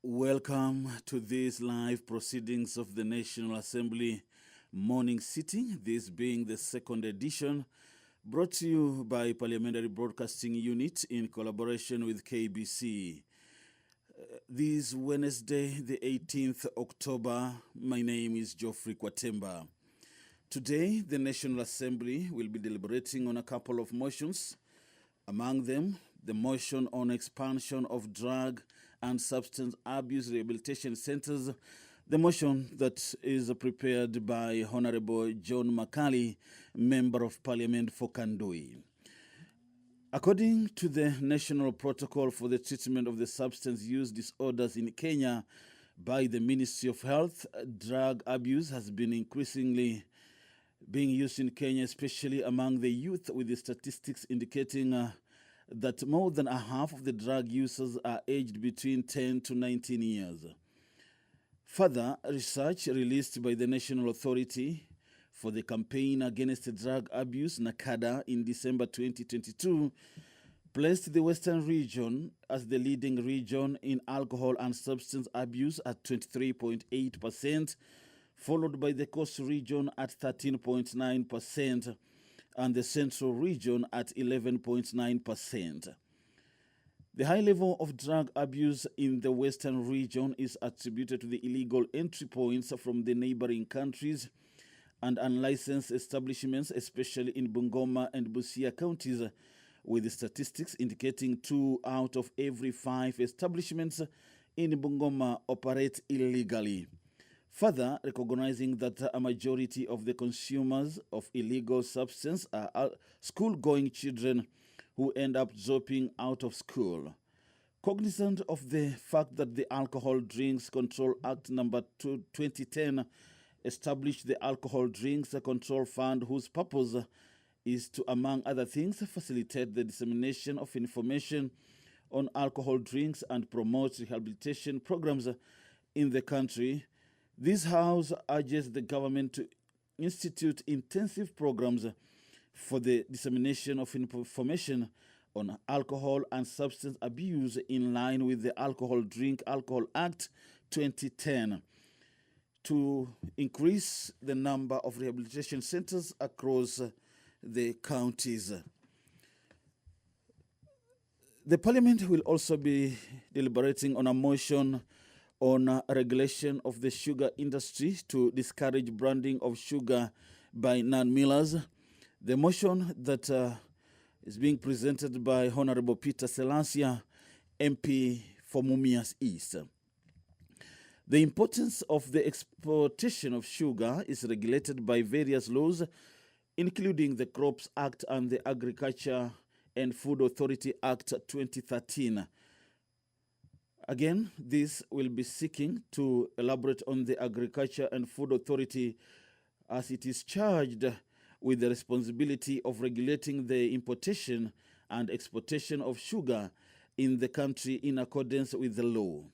Welcome to these live proceedings of the National Assembly morning sitting, this being the second edition, brought to you by Parliamentary Broadcasting Unit in collaboration with KBC. This Wednesday, the 18th October, my name is Geoffrey Kwatemba. Today, the National Assembly will be deliberating on a couple of motions. Among them, the motion on expansion of drug and substance abuse rehabilitation centers, the motion that is prepared by Honorable John Makali, Member of Parliament for Kandui. According to the National Protocol for the Treatment of the Substance Use Disorders in Kenya by the Ministry of Health, drug abuse has been increasingly being used in Kenya, especially among the youth, with the statistics indicating that more than a half of the drug users are aged between 10 to 19 years. Further, research released by the National Authority for the Campaign Against Drug Abuse, NACADA, in December 2022, placed the Western region as the leading region in alcohol and substance abuse at 23.8%, followed by the Coast region at 13.9%, and the Central region at 11.9%. The high level of drug abuse in the Western region is attributed to the illegal entry points from the neighboring countries and unlicensed establishments, especially in Bungoma and Busia counties, with the statistics indicating 2 out of every 5 establishments in Bungoma operate illegally. Further, recognizing that a majority of the consumers of illegal substance are school-going children who end up dropping out of school. Cognizant of the fact that the Alcohol Drinks Control Act number 2010 established the Alcohol Drinks Control Fund, whose purpose is to, among other things, facilitate the dissemination of information on alcohol drinks and promote rehabilitation programs in the country, this House urges the government to institute intensive programs for the dissemination of information on alcohol and substance abuse in line with the Alcohol Act 2010 to increase the number of rehabilitation centers across the counties. The Parliament will also be deliberating on a motion on regulation of the sugar industry to discourage branding of sugar by non-millers. The motion that is being presented by Honorable Peter Selassie, MP for Mumias East. The importance of the exportation of sugar is regulated by various laws, including the Crops Act and the Agriculture and Food Authority Act 2013. Again, this will be seeking to elaborate on the Agriculture and Food Authority as it is charged with the responsibility of regulating the importation and exportation of sugar in the country in accordance with the law.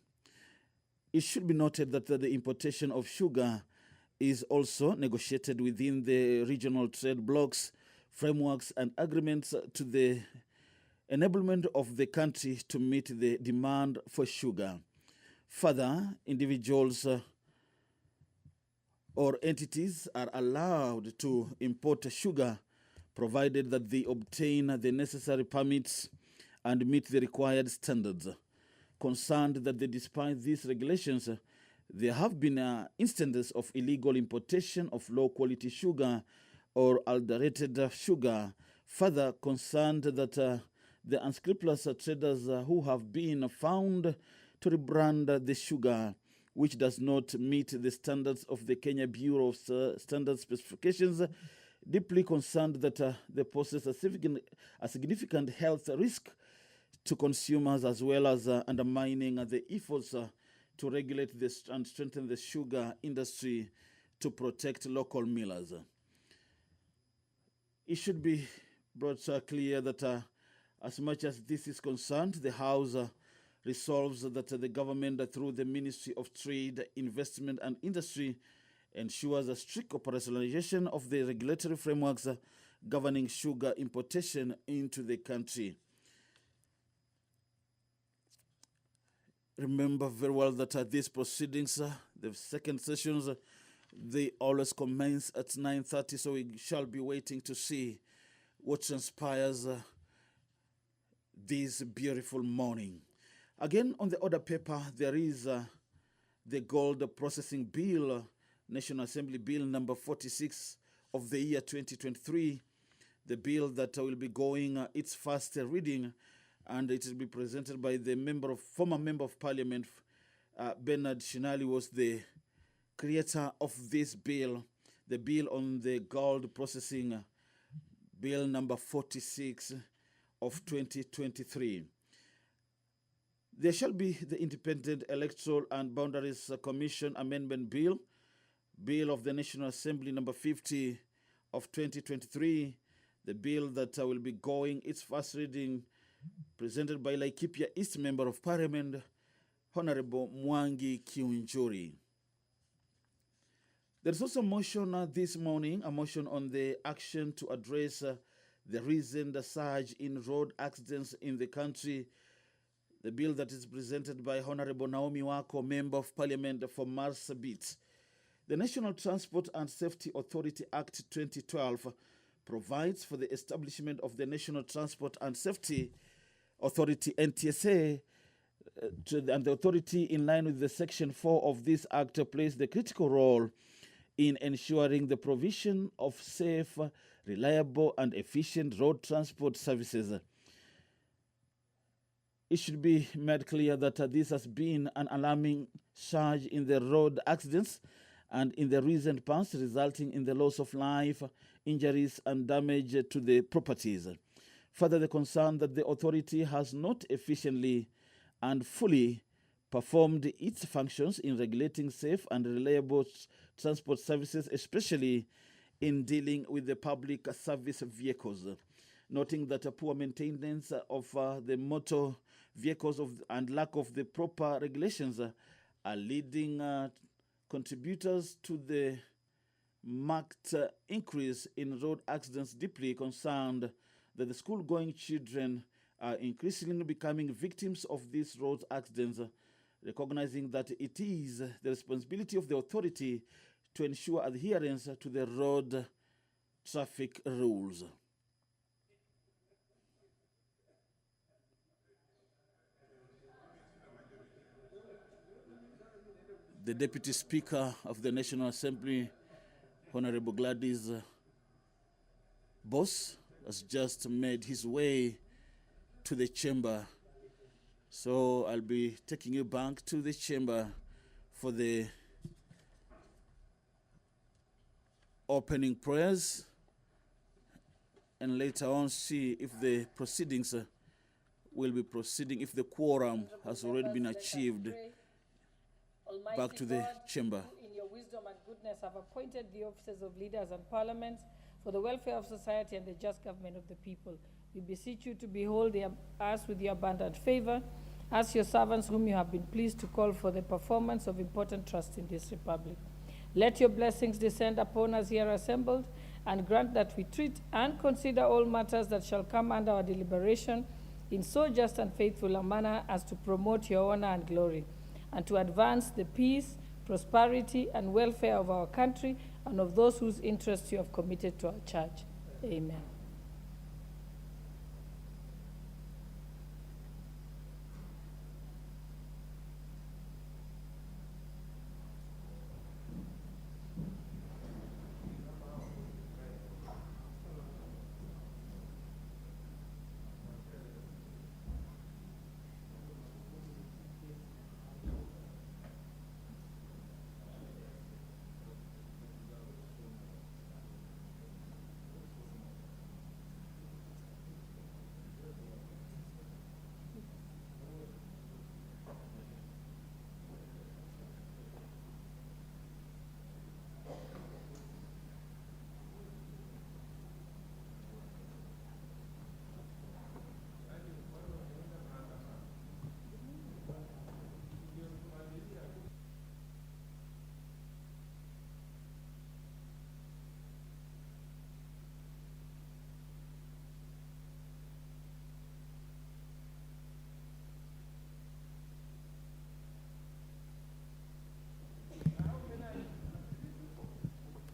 It should be noted that the importation of sugar is also negotiated within the regional trade blocks, frameworks, and agreements to the enablement of the country to meet the demand for sugar. Further, individuals or entities are allowed to import sugar provided that they obtain the necessary permits and meet the required standards. Concerned that despite these regulations, there have been instances of illegal importation of low-quality sugar or adulterated sugar. Further, concerned that the unscrupulous traders who have been found to rebrand the sugar, which does not meet the standards of the Kenya Bureau of Standard Specifications, deeply concerned that they poses a significant health risk to consumers, as well as undermining the efforts to regulate this and strengthen the sugar industry to protect local millers. It should be brought clear that as much as this is concerned, the House resolves that the government, through the Ministry of Trade, Investment and Industry, ensures a strict operationalization of the regulatory frameworks governing sugar importation into the country. remember very well that these proceedings, the second sessions, they always commence at 9:30, so we shall be waiting to see what transpires this beautiful morning. Again, on the order paper, there is the Gold Processing Bill, National Assembly Bill number 46 of the year 2023, the bill that will be going its first reading, and it will be presented by the former member of Parliament, Bernard Shinali was the creator of this bill, the bill on the gold processing, bill number 46 of 2023. There shall be the Independent Electoral and Boundaries Commission Amendment Bill, Bill of the National Assembly number 50 of 2023, the bill that will be going its first reading, presented by Laikipia East Member of Parliament, Honorable Mwangi Kiunjuri. There's also a motion this morning, a motion on the action to address the recent surge in road accidents in the country, the bill that is presented by Honorable Naomi Wako, Member of Parliament for Marsabit. The National Transport and Safety Authority Act 2012 provides for the establishment of the National Transport and Safety Authority, NTSA, and the authority, in line with the Section 4 of this act, plays the critical role in ensuring the provision of safe, reliable, and efficient road transport services. It should be made clear that this has been an alarming surge in the road accidents and in the recent past, resulting in the loss of life, injuries, and damage to the properties. Further, the concern that the authority has not efficiently and fully performed its functions in regulating safe and reliable transport services, especially in dealing with the public service vehicles. Noting that a poor maintenance of the motor vehicles and lack of the proper regulations are leading contributors to the marked increase in road accidents, deeply concerned that the school-going children are increasingly becoming victims of these road accidents, recognizing that it is the responsibility of the authority to ensure adherence to the road traffic rules. The Deputy Speaker of the National Assembly, Honorable Gladys Boss, has just made his way to the chamber. So I'll be taking you back to the chamber for the opening prayers, and later on see if the proceedings will be proceeding, if the quorum has already been achieved. Back to the chamber. In your wisdom and goodness have appointed the officers of leaders and parliaments for the welfare of society and the just government of the people. We beseech you to behold us with your abundant favor, as your servants whom you have been pleased to call for the performance of important trust in this republic. Let your blessings descend upon us here assembled, and grant that we treat and consider all matters that shall come under our deliberation in so just and faithful a manner as to promote your honor and glory, and to advance the peace, prosperity, and welfare of our country and of those whose interests you have committed to our church. Amen.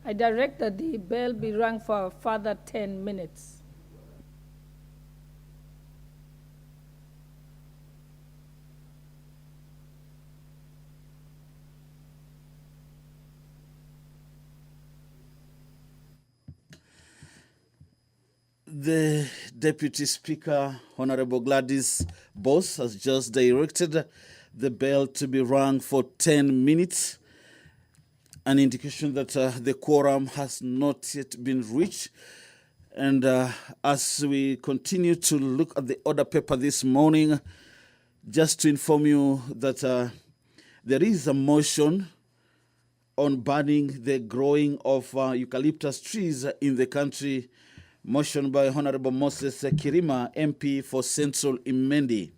I direct that the bell be rung for a further 10 minutes. The Deputy Speaker, Honorable Gladys Boss, has just directed the bell to be rung for 10 minutes, an indication that the quorum has not yet been reached. And as we continue to look at the order paper this morning, just to inform you that there is a motion on banning the growing of eucalyptus trees in the country, motion by Honorable Moses Kirima, MP for Central Imendi.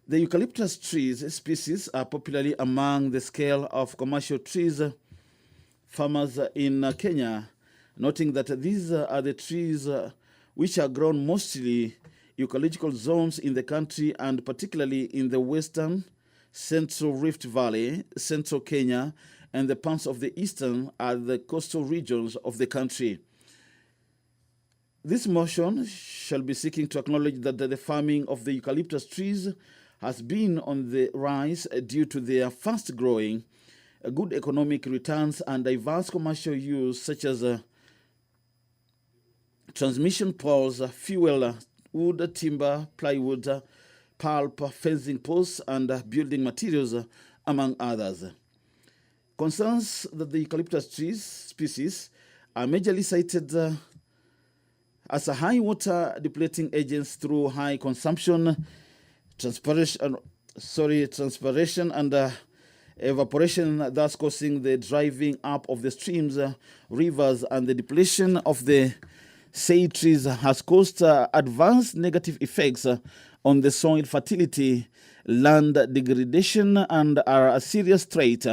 The eucalyptus trees species are popularly among the scale of commercial trees farmers in Kenya, noting that these are the trees which are grown mostly ecological zones in the country, and particularly in the western, central Rift Valley, central Kenya, and the parts of the eastern are the coastal regions of the country. This motion shall be seeking to acknowledge that the farming of the eucalyptus trees has been on the rise due to their fast growing, good economic returns, and diverse commercial use, such as transmission poles, fuel, wood, timber, plywood, pulp, fencing posts, and building materials, among others. Concerns that the eucalyptus trees species are majorly cited as a high water depleting agents through high consumption, transpiration and evaporation, thus causing the driving up of the streams, rivers, and the depletion of the said trees has caused advanced negative effects on the soil fertility, land degradation, and are a serious threat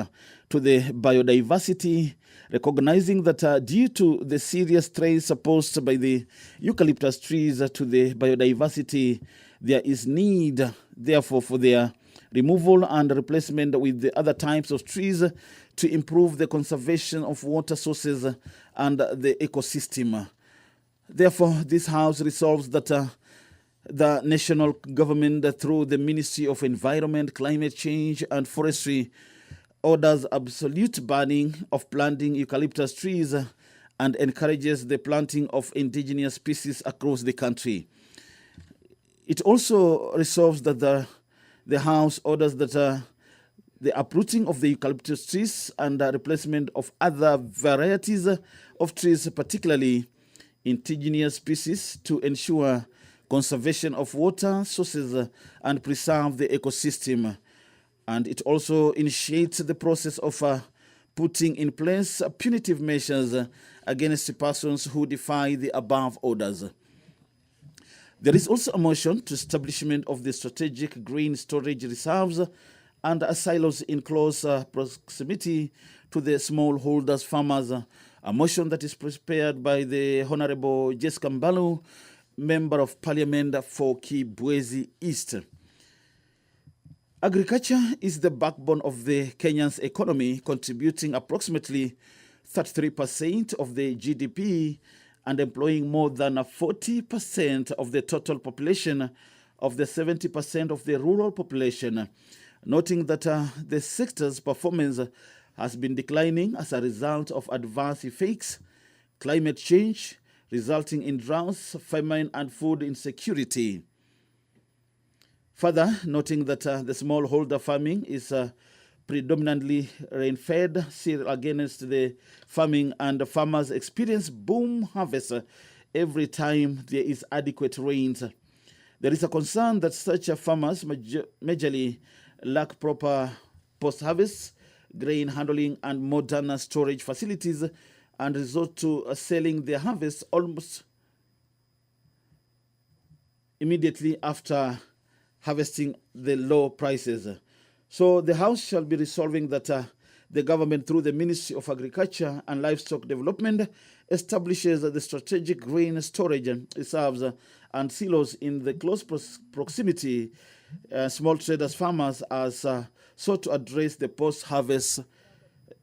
to the biodiversity, recognizing that due to the serious threats posed by the eucalyptus trees to the biodiversity, there is need, therefore, for their removal and replacement with the other types of trees to improve the conservation of water sources and the ecosystem. Therefore, this House resolves that the national government, through the Ministry of Environment, Climate Change and Forestry, orders absolute banning of planting eucalyptus trees and encourages the planting of indigenous species across the country. It also resolves that the House orders that the uprooting of the eucalyptus trees and the replacement of other varieties of trees, particularly indigenous species, to ensure conservation of water sources and preserve the ecosystem. And it also initiates the process of putting in place punitive measures against persons who defy the above orders. There is also a motion to establishment of the strategic grain storage reserves and silos in close proximity to the smallholders farmers, a motion that is prepared by the Honorable Jessica Mbalu, Member of Parliament for Kibwezi East. Agriculture is the backbone of the Kenyan's economy, contributing approximately 33% of the GDP and employing more than 40% of the total population of the 70% of the rural population, noting that the sector's performance has been declining as a result of adverse effects, climate change, resulting in droughts, famine, and food insecurity. Further, noting that the smallholder farming is predominantly rain-fed, still against the farming, and farmers experience boom harvest every time there is adequate rains. There is a concern that such farmers majorly lack proper post-harvest, grain handling, and modern storage facilities, and resort to selling their harvest almost immediately after harvesting the low prices. So the House shall be resolving that the government, through the Ministry of Agriculture and Livestock Development, establishes the strategic grain storage reserves and silos in the close proximity small traders farmers as sought to address the post-harvest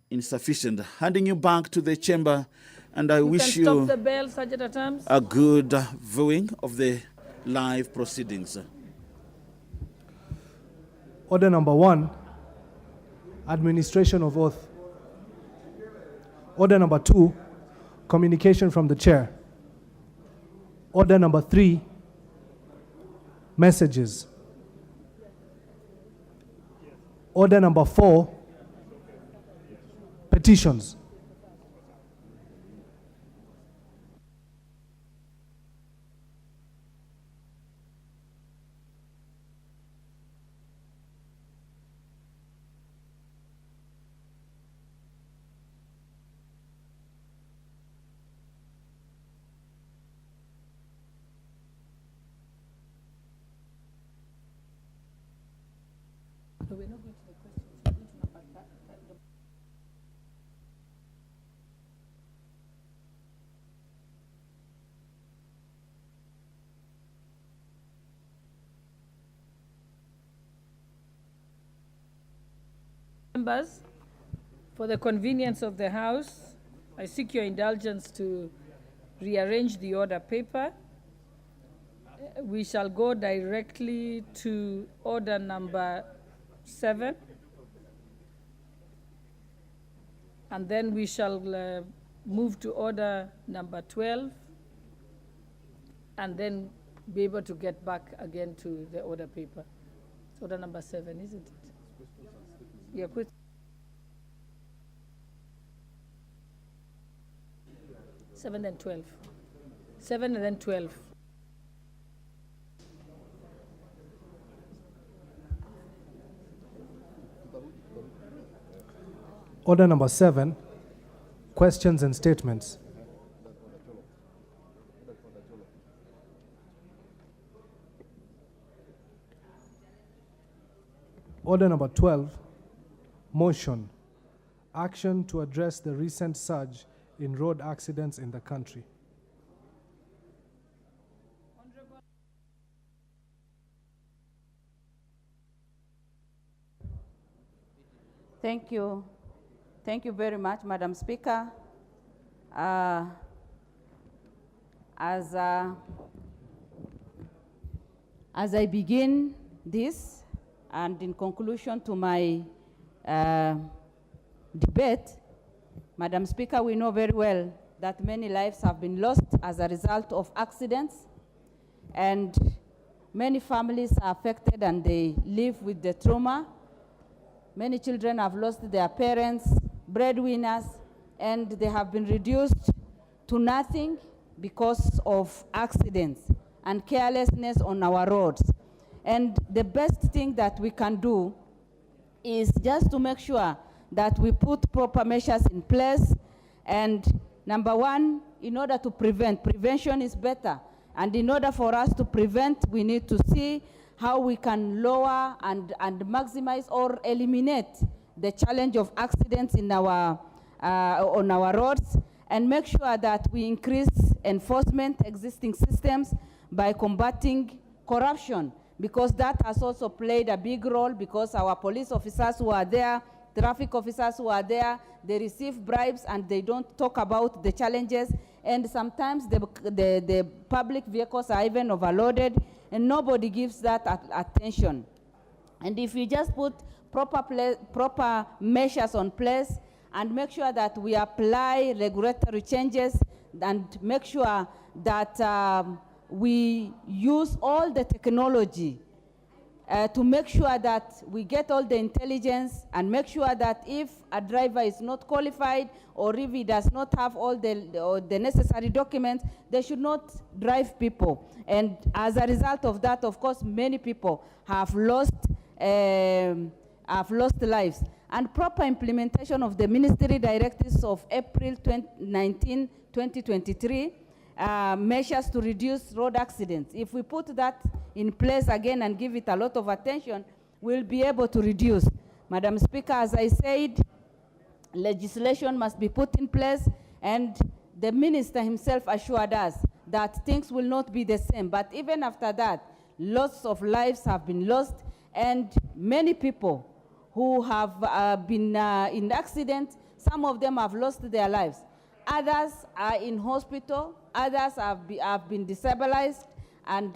insufficient. Handing you back to the chamber, and I wish can stop you the bell, Sergeant at Arms. a good viewing of the live proceedings. Order number 1, administration of oath. Order number 2, communication from the chair. Order number 3, messages. Order number 4, petitions. No, we're not going to the questions. We're going to number that. Members, for the convenience of the House, I seek your indulgence to rearrange the order paper. We shall go directly to order number 7, and then we shall move to order number 12, and then be able to get back again to the order paper. It's order number 7, isn't it? Yeah, quit. Seven and 12. 7 and then 12. Order number 7, questions and statements. Order number 12, motion, action to address the recent surge in road accidents in the country. Thank you. Thank you very much, Madam Speaker. As I begin this, and in conclusion to my debate, Madam Speaker, we know very well that many lives have been lost as a result of accidents, and many families are affected and they live with the trauma. Many children have lost their parents, breadwinners, and they have been reduced to nothing because of accidents and carelessness on our roads. And the best thing that we can do is just to make sure that we put proper measures in place. And number 1, in order to prevent, prevention is better. And in order for us to prevent, we need to see how we can lower and maximize or eliminate the challenge of accidents in our, on our roads, and make sure that we increase enforcement existing systems by combating corruption, because that has also played a big role, because our police officers who are there, traffic officers who are there, they receive bribes and they don't talk about the challenges, and sometimes the public vehicles are even overloaded and nobody gives that attention. And if we just put proper measures on place and make sure that we apply regulatory changes and make sure that we use all the technology to make sure that we get all the intelligence, and make sure that if a driver is not qualified or if he does not have all the necessary documents, they should not drive people. And as a result of that, of course, many people have lost lives. And proper implementation of the ministry directives of April 19, 2023, measures to reduce road accidents. If we put that in place again and give it a lot of attention, we'll be able to reduce. Madam Speaker, as I said, legislation must be put in place, and the minister himself assured us that things will not be the same. But even after that, lots of lives have been lost, and many people who have been in accidents, Some of them have lost their lives. Others are in hospital. Others have been destabilized, and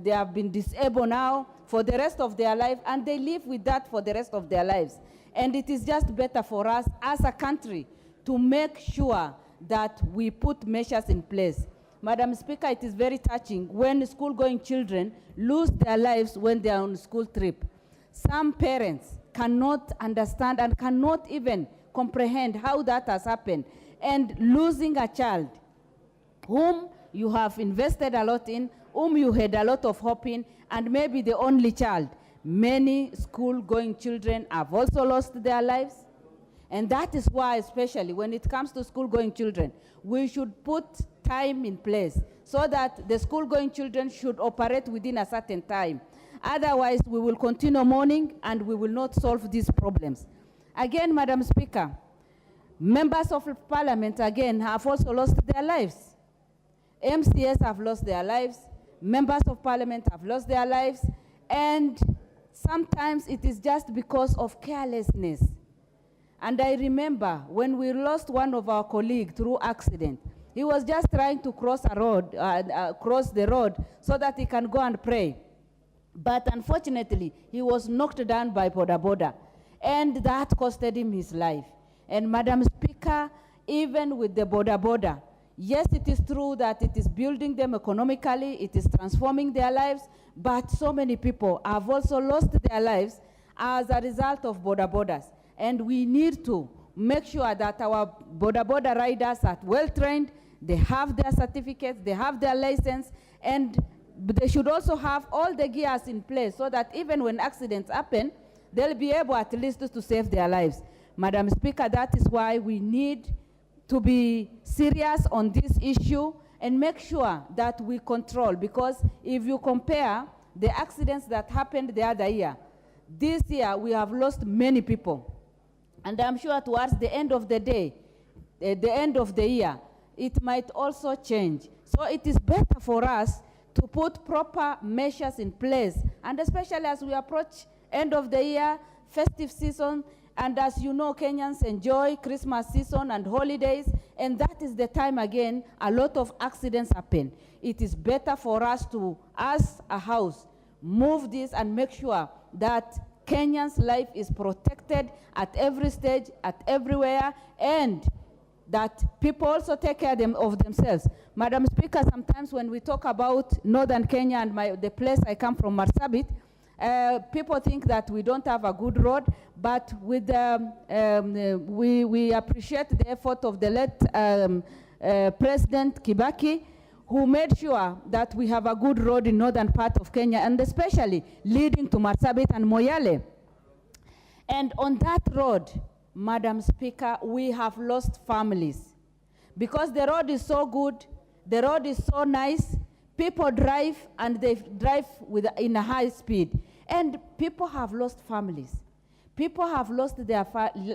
they have been disabled now for the rest of their life, and they live with that for the rest of their lives. And it is just better for us as a country to make sure that we put measures in place. Madam Speaker, it is very touching when school-going children lose their lives when they are on a school trip. Some parents cannot understand and cannot even comprehend how that has happened. And losing a child whom you have invested a lot in, whom you had a lot of hope in, and maybe the only child. Many school-going children have also lost their lives. And that is why, especially when it comes to school-going children, we should put time in place so that the school-going children should operate within a certain time. Otherwise, we will continue mourning and we will not solve these problems. Again, Madam Speaker, members of Parliament, again, have also lost their lives. MCS have lost their lives. Members of Parliament have lost their lives. And sometimes it is just because of carelessness. And I remember when we lost one of our colleagues through accident. He was just trying to cross the road so that he can go and pray. But unfortunately, he was knocked down by boda, and that costed him his life. And Madam Speaker, even with the boda, yes, it is true that it is building them economically, it is transforming their lives, but so many people have also lost their lives as a result of bodas. And we need to make sure that our boda riders are well-trained, they have their certificates, they have their license, and they should also have all the gears in place so that even when accidents happen, they'll be able at least to save their lives. Madam Speaker, that is why we need to be serious on this issue and make sure that we control, because if you compare the accidents that happened the other year, this year we have lost many people. And I'm sure towards the end of the day, the end of the year, it might also change. So it is better for us to put proper measures in place, and especially as we approach end of the year, festive season, and as you know, Kenyans enjoy Christmas season and holidays, and that is the time again a lot of accidents happen. It is better for us to, as a house, move this and make sure that Kenyans' life is protected at every stage, at everywhere, and that people also take care of themselves. Madam Speaker, sometimes when we talk about Northern Kenya and the place I come from, Marsabit, people think that we don't have a good road, but with we appreciate the effort of the late President Kibaki, who made sure that we have a good road in northern part of Kenya, and especially leading to Marsabit and Moyale. And on that road, Madam Speaker, we have lost families. Because the road is so good, the road is so nice, people drive and they drive in a high speed. And people have lost families. People have lost their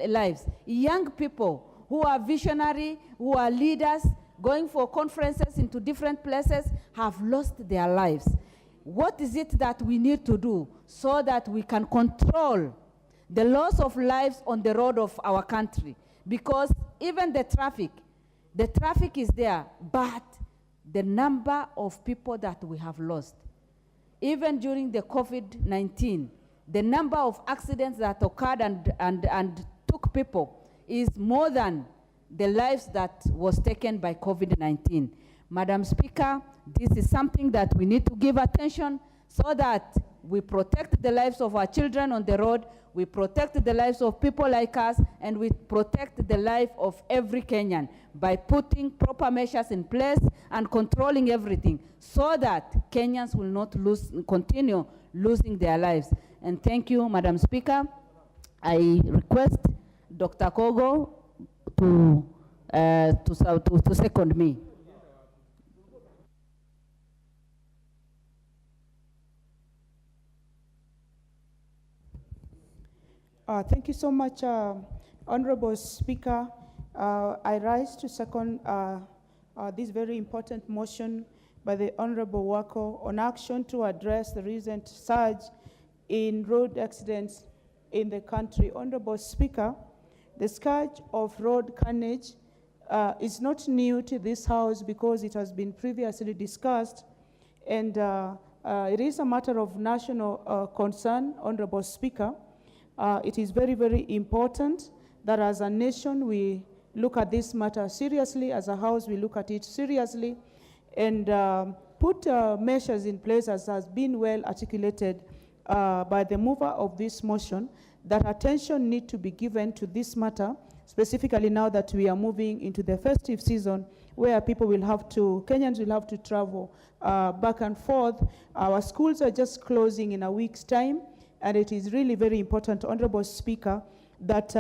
lives. Young people who are visionary, who are leaders, going for conferences into different places, have lost their lives. What is it that we need to do so that we can control the loss of lives on the road of our country? Because even the traffic is there, but the number of people that we have lost, even during the COVID-19, the number of accidents that occurred and took people is more than the lives that was taken by COVID-19. Madam Speaker, this is something that we need to give attention so that we protect the lives of our children on the road, we protect the lives of people like us, and we protect the life of every Kenyan by putting proper measures in place and controlling everything so that Kenyans will not continue losing their lives. And thank you, Madam Speaker. I request Dr. Kogo to second me. Thank you so much, Honorable Speaker. I rise to second this very important motion by the Honorable Wako on action to address the recent surge in road accidents in the country. Honorable Speaker, The scourge of road carnage is not new to this House because it has been previously discussed, and it is a matter of national concern, Honorable Speaker. It is very, very important that as a nation we look at this matter seriously, as a House we look at it seriously, and put measures in place, as has been well articulated by the mover of this motion, that attention need to be given to this matter, specifically now that we are moving into the festive season where Kenyans will have to travel back and forth. Our schools are just closing in a week's time, and it is really very important, Honorable Speaker, that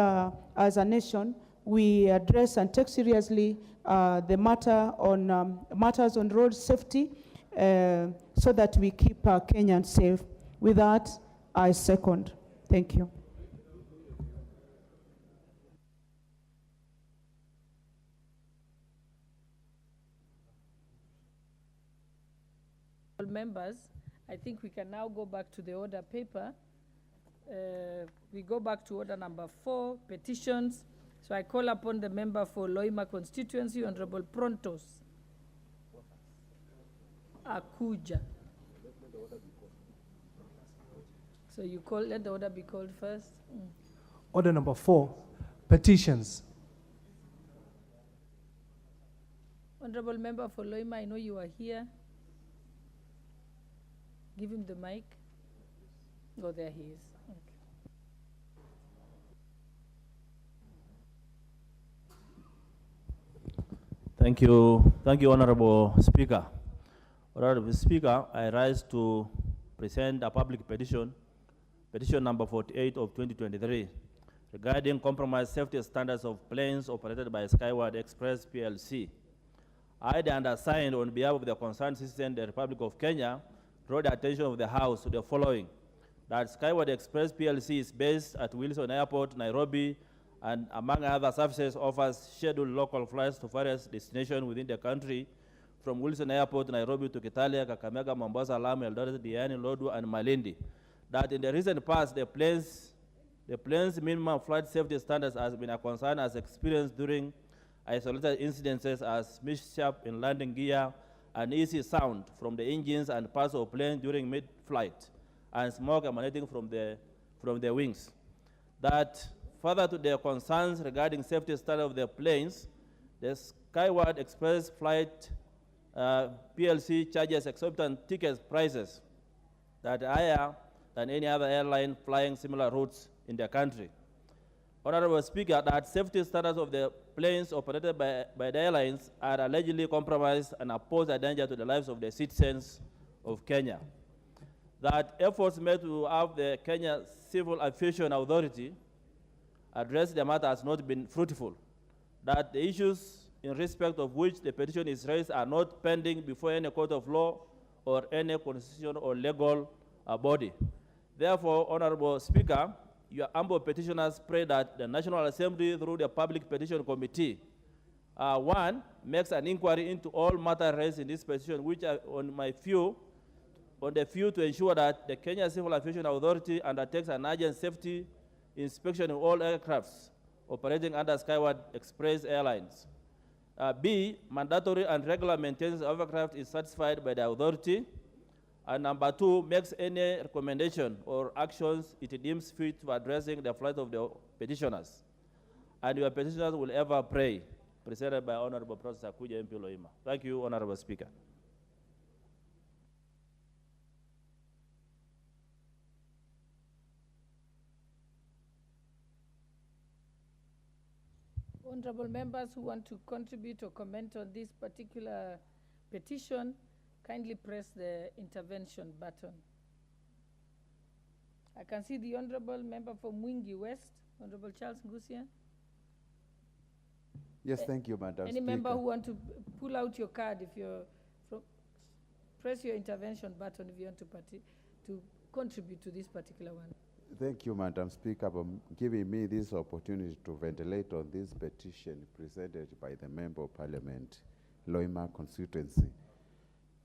as a nation, we address and take seriously the matter on matters on road safety so that we keep Kenyans safe. With that, I second. Thank you. Members, I think we can now go back to the order paper. We go back to order number 4, petitions. So I call upon the member for Loima constituency, Honorable Prontos Akuja. So you let the order be called first. Order number 4, petitions. Honorable member for Loima, I know you are here. Give him the mic. Oh, there he is. Okay. Thank you, Honorable Speaker. Honorable Speaker, I rise to present a public petition, petition number 48 of 2023, regarding compromised safety standards of planes operated by Skyward Express PLC. I, the undersigned, on behalf of the concerned citizen, the Republic of Kenya, draw the attention of the House to the following: that Skyward Express PLC is based at Wilson Airport, Nairobi, and among other services offers scheduled local flights to various destinations within the country, from Wilson Airport, Nairobi to Kitale, Kakamega, Mombasa, Lamu, Eldoret, Diani, Lodwar, and Malindi. That in the recent past, the plane's minimum flight safety standards has been a concern as experienced during isolated incidences as mishap in landing gear, and easy sound from the engines and parts of plane during mid-flight, and smoke emanating from the wings. That further to the concerns regarding safety standard of the planes, the Skyward Express Flight PLC charges exorbitant ticket prices that are higher than any other airline flying similar routes in the country. Honorable Speaker, that safety standards of the planes operated by the airlines are allegedly compromised and pose a danger to the lives of the citizens of Kenya. That efforts made to have the Kenya Civil Aviation Authority address the matter has not been fruitful. That the issues in respect of which the petition is raised are not pending before any court of law or any constitutional or legal body. Therefore, Honorable Speaker, your humble petitioners pray that the National Assembly, through the Public Petition Committee, 1, makes an inquiry into all matters raised in this petition, which are on the view to ensure that the Kenya Civil Aviation Authority undertakes an urgent safety inspection of all aircrafts operating under Skyward Express Airlines. B, mandatory and regular maintenance of aircraft is satisfied by the authority. And number 2, makes any recommendation or actions it deems fit for addressing the flight of the petitioners. And your petitioners will ever pray. Presented by Honorable Professor Akuja MP Loima. Thank you, Honorable Speaker. Honorable members who want to contribute or comment on this particular petition, kindly press the intervention button. I can see the Honorable Member for Mwingi West, Honorable Charles Ngusia. Yes, thank you, Madam Any Speaker. member who want to pull out your card, if you're press your intervention button if you want to contribute to this particular one. Thank you, Madam Speaker, for giving me this opportunity to ventilate on this petition presented by the Member of Parliament, Loima constituency.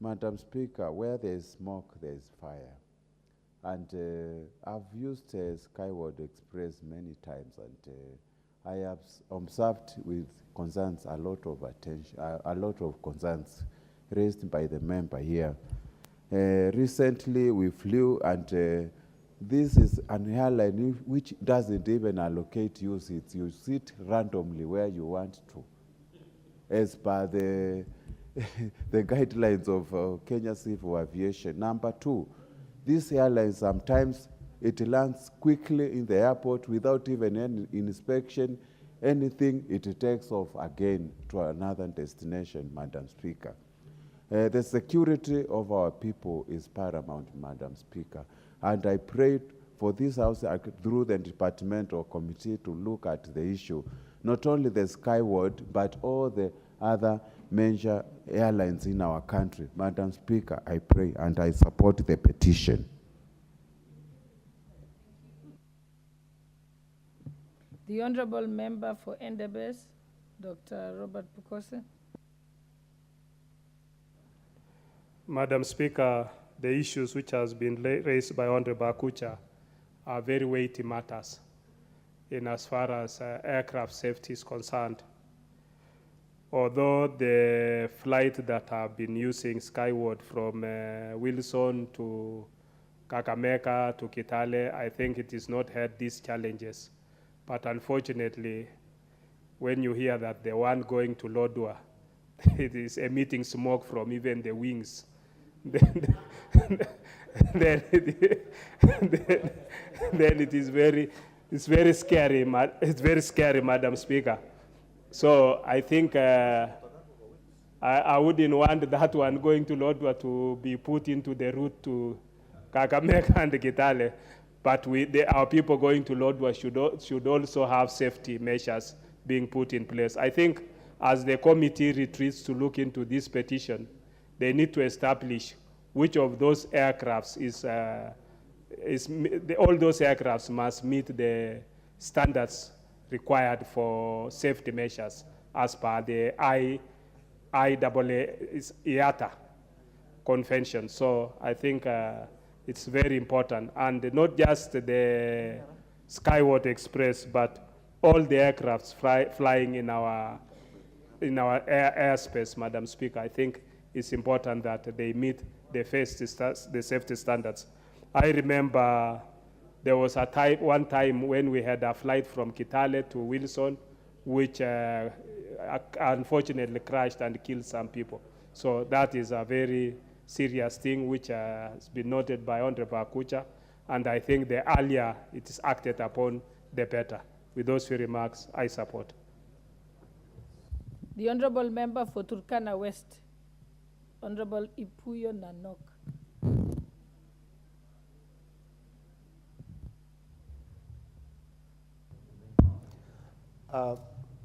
Madam Speaker, where there is smoke, there is fire. And I've used Skyward Express many times, and I have observed with concerns a lot of attention, a lot of concerns raised by the member here. Recently, we flew, and this is an airline which doesn't even allocate you seats. You sit randomly where you want to, as per the the guidelines of Kenya Civil Aviation. Number two, these airlines sometimes it lands quickly in the airport without even any inspection, anything, it takes off again to another destination, Madam Speaker. The security of our people is paramount, Madam Speaker, and I prayed for this House through the departmental committee to look at the issue, not only the Skyward, but all the other major airlines in our country. Madam Speaker, I pray and I support the petition. The Honorable Member for Endebess, Dr. Robert Bukose. Madam Speaker, the issues which has been raised by Honorable Akucha are very weighty matters in as far as aircraft safety is concerned. Although the flight that have been using Skyward from Wilson to Kakamega to Kitale, I think it is not had these challenges. But unfortunately, when you hear that the one going to Lodwar, it is emitting smoke from even the wings, then it is very scary. It's very scary, Madam Speaker. So I think I wouldn't want that one going to Lodwar to be put into the route to Kakamega and Kitale. But our people going to Lodwar should also have safety measures being put in place. I think as the committee retreats to look into this petition, they need to establish which of those aircrafts all those aircrafts must meet the standards required for safety measures as per the IATA convention. So I think it's very important, and not just the Skyward Express, but all the aircrafts flying in our airspace, Madam Speaker. I think it's important that they meet the safety standards. I remember there was one time when we had a flight from Kitale to Wilson, which unfortunately crashed and killed some people. So that is a very serious thing which has been noted by Honorable Akucha, and I think the earlier it is acted upon, the better. With those few remarks, I support. The Honorable Member for Turkana West, Honorable Ipuyo Nanok.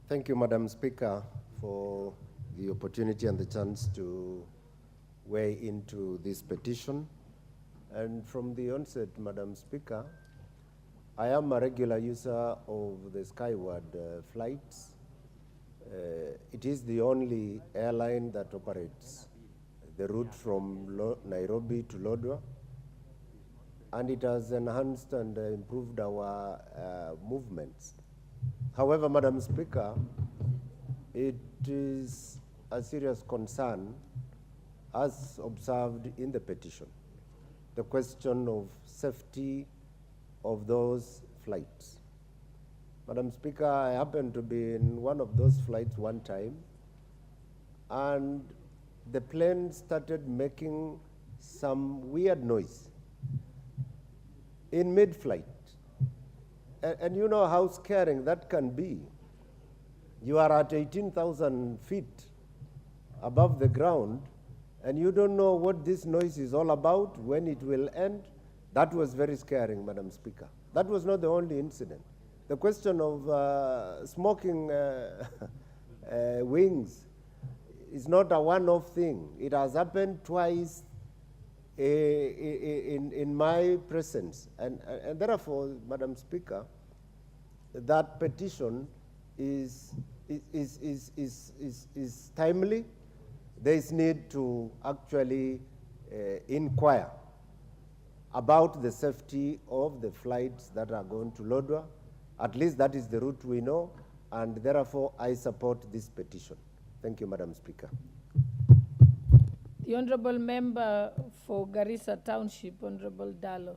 Thank you, Madam Speaker, for the opportunity and the chance to weigh into this petition. And from the onset, Madam Speaker, I am a regular user of the Skyward flights. It is the only airline that operates the route from Nairobi to Lodwar, and it has enhanced and improved our movements. However, Madam Speaker, it is a serious concern, as observed in the petition, the question of safety of those flights. Madam Speaker, I happened to be in one of those flights one time, and the plane started making some weird noise in mid-flight. And you know how scaring that can be. You are at 18,000 feet above the ground, and you don't know what this noise is all about, when it will end. That was very scaring, Madam Speaker. That was not the only incident. The question of smoking wings is not a one-off thing. It has happened twice in my presence. And therefore, Madam Speaker, that petition is timely. There is need to actually inquire about the safety of the flights that are going to Lodwar. At least that is the route we know. and therefore I support this petition. Thank you, Madam Speaker. The Honorable Member for Garissa Township, Honorable Dallo.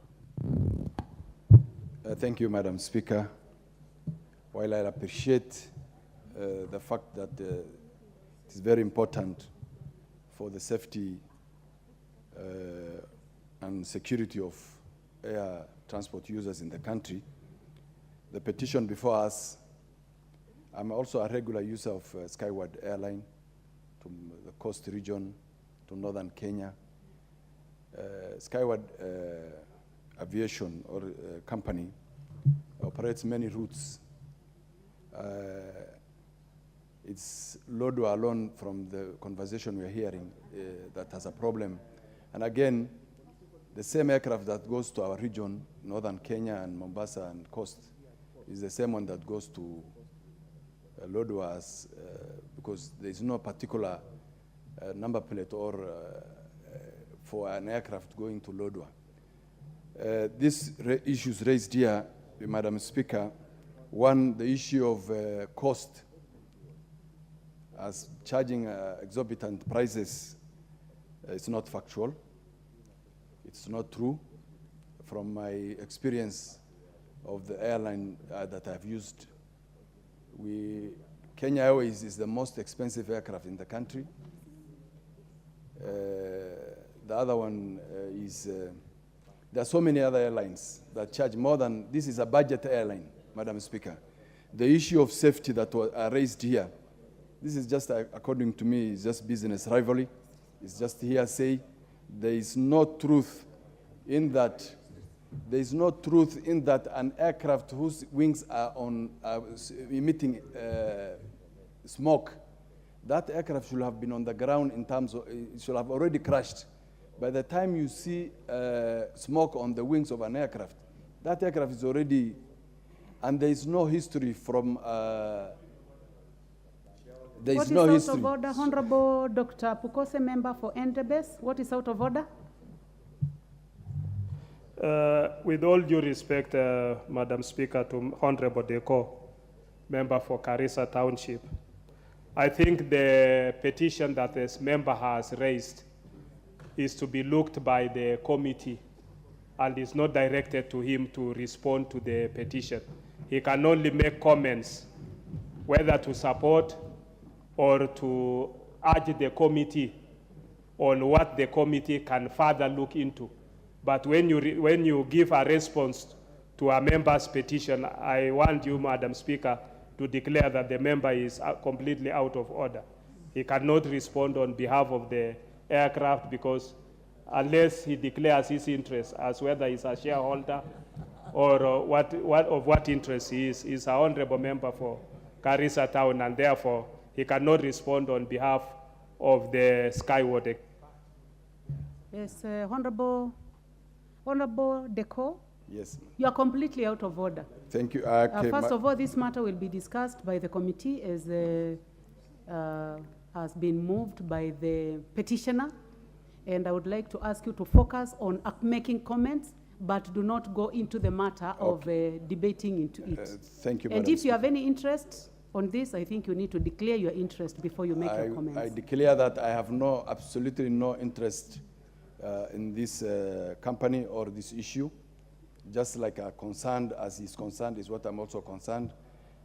Thank you, Madam Speaker. While I appreciate the fact that it is very important for the safety and security of air transport users in the country, the petition before us, I'm also a regular user of Skyward Airline to the coast region, to northern Kenya. Skyward Aviation or company operates many routes. It's Lodwar alone from the conversation we're hearing that has a problem. And again, the same aircraft that goes to our region, northern Kenya and Mombasa and coast, is the same one that goes to Lodwar because there is no particular number plate or for an aircraft going to Lodwar. These issues raised here, Madam Speaker, one, the issue of cost, as charging exorbitant prices is not factual. It's not true. From my experience of the airline that I've used, Kenya Airways is the most expensive aircraft in the country. The other one is, there are so many other airlines that charge more than, this is a budget airline, Madam Speaker. The issue of safety that was raised here, this is just, according to me, is just business rivalry. It's just hearsay. There is no truth in that. There is no truth in that an aircraft whose wings are emitting smoke, that aircraft should have been on the ground in terms of, it should have already crashed. By the time you see smoke on the wings of an aircraft, that aircraft is already, and there is no history from, there is no history. What is out of order, Honorable Dr. Pukose, member for Entebbe? What is out of order? With all due respect, Madam Speaker, to Honorable Deco, member for Garissa Township, I think the petition that this member has raised is to be looked by the committee and is not directed to him to respond to the petition. He can only make comments whether to support or to urge the committee on what the committee can further look into. But when you give a response to a member's petition, I want you, Madam Speaker, to declare that the member is completely out of order. He cannot respond on behalf of the aircraft because unless he declares his interest as whether he's a shareholder or what interest he is, he's an honorable member for Garissa Town, and therefore he cannot respond on behalf of the Skyward. Yes, Honorable Deco. Yes. You are completely out of order. Thank you. First of all, this matter will be discussed by the committee as has been moved by the petitioner. And I would like to ask you to focus on making comments, but do not go into the matter of debating into it. Thank you, And Madam if you have any interest on this, I think you need to declare your interest before you make your comments. I declare that I have absolutely no interest in this company or this issue. Just like concerned as he's concerned is what I'm also concerned.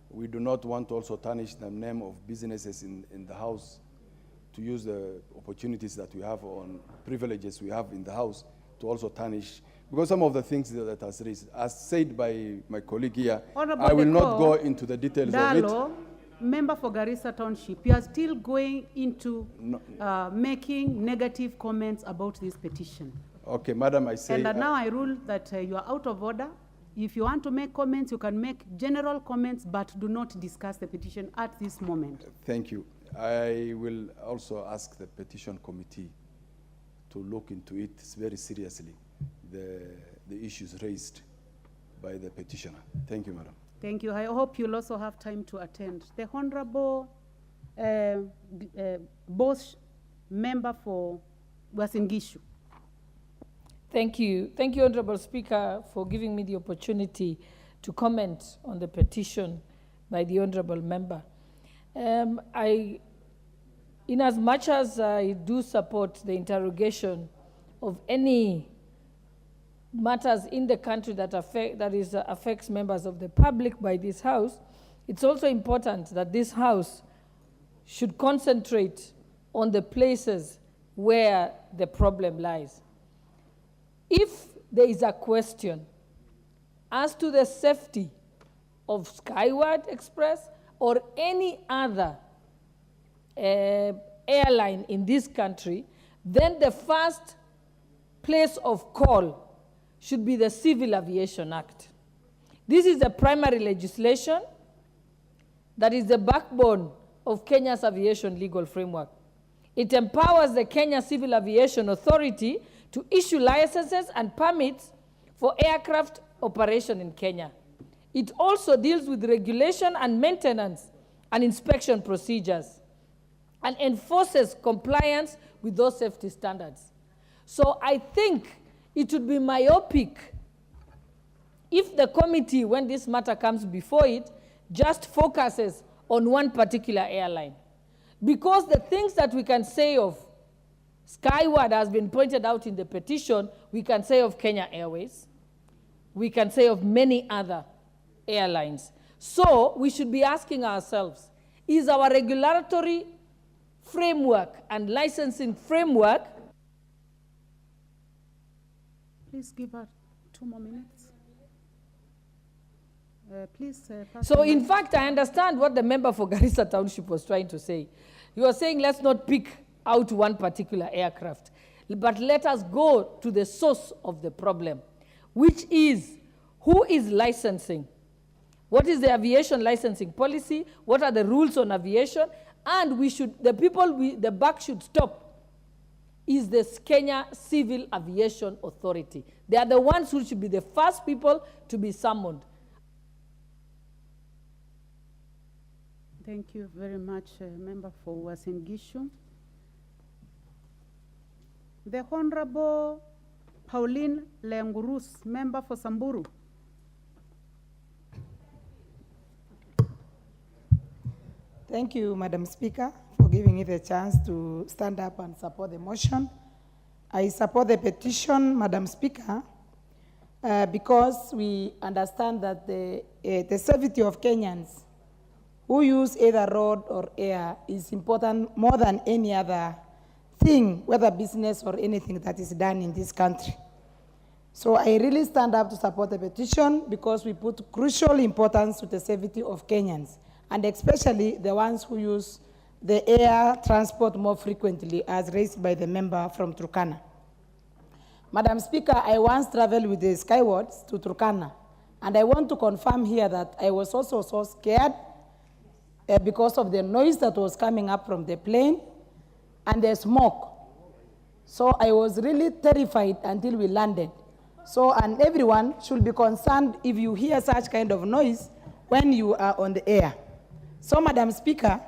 We do not want to also tarnish the name of businesses in the house, to use the opportunities that we have on privileges we have in the house to also tarnish. Because some of the things that has raised, as said by my colleague here, I will not go into the details of it. Member for Garissa Township, you are still going into making negative comments about this petition. Okay, Madam, I say... And now I rule that you are out of order. If you want to make comments, you can make general comments, but do not discuss the petition at this moment. Thank you. I will also ask the petition committee to look into it very seriously, the issues raised by the petitioner. Thank you, Madam. Thank you. I hope you'll also have time to attend. The Honorable Bosch, member for Uasin Gishu. Thank you. Thank you, Honorable Speaker, for giving me the opportunity to comment on the petition by the honorable member. In as much as I do support the interrogation of any matters in the country that affects members of the public by this House, it's also important that this House should concentrate on the places where the problem lies. If there is a question as to the safety of Skyward Express or any other airline in this country, then the first place of call should be the Civil Aviation Act. This is the primary legislation that is the backbone of Kenya's aviation legal framework. It empowers the Kenya Civil Aviation Authority to issue licenses and permits for aircraft operation in Kenya. It also deals with regulation and maintenance and inspection procedures and enforces compliance with those safety standards. So I think it would be myopic if the committee, when this matter comes before it, just focuses on one particular airline. Because the things that we can say of Skyward has been pointed out in the petition, we can say of Kenya Airways, we can say of many other airlines. So we should be asking ourselves, is our regulatory framework and licensing framework? Please give her 2 more minutes. So in fact, I understand what the member for Garissa Township was trying to say. He was saying, let's not pick out one particular aircraft, but let us go to the source of the problem, which is who is licensing? What is the aviation licensing policy? What are the rules on aviation? And the buck should stop is the Kenya Civil Aviation Authority. They are the ones who should be the first people to be summoned. Thank you very much, Member for Uasin Gishu. The Honorable Pauline Leangurus, Member for Samburu. Thank you, Madam Speaker, for giving me the chance to stand up and support the motion. I support the petition, Madam Speaker, because we understand that the safety of Kenyans who use either road or air is important more than any other thing, whether business or anything that is done in this country. So I really stand up to support the petition because we put crucial importance to the safety of Kenyans, and especially the ones who use the air transport more frequently, as raised by the member from Turkana. Madam Speaker, I once traveled with the Skywards to Turkana, and I want to confirm here that I was also so scared because of the noise that was coming up from the plane and the smoke. So I was really terrified until we landed. So, and everyone should be concerned if you hear such kind of noise when you are on the air. So, Madam Speaker,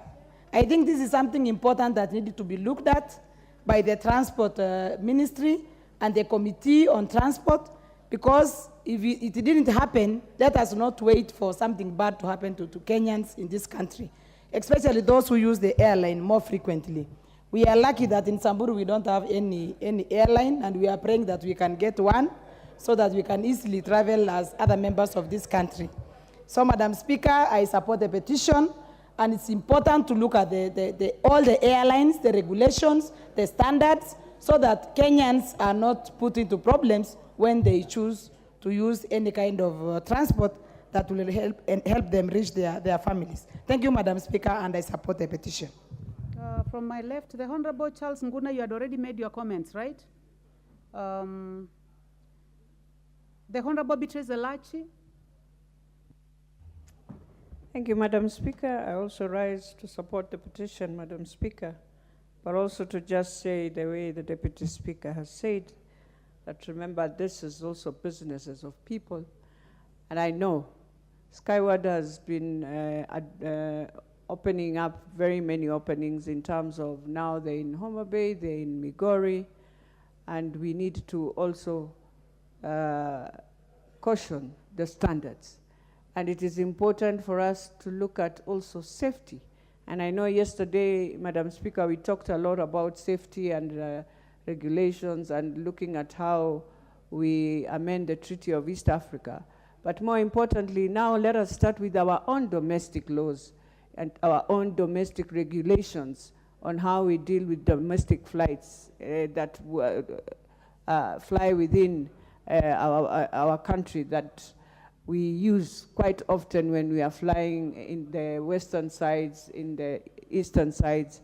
I think this is something important that needed to be looked at by the Transport Ministry and the Committee on Transport, because if it didn't happen, let us not wait for something bad to happen to Kenyans in this country, especially those who use the airline more frequently. We are lucky that in Samburu we don't have any airline, and we are praying that we can get one so that we can easily travel as other members of this country. So, Madam Speaker, I support the petition, and it's important to look at all the airlines, the regulations, the standards, so that Kenyans are not put into problems when they choose to use any kind of transport that will help them reach their families. Thank you, Madam Speaker, and I support the petition. From my left, the Honorable Charles Nguna, you had already made your comments, right? The Honorable Beatrice Elachi. Thank you, Madam Speaker. I also rise to support the petition, Madam Speaker, but also to just say the way the Deputy Speaker has said, that remember this is also businesses of people. And I know Skyward has been opening up very many openings in terms of now they're in Homa Bay, they're in Migori, and we need to also caution the standards. And it is important for us to look at also safety. And I know yesterday, Madam Speaker, we talked a lot about safety and regulations and looking at how we amend the Treaty of East Africa. But more importantly, now let us start with our own domestic laws and our own domestic regulations on how we deal with domestic flights that fly within our country that we use quite often when we are flying in the western sides, in the eastern sides.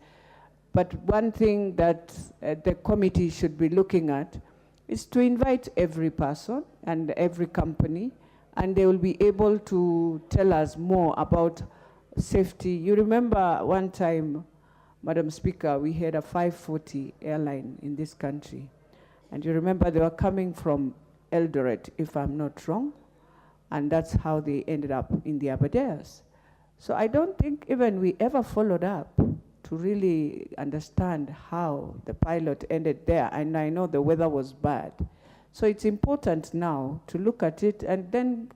But one thing that the committee should be looking at is to invite every person and every company, and they will be able to tell us more about safety. You remember one time, Madam Speaker, we had a 540 airline in this country. And you remember they were coming from Eldoret, if I'm not wrong. And that's how they ended up in the Aberdares. So I don't think even we ever followed up to really understand how the pilot ended there. And I know the weather was bad. So it's important now to look at it and then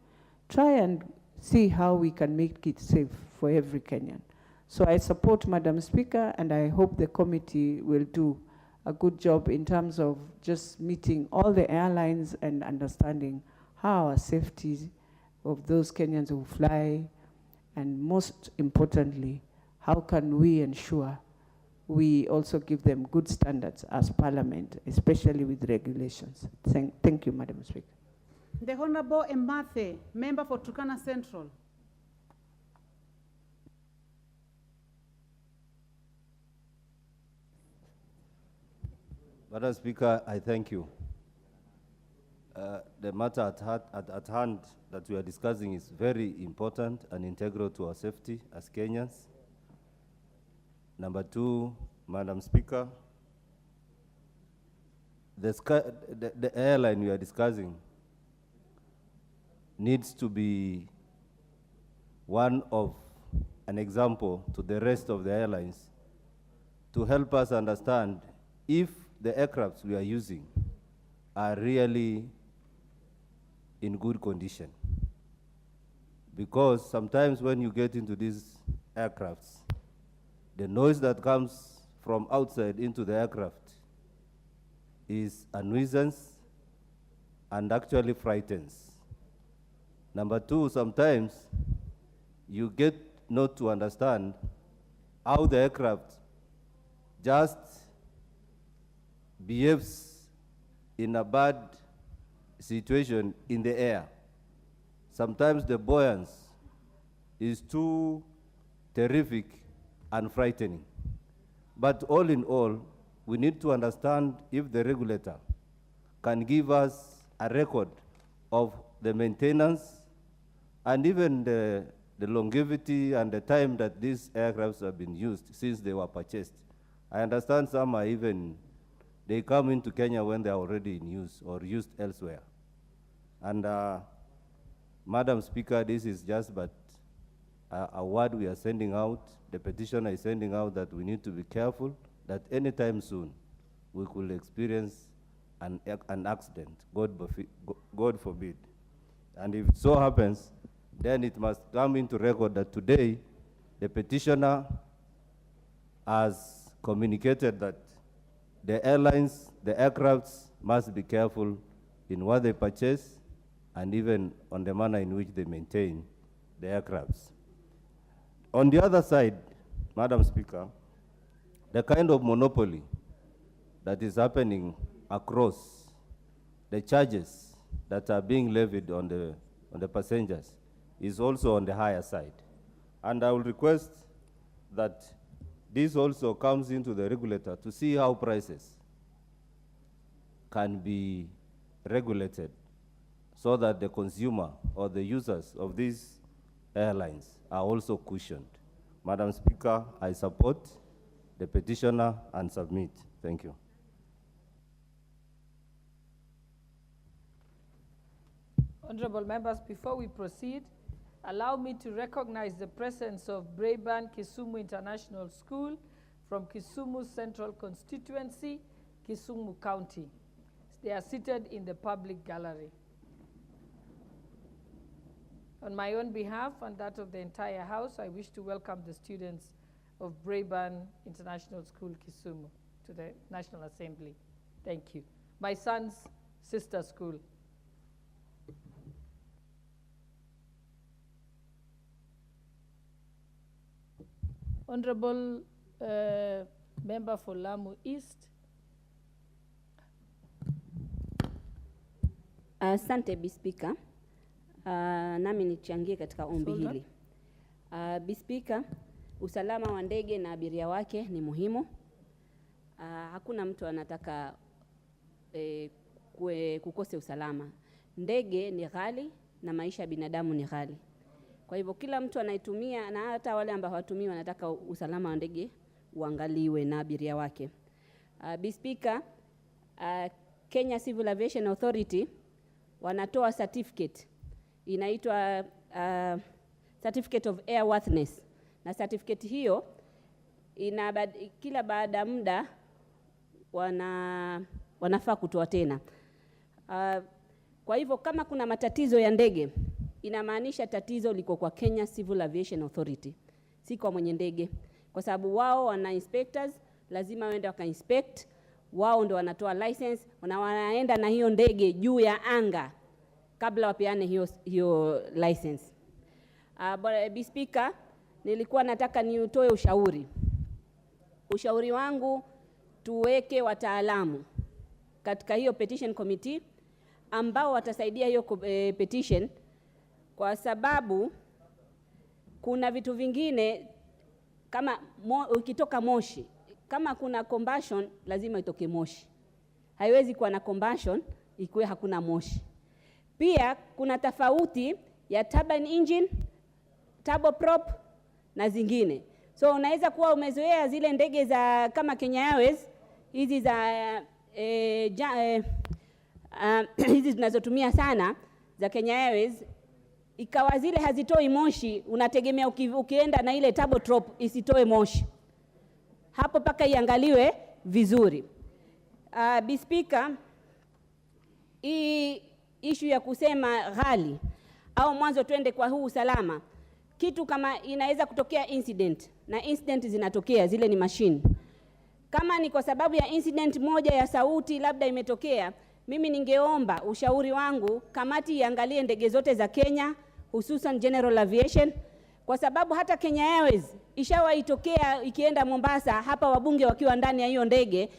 try and see how we can make it safe for every Kenyan. So I support Madam Speaker, and I hope the committee will do a good job in terms of just meeting all the airlines and understanding how our safety of those Kenyans who fly, and most importantly, how can we ensure we also give them good standards as Parliament, especially with regulations. Thank you, Madam Speaker. The Honorable Emathe, member for Turkana Central. Madam Speaker, I thank you. The matter at hand that we are discussing is very important and integral to our safety as Kenyans. Number two, Madam Speaker, the airline we are discussing needs to be one of an example to the rest of the airlines to help us understand if the aircrafts we are using are really in good condition. Because sometimes when you get into these aircrafts, the noise that comes from outside into the aircraft is a nuisance and actually frightens. Number two, sometimes you get not to understand how the aircraft just behaves in a bad situation in the air. Sometimes the buoyancy is too terrific and frightening. But all in all, we need to understand if the regulator can give us a record of the maintenance and even the longevity and the time that these aircrafts have been used since they were purchased. I understand some are even, they come into Kenya when they are already in use or used elsewhere. And Madam Speaker, this is just but a word we are sending out, the petitioner is sending out that we need to be careful that anytime soon we could experience an accident, God forbid. And if it so happens, then it must come into record that today the petitioner has communicated that the airlines, the aircrafts must be careful in what they purchase and even on the manner in which they maintain the aircrafts. On the other side, Madam Speaker, the kind of monopoly that is happening across the charges that are being levied on the passengers is also on the higher side. And I will request that this also comes into the regulator to see how prices can be regulated so that the consumer or the users of these airlines are also cushioned. Madam Speaker, I support the petitioner and submit. Thank you. Honorable members, before we proceed, allow me to recognize the presence of Brayburn Kisumu International School from Kisumu Central Constituency, Kisumu County. They are seated in the public gallery. On my own behalf and that of the entire House, I wish to welcome the students of Braeburn International School, Kisumu, to the National Assembly. Thank you. My son's sister school. Honorable Member for Lamu East. Asante Bi Speaker. Nami nichangie katika ombi hili. Bi Speaker, usalama wa ndege na abiria wake ni muhimu. Hakuna mtu anataka kukose usalama. Ndege ni ghali na maisha ya binadamu ni ghali. Kwa hivyo kila mtu anaitumia, na hata wale ambao hawatumii wanataka usalama wa ndege uangaliwe na abiria wake. Bi Speaker, Kenya Civil Aviation Authority wanatoa certificate inaitwa Certificate of Airworthiness, na certificate hiyo kila baada muda wanafaa kutoa tena. Kwa hivyo kama kuna matatizo ya ndege, inamaanisha tatizo liko kwa Kenya Civil Aviation Authority, si kwa mwenye ndege, kwa sababu wao wana inspectors, lazima waende waka-inspect, wao ndio wanatoa license, wanaenda na hiyo ndege juu ya anga kabla wapeane hiyo license. Bi Speaker, nilikuwa nataka niutoe ushauri. Ushauri wangu, tuweke wataalamu katika hiyo petition committee ambao watasaidia hiyo petition, kwa sababu kuna vitu vingine kama ukitoka moshi, kama kuna combustion lazima itoke moshi. Haiwezi kuwa na combustion ikiwa hakuna moshi. Pia kuna tofauti ya turbine engine, turboprop na zingine. So unaweza kuwa umezoea zile ndege za kama Kenya Airways, hizi za hizi tunazotumia sana za Kenya Airways, ikawa zile hazitoi moshi, unategemea ukienda na ile turboprop isitoe moshi. Hapo paka iangaliwe vizuri. Bi Speaker, hii issue ya kusema ghali au mwanzo twende kwa huu usalama, kitu kama inaweza kutokea incident, na incident zinatokea, zile ni machine. Kama ni kwa sababu ya incident moja ya sauti labda imetokea, mimi ningeomba, ushauri wangu, kamati iangalie ndege zote za Kenya, hususan General Aviation, kwa sababu hata Kenya Airways ishawaitokea ikienda Mombasa, hapa wabunge wakiwa ndani ya hiyo ndege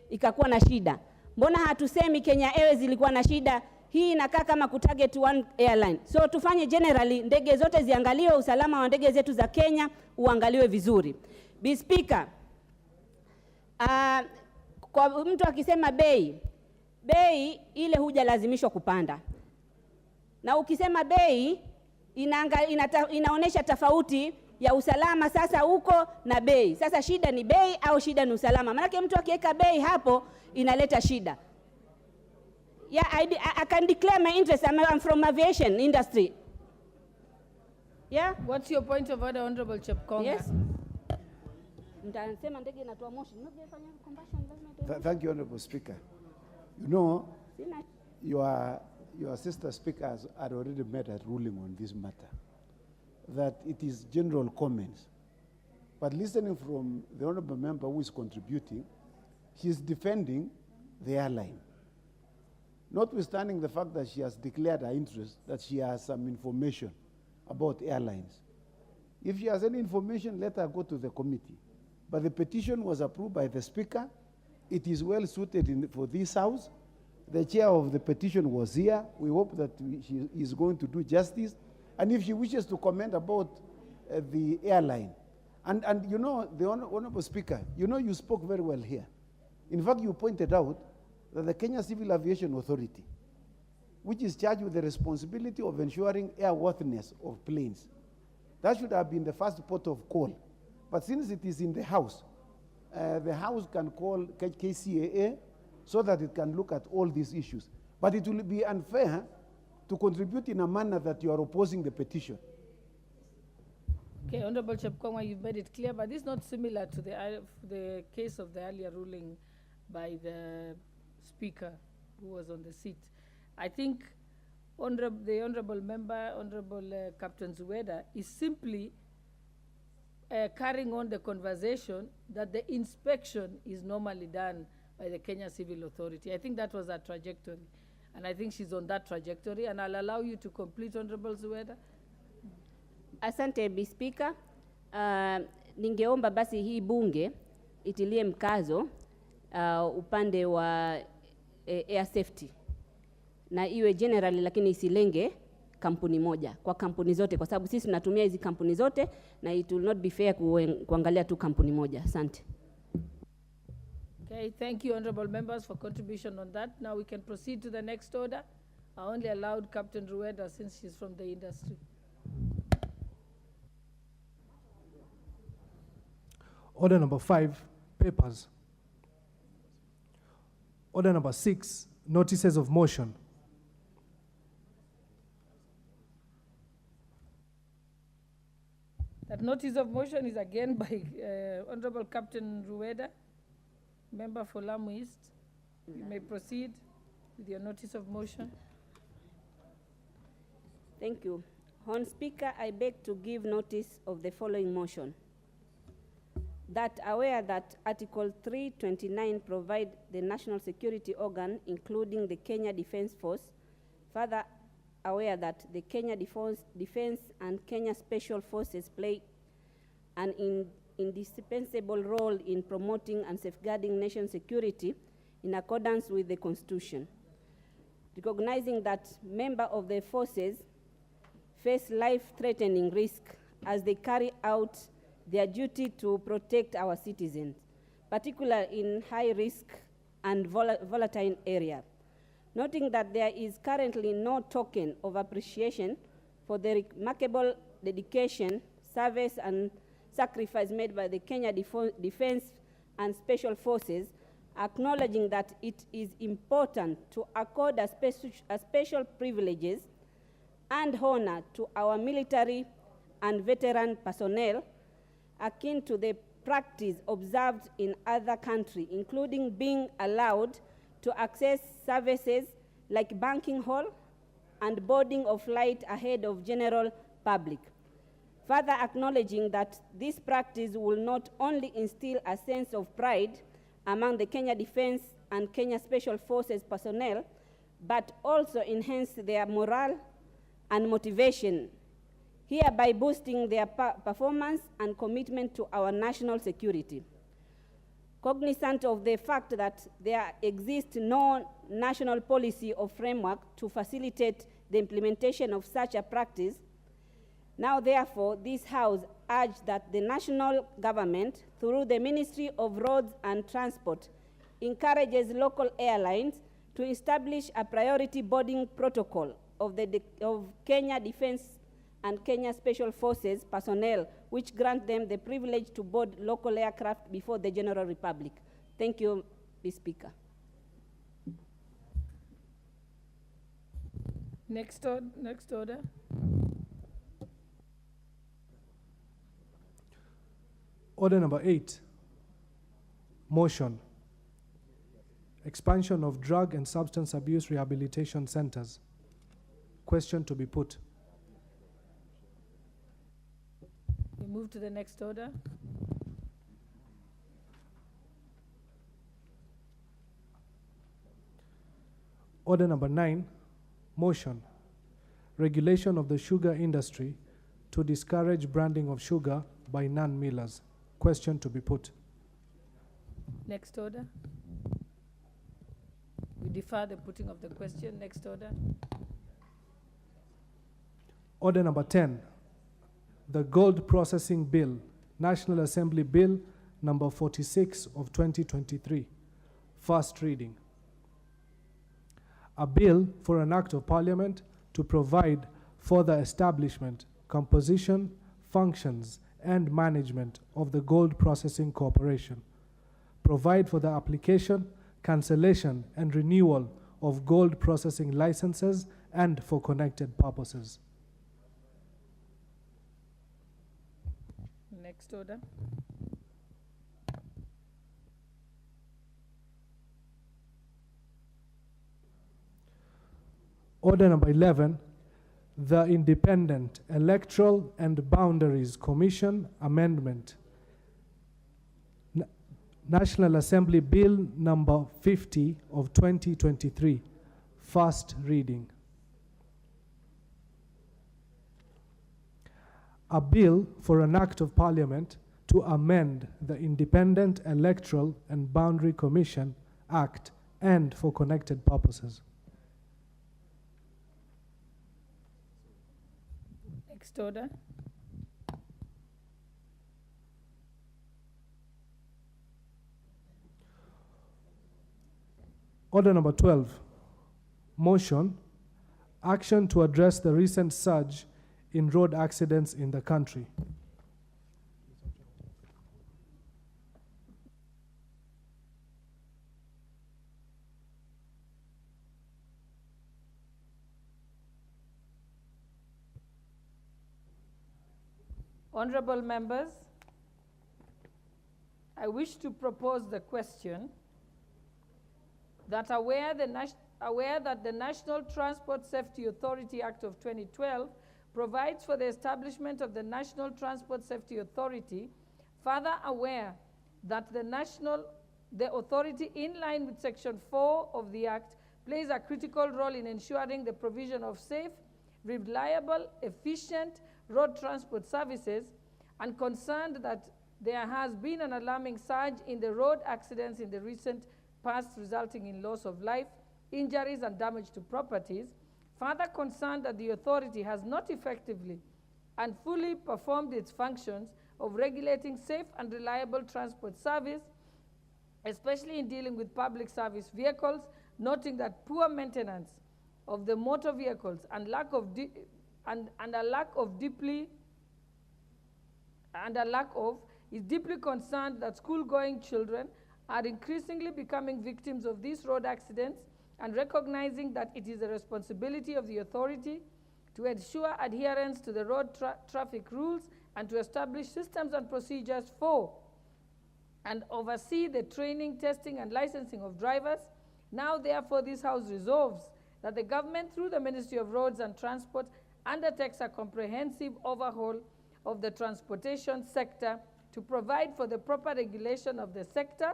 ikakuwa na shida. Mbona hatusemi Kenya Airways ilikuwa na shida? Hii inakaa kama kutarget one airline. So tufanye generally ndege zote ziangaliwe, usalama wa ndege zetu za Kenya uangaliwe vizuri. Bi Speaker, kwa mtu akisema bei ile hujalazimishwa kupanda. Na ukisema bei inaonesha tofauti ya usalama sasa huko na bei. Sasa shida ni bei au shida ni usalama? Maana mtu akiweka bei hapo inaleta shida. Yeah, I can declare my interest. I'm from aviation industry. Yeah. What's your point of order, Honorable Chepkonga? Yes. Nitasema ndege inatoa moshi. Thank you, Honorable Speaker. You know, your sister speakers had already made a ruling on this matter, that it is general comments. But listening from the Honorable Member who is contributing, he is defending the airline. Notwithstanding the fact that she has declared her interest, that she has some information about airlines. If she has any information, let her go to the committee. But the petition was approved by the Speaker. It is well suited for this House. The chair of the petition was here. We hope that she is going to do justice. And if she wishes to comment about the airline, and you know, the Honorable Speaker, you know, you spoke very well here. In fact, you pointed out that the Kenya Civil Aviation Authority, which is charged with the responsibility of ensuring airworthiness of planes, that should have been the first port of call. But since it is in the House can call KCAA so that it can look at all these issues. But it will be unfair to contribute in a manner that you are opposing the petition. Okay, Honorable Chepkonga, you've made it clear, but this is not similar to the case of the earlier ruling by the Speaker who was on the seat. I think the honorable member, Honorable Captain Zueda, is simply carrying on the conversation that the inspection is normally done by the Kenya Civil Authority. I think that was her trajectory. And I think she's on that trajectory, and I'll allow you to complete, Honorable Zueda. Asante, Bi Speaker. Ningeomba basi hii bunge itilie mkazo upande wa air safety na iwe generally, lakini isilenge kampuni moja, kwa kampuni zote, kwa sababu sisi tunatumia hizi kampuni zote na it will not be fair kuangalia tu kampuni moja. Asante. Okay, thank you, honorable members, for contribution on that. Now we can proceed to the next order. I only allowed Captain Rueda since she's from the industry. Order number 5, papers. Order number 6, notices of motion. That notice of motion is again by Honorable Captain Rueda, member for Lamu East. You may proceed with your notice of motion. Thank you. Hon Speaker, I beg to give notice of the following motion. That aware that Article 329 provide the national security organ, including the Kenya Defence Force, further aware that the Kenya Defence and Kenya Special Forces play an indispensable role in promoting and safeguarding nation security in accordance with the Constitution. Recognizing that members of the forces face life-threatening risk as they carry out their duty to protect our citizens, particularly in high-risk and volatile areas. Noting that there is currently no token of appreciation for the remarkable dedication, service, and sacrifice made by the Kenya Defence and Special Forces, acknowledging that it is important to accord a special privileges and honor to our military and veteran personnel, akin to the practice observed in other countries, including being allowed to access services like banking hall and boarding of flight ahead of general public. Further acknowledging that this practice will not only instill a sense of pride among the Kenya Defence and Kenya Special Forces personnel, but also enhance their morale and motivation, hereby boosting their performance and commitment to our national security. Cognizant of the fact that there exists no national policy or framework to facilitate the implementation of such a practice, now therefore this House urges that the national government, through the Ministry of Roads and Transport, encourages local airlines to establish a priority boarding protocol of Kenya Defence and Kenya Special Forces personnel, which grant them the privilege to board local aircraft before the General Republic. Thank you, Mr. Speaker. Next order. Order number 8, motion. Expansion of drug and substance abuse rehabilitation centers. Question to be put. We move to the next order. Order number 9, motion. Regulation of the sugar industry to discourage branding of sugar by non-millers. Question to be put. Next order. We defer the putting of the question. Next order. Order number 10, the Gold Processing Bill, National Assembly Bill number 46 of 2023, first reading. A bill for an act of Parliament to provide for the establishment, composition, functions, and management of the Gold Processing Corporation. Provide for the application, cancellation, and renewal of gold processing licenses and for connected purposes. Next order. Order number 11, the Independent Electoral and Boundaries Commission Amendment. National Assembly Bill number 50 of 2023, first reading. A bill for an act of Parliament to amend the Independent Electoral and Boundary Commission Act and for connected purposes. Next order. Order number 12, motion, action to address the recent surge in road accidents in the country. Honorable members, I wish to propose the question that aware that the National Transport Safety Authority Act of 2012 provides for the establishment of the National Transport Safety Authority, further aware that the authority, in line with Section 4 of the Act, plays a critical role in ensuring the provision of safe, reliable, efficient road transport services, and concerned that there has been an alarming surge in the road accidents in the recent past, resulting in loss of life, injuries, and damage to properties, further concerned that the authority has not effectively and fully performed its functions of regulating safe and reliable transport service, especially in dealing with public service vehicles, noting that poor maintenance of the motor vehicles and a lack of is deeply concerned that school-going children are increasingly becoming victims of these road accidents, and recognizing that it is the responsibility of the authority to ensure adherence to the road traffic rules and to establish systems and procedures for and oversee the training, testing, and licensing of drivers. Now, therefore, this House resolves that the government, through the Ministry of Roads and Transport, undertakes a comprehensive overhaul of the transportation sector to provide for the proper regulation of the sector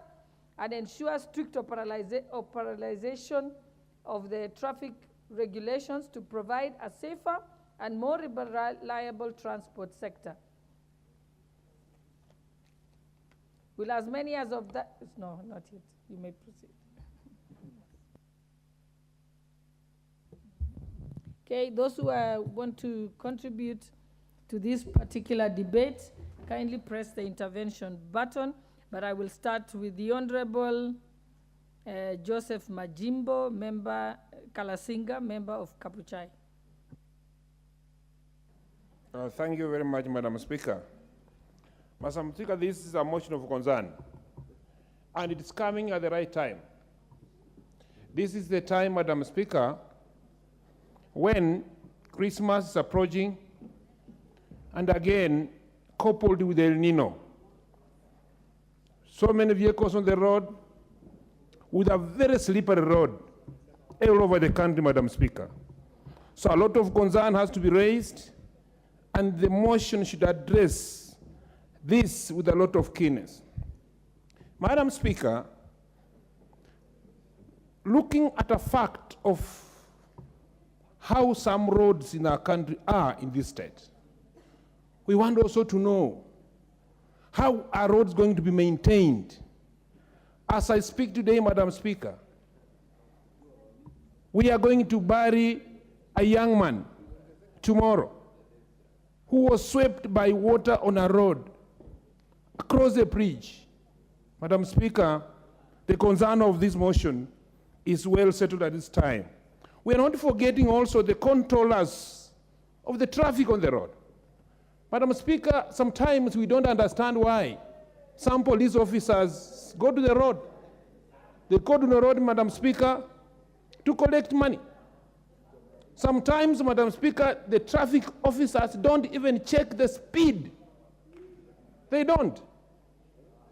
and ensure strict operationalization of the traffic regulations to provide a safer and more reliable transport sector. Will as many as of that, no, not yet, you may proceed. Okay, those who want to contribute to this particular debate, kindly press the intervention button, but I will start with the Honorable Joseph Majimbo, member Kalasinga, member of Kapuchai. Thank you very much, Madam Speaker. Madam Speaker, this is a motion of concern, and it is coming at the right time. This is the time, Madam Speaker, when Christmas is approaching, and again, coupled with El Nino. So many vehicles on the road, with a very slippery road all over the country, Madam Speaker. So a lot of concern has to be raised, and the motion should address this with a lot of keenness. Madam Speaker, looking at a fact of how some roads in our country are in this state, we want also to know how are roads going to be maintained. As I speak today, Madam Speaker, we are going to bury a young man tomorrow who was swept by water on a road across the bridge. Madam Speaker, the concern of this motion is well settled at this time. We are not forgetting also the controllers of the traffic on the road. Madam Speaker, sometimes we don't understand why some police officers go to the road. They go to the road, Madam Speaker, to collect money. Sometimes, Madam Speaker, the traffic officers don't even check the speed. They don't.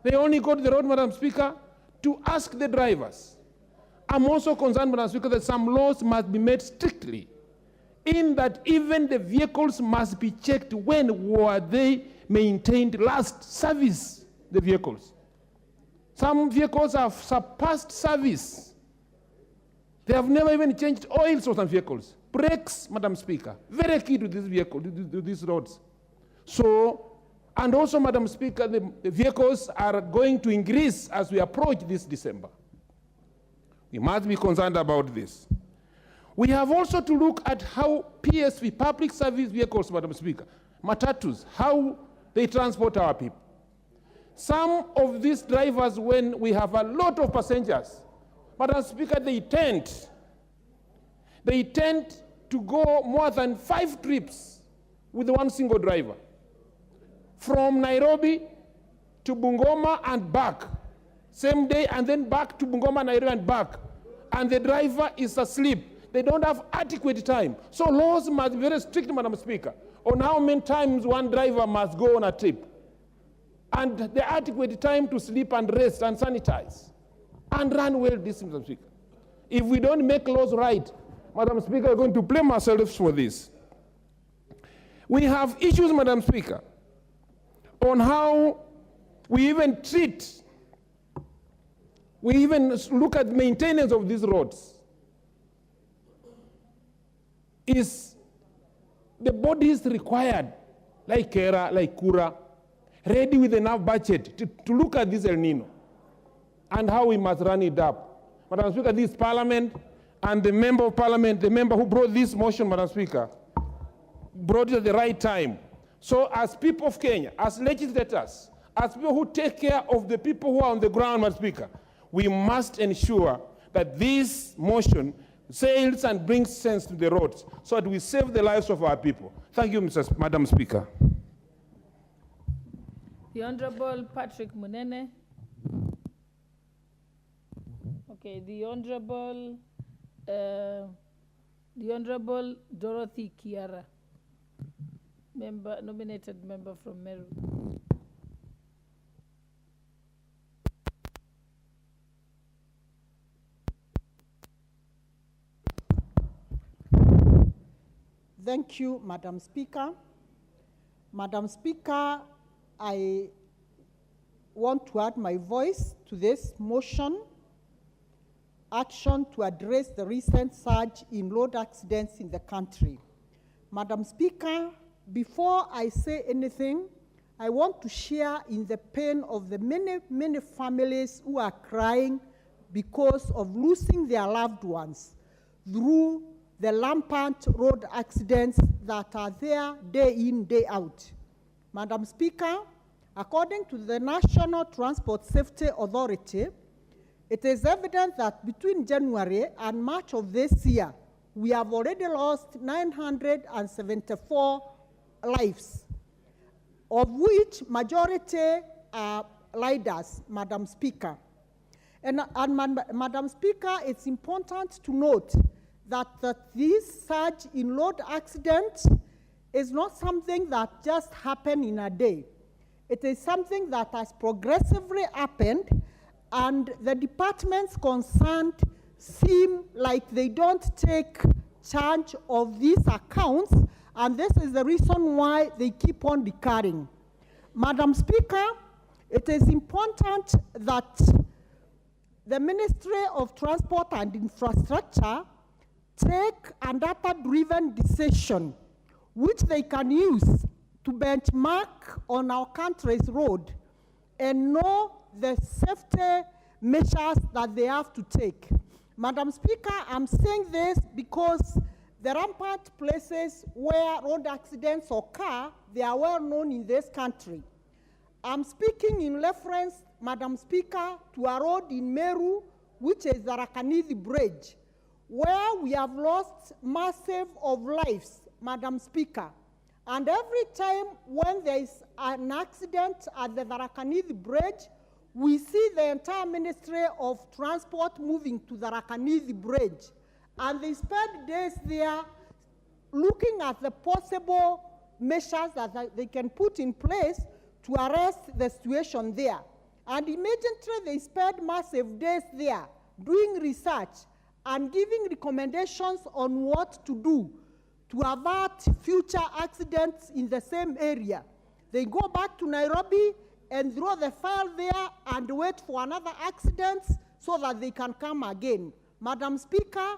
They only go to the road, Madam Speaker, to ask the drivers, I'm also concerned, Madam Speaker, that some laws must be made strictly, in that even the vehicles must be checked when were they maintained last service, the vehicles. Some vehicles have surpassed service. They have never even changed oils for some vehicles. Brakes, Madam Speaker, very key to this vehicle, to these roads. So, and also, Madam Speaker, the vehicles are going to increase as we approach this December. We must be concerned about this. We have also to look at how PSV, public service vehicles, Madam Speaker, matatus, how they transport our people. Some of these drivers, when we have a lot of passengers, Madam Speaker, they tend to go more than 5 trips with one single driver. From Nairobi to Bungoma and back, same day, and then back to Bungoma, Nairobi and back. And the driver is asleep. They don't have adequate time. So laws must be very strict, Madam Speaker, on how many times one driver must go on a trip. And the adequate time to sleep and rest and sanitize. And run well this, Madam Speaker. If we don't make laws right, Madam Speaker, we're going to blame ourselves for this. We have issues, Madam Speaker, on how we even look at maintenance of these roads. Is the bodies required, like Kera, like Kura, ready with enough budget to look at this El Nino and how we must run it up? Madam Speaker, this Parliament and the Member of Parliament, the member who brought this motion, Madam Speaker, brought it at the right time. So as people of Kenya, as legislators, as people who take care of the people who are on the ground, Madam Speaker, we must ensure that this motion sails and brings sense to the roads so that we save the lives of our people. Thank you, Madam Speaker. The Honorable Patrick Munene. Okay, the Honorable Dorothy Kiara, nominated member from Meru. Thank you, Madam Speaker. Madam Speaker, I want to add my voice to this motion, action to address the recent surge in road accidents in the country. Madam Speaker, before I say anything, I want to share in the pain of the many, many families who are crying because of losing their loved ones through the rampant road accidents that are there day in, day out. Madam Speaker, according to the National Transport Safety Authority, it is evident that between January and March of this year, we have already lost 974 lives, of which majority are riders, Madam Speaker. And Madam Speaker, it's important to note that this surge in road accidents is not something that just happened in a day. It is something that has progressively happened, and the departments concerned seem like they don't take charge of these accounts, and this is the reason why they keep on recurring. Madam Speaker, it is important that the Ministry of Transport and Infrastructure take a data-driven decision which they can use to benchmark on our country's road and know the safety measures that they have to take. Madam Speaker, I'm saying this because the rampant places where road accidents occur, they are well known in this country. I'm speaking in reference, Madam Speaker, to a road in Meru, which is the Rakanithi Bridge, where we have lost massive of lives, Madam Speaker. And every time when there is an accident at the Rakanithi Bridge, we see the entire Ministry of Transport moving to the Rakanithi Bridge. And they spend days there looking at the possible measures that they can put in place to arrest the situation there. And immediately they spend massive days there doing research, and giving recommendations on what to do to avert future accidents in the same area. They go back to Nairobi and throw the file there and wait for another accident so that they can come again. Madam Speaker,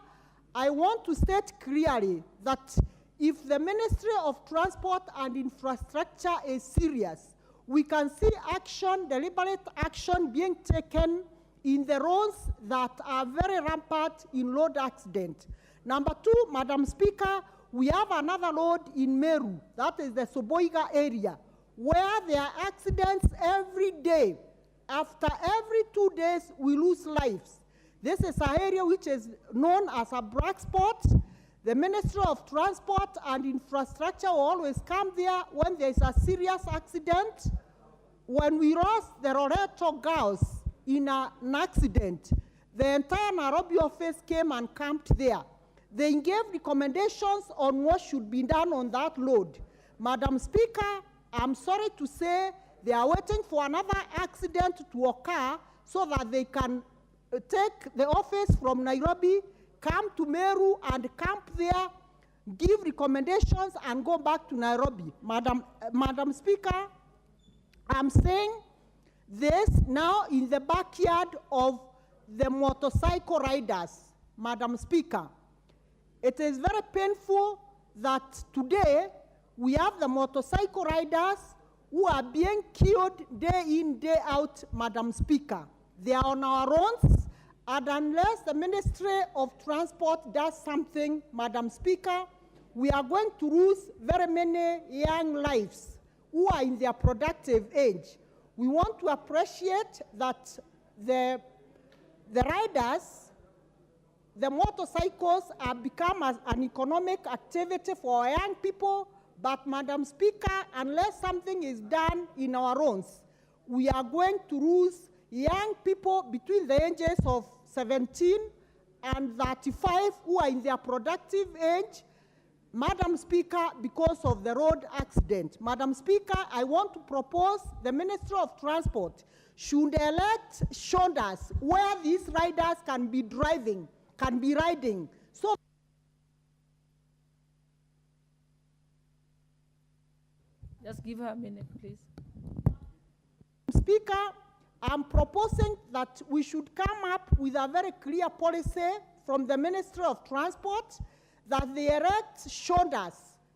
I want to state clearly that if the Ministry of Transport and Infrastructure is serious, we can see action, deliberate action being taken in the roads that are very rampant in road accident. Number two, Madam Speaker, we have another road in Meru, that is the Soboiga area, where there are accidents every day. After every 2 days, we lose lives. This is an area which is known as a black spot. The Ministry of Transport and Infrastructure will always come there when there is a serious accident. When we lost the Loreto girls in an accident, the entire Nairobi office came and camped there. They gave recommendations on what should be done on that road. Madam Speaker, I'm sorry to say they are waiting for another accident to occur so that they can take the office from Nairobi, come to Meru and camp there, give recommendations and go back to Nairobi. Madam Speaker, I'm saying this now in the backyard of the motorcycle riders. Madam Speaker, it is very painful that today we have the motorcycle riders who are being killed day in, day out, Madam Speaker. They are on our roads, and unless the Ministry of Transport does something, Madam Speaker, we are going to lose very many young lives who are in their productive age. We want to appreciate that the riders, the motorcycles have become an economic activity for our young people, but Madam Speaker, unless something is done in our roads, we are going to lose young people between the ages of 17 and 35 who are in their productive age, Madam Speaker, because of the road accident. Madam Speaker, I want to propose the Ministry of Transport should elect shoulders where these riders can be riding. So just give her a minute, please. Speaker, I'm proposing that we should come up with a very clear policy from the Ministry of Transport that they erect shoulders,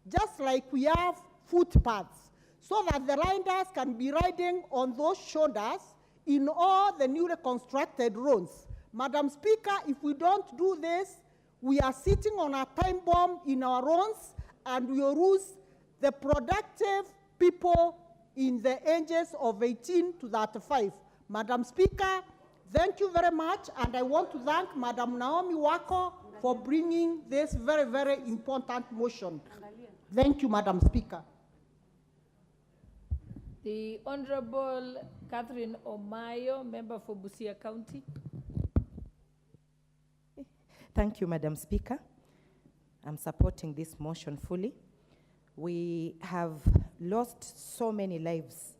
just like we have footpaths, so that the riders can be riding on those shoulders in all the newly constructed roads. Madam Speaker, if we don't do this, we are sitting on a time bomb in our roads, and we will lose the productive people in the ages of 18 to 35. Madam Speaker, thank you very much, and I want to thank Madam Naomi Wako for bringing this very, very important motion. Thank you, Madam Speaker. The Honorable Catherine Omayo, member for Busia County. Thank you, Madam Speaker. I'm supporting this motion fully. We have lost so many lives.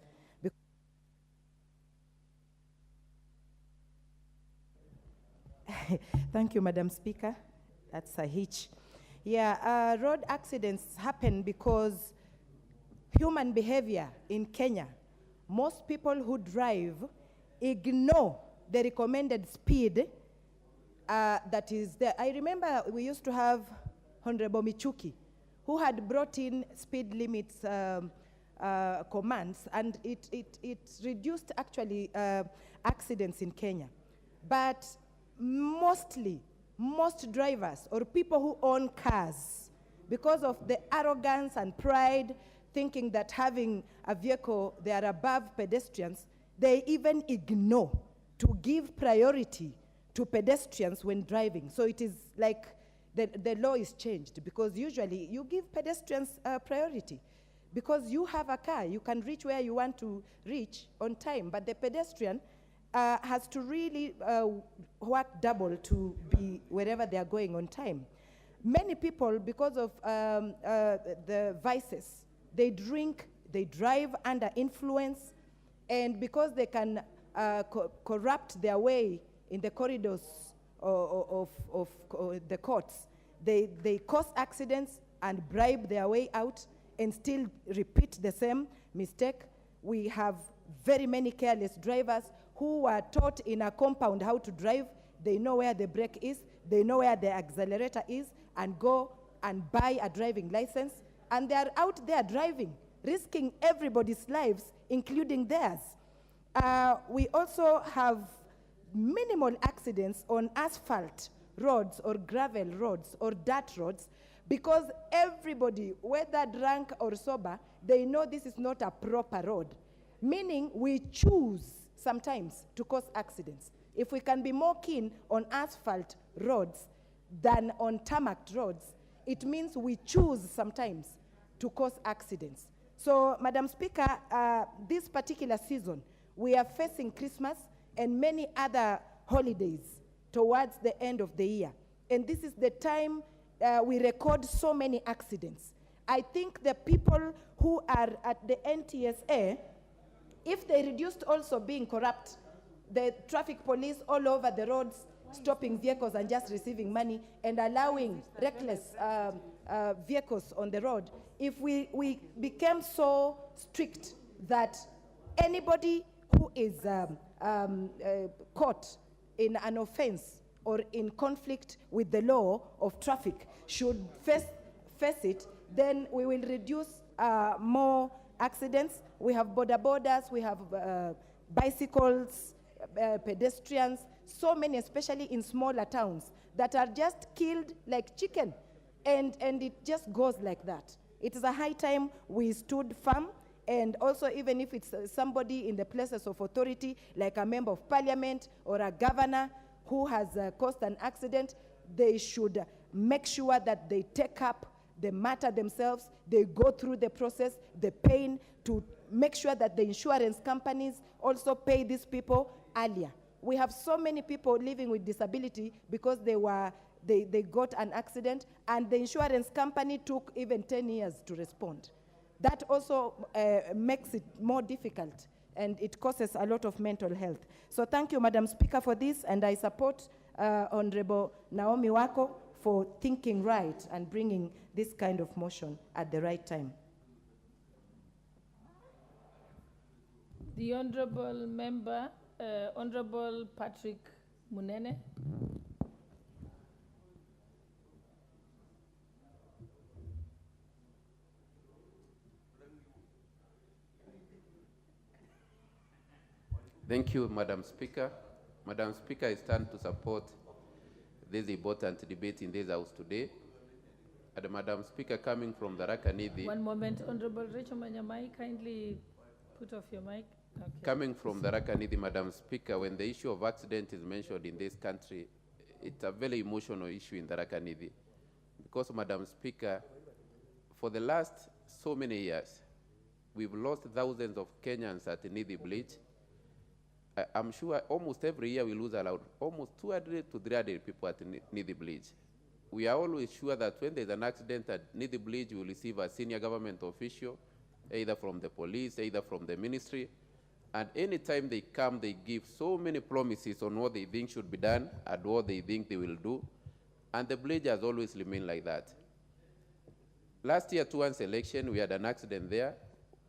Thank you, Madam Speaker. That's a hitch. Yeah, road accidents happen because human behavior in Kenya. Most people who drive ignore the recommended speed that is there. I remember we used to have Honorable Michuki, who had brought in speed limits commands, and it reduced actually accidents in Kenya. But most drivers or people who own cars, because of the arrogance and pride, thinking that having a vehicle, they are above pedestrians, they even ignore to give priority to pedestrians when driving. So it is like the law is changed, because usually you give pedestrians priority. Because you have a car, you can reach where you want to reach on time, but the pedestrian has to really work double to be wherever they are going on time. Many people, because of the vices, they drink, they drive under influence, and because they can corrupt their way in the corridors the courts. They cause accidents and bribe their way out and still repeat the same mistake. We have very many careless drivers who were taught in a compound how to drive. They know where the brake is, they know where the accelerator is, and go and buy a driving license. And they are out there driving, risking everybody's lives, including theirs. We also have minimal accidents on asphalt roads or gravel roads or dirt roads, because everybody, whether drunk or sober, they know this is not a proper road. Meaning we choose sometimes to cause accidents. If we can be more keen on asphalt roads than on tarmac roads, it means we choose sometimes to cause accidents. So, Madam Speaker, this particular season, we are facing Christmas and many other holidays towards the end of the year. And this is the time we record so many accidents. I think the people who are at the NTSA, if they reduced also being corrupt, the traffic police all over the roads, stopping vehicles and just receiving money and allowing reckless vehicles on the road, if we became so strict that anybody who is caught in an offense or in conflict with the law of traffic should face it, then we will reduce more accidents. We have border borders, we have bicycles, pedestrians, so many, especially in smaller towns, that are just killed like chicken, and it just goes like that. It is a high time we stood firm, and also even if it's somebody in the places of authority, like a member of parliament or a governor who has caused an accident, they should make sure that they take up the matter themselves, they go through the process, the pain, to make sure that the insurance companies also pay these people earlier. We have so many people living with disability because they got an accident and the insurance company took even 10 years to respond. That also makes it more difficult, and it causes a lot of mental health. So thank you, Madam Speaker, for this, and I support Honorable Naomi Wako for thinking right and bringing this kind of motion at the right time. The Honorable Member, Honorable Patrick Munene. Thank you, Madam Speaker. Madam Speaker, I stand to support this important debate in this House today. And Madam Speaker, coming from the Rakanidi. One moment, Honorable Rachel Manyamai, kindly put off your mic. Okay. Coming from the Rakanidi, Madam Speaker, when the issue of accident is mentioned in this country, it's a very emotional issue in the Rakanidi. Because, Madam Speaker, for the last so many years, we've lost thousands of Kenyans at Nidi Bridge. I'm sure almost every year we lose around almost 200 to 300 people at Nidi Bridge. We are always sure that when there's an accident at Nidi Bridge, we will receive a senior government official, either from the police, either from the ministry. And anytime they come, they give so many promises on what they think should be done and what they think they will do. And the bridge has always remained like that. Last year, towards election, we had an accident there,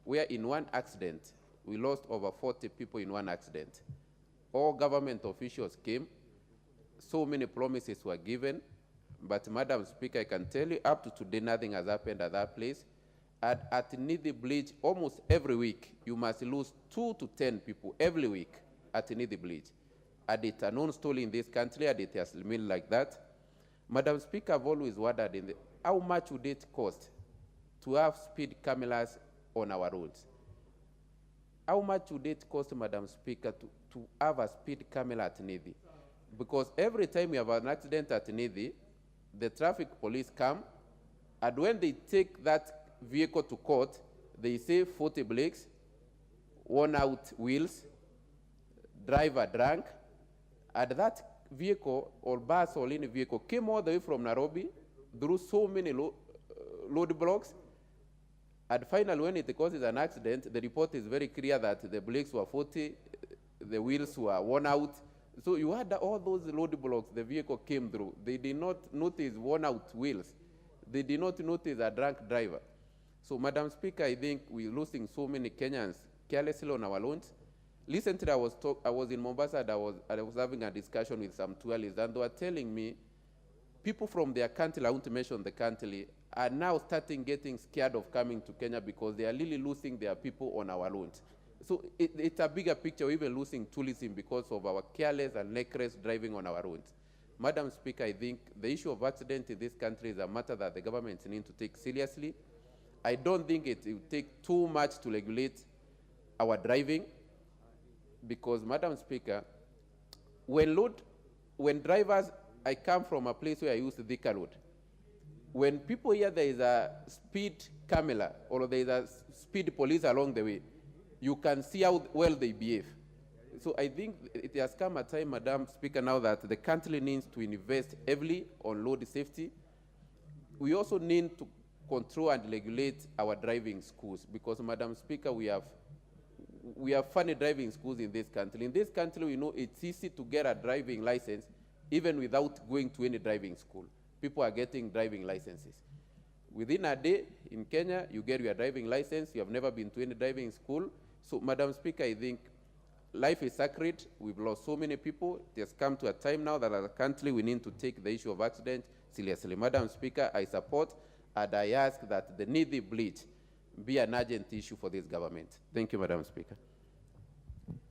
where in one accident, we lost over 40 people in one accident. All government officials came, so many promises were given, but Madam Speaker, I can tell you up to today, nothing has happened at that place. At Nidi Bridge, almost every week, you must lose 2 to 10 people every week at Nidi Bridge. And it's a known story in this country, and it has remained like that. Madam Speaker, I've always wondered how much would it cost to have speed cameras on our roads? How much would it cost, Madam Speaker, to have a speed camera at Nidi? Because every time we have an accident at Nidi, the traffic police come, and when they take that vehicle to court, they say 40 brakes, worn out wheels, driver drunk, and that vehicle or bus or any vehicle came all the way from Nairobi through so many roadblocks. And finally, when it causes an accident, the report is very clear that the brakes were 40, the wheels were worn out, So you had all those roadblocks the vehicle came through. They did not notice worn out wheels. They did not notice a drunk driver. So, Madam Speaker, I think we're losing so many Kenyans carelessly on our loans. Recently, I was in Mombasa and I was having a discussion with some tourists, and they were telling me people from their country, I won't mention the country, are now getting scared of coming to Kenya because they are really losing their people on our loans. So it's a bigger picture. We're even losing tourism because of our careless and reckless driving on our roads. Madam Speaker, I think the issue of accident in this country is a matter that the government needs to take seriously. I don't think it will take too much to regulate our driving because, Madam Speaker, when drivers, I come from a place where I use the decorum. When people hear there is a speed camera or there is a speed police along the way, you can see how well they behave. So I think it has come a time, Madam Speaker, now that the country needs to invest heavily on road safety. We also need to control and regulate our driving schools because, Madam Speaker, we have funny driving schools in this country. In this country, we know it's easy to get a driving license even without going to any driving school. People are getting driving licenses. Within a day, in Kenya, you get your driving license. You have never been to any driving school. So, Madam Speaker, I think life is sacred. We've lost so many people. It has come to a time now that as a country, we need to take the issue of accident seriously. Madam Speaker, I support and I ask that the needy bleach be an urgent issue for this government. Thank you, Madam Speaker.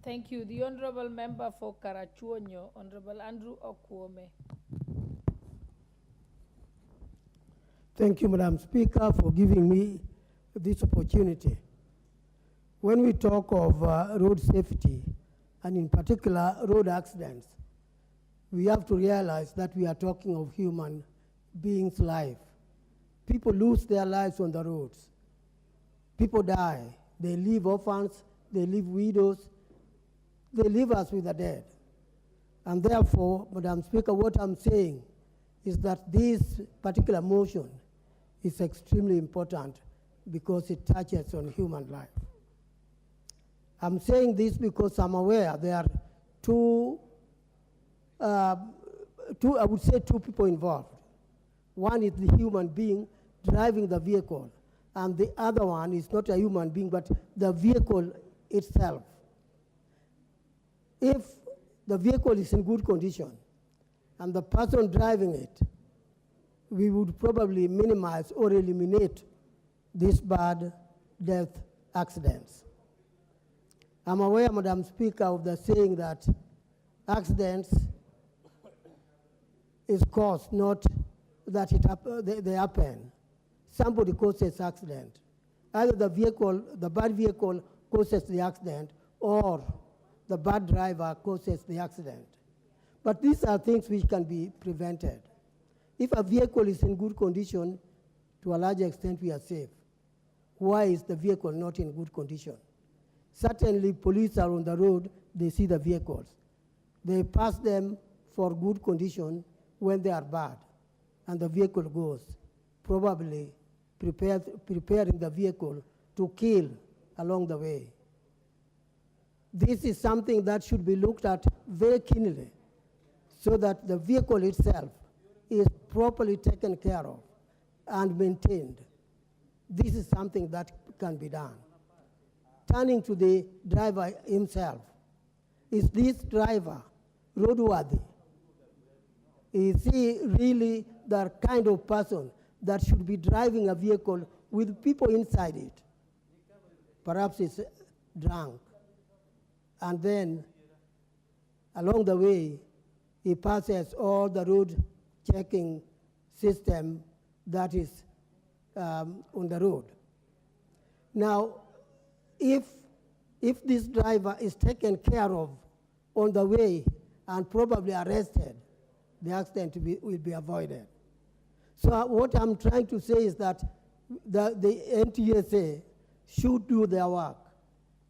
Thank you. The Honourable Member for Karachuonyo, Honourable Andrew Okuome. Thank you, Madam Speaker, for giving me this opportunity. When we talk of road safety, and in particular road accidents, we have to realize that we are talking of human beings' life. People lose their lives on the roads. People die. They leave orphans, they leave widows, they leave us with the dead. And therefore, Madam Speaker, what I'm saying is that this particular motion is extremely important because it touches on human life. I'm saying this because I'm aware there are I would say two people involved. One is the human being driving the vehicle, and the other one is not a human being, but the vehicle itself. If the vehicle is in good condition and the person driving it, we would probably minimize or eliminate these bad death accidents. I'm aware, Madam Speaker, of the saying that accidents is caused, not that they happen. Somebody causes accident. Either the bad vehicle causes the accident, or the bad driver causes the accident. But these are things which can be prevented. If a vehicle is in good condition, to a large extent we are safe. Why is the vehicle not in good condition? Certainly police are on the road, they see the vehicles. They pass them for good condition when they are bad, and the vehicle goes, probably preparing the vehicle to kill along the way. This is something that should be looked at very keenly so that the vehicle itself is properly taken care of and maintained. This is something that can be done. Turning to the driver himself, is this driver roadworthy? Is he really the kind of person that should be driving a vehicle with people inside it? Perhaps he's drunk. And then along the way, he passes all the road checking system that is on the road. Now, if this driver is taken care of on the way and probably arrested, the accident will be avoided. So what I'm trying to say is that the NTSA should do their work.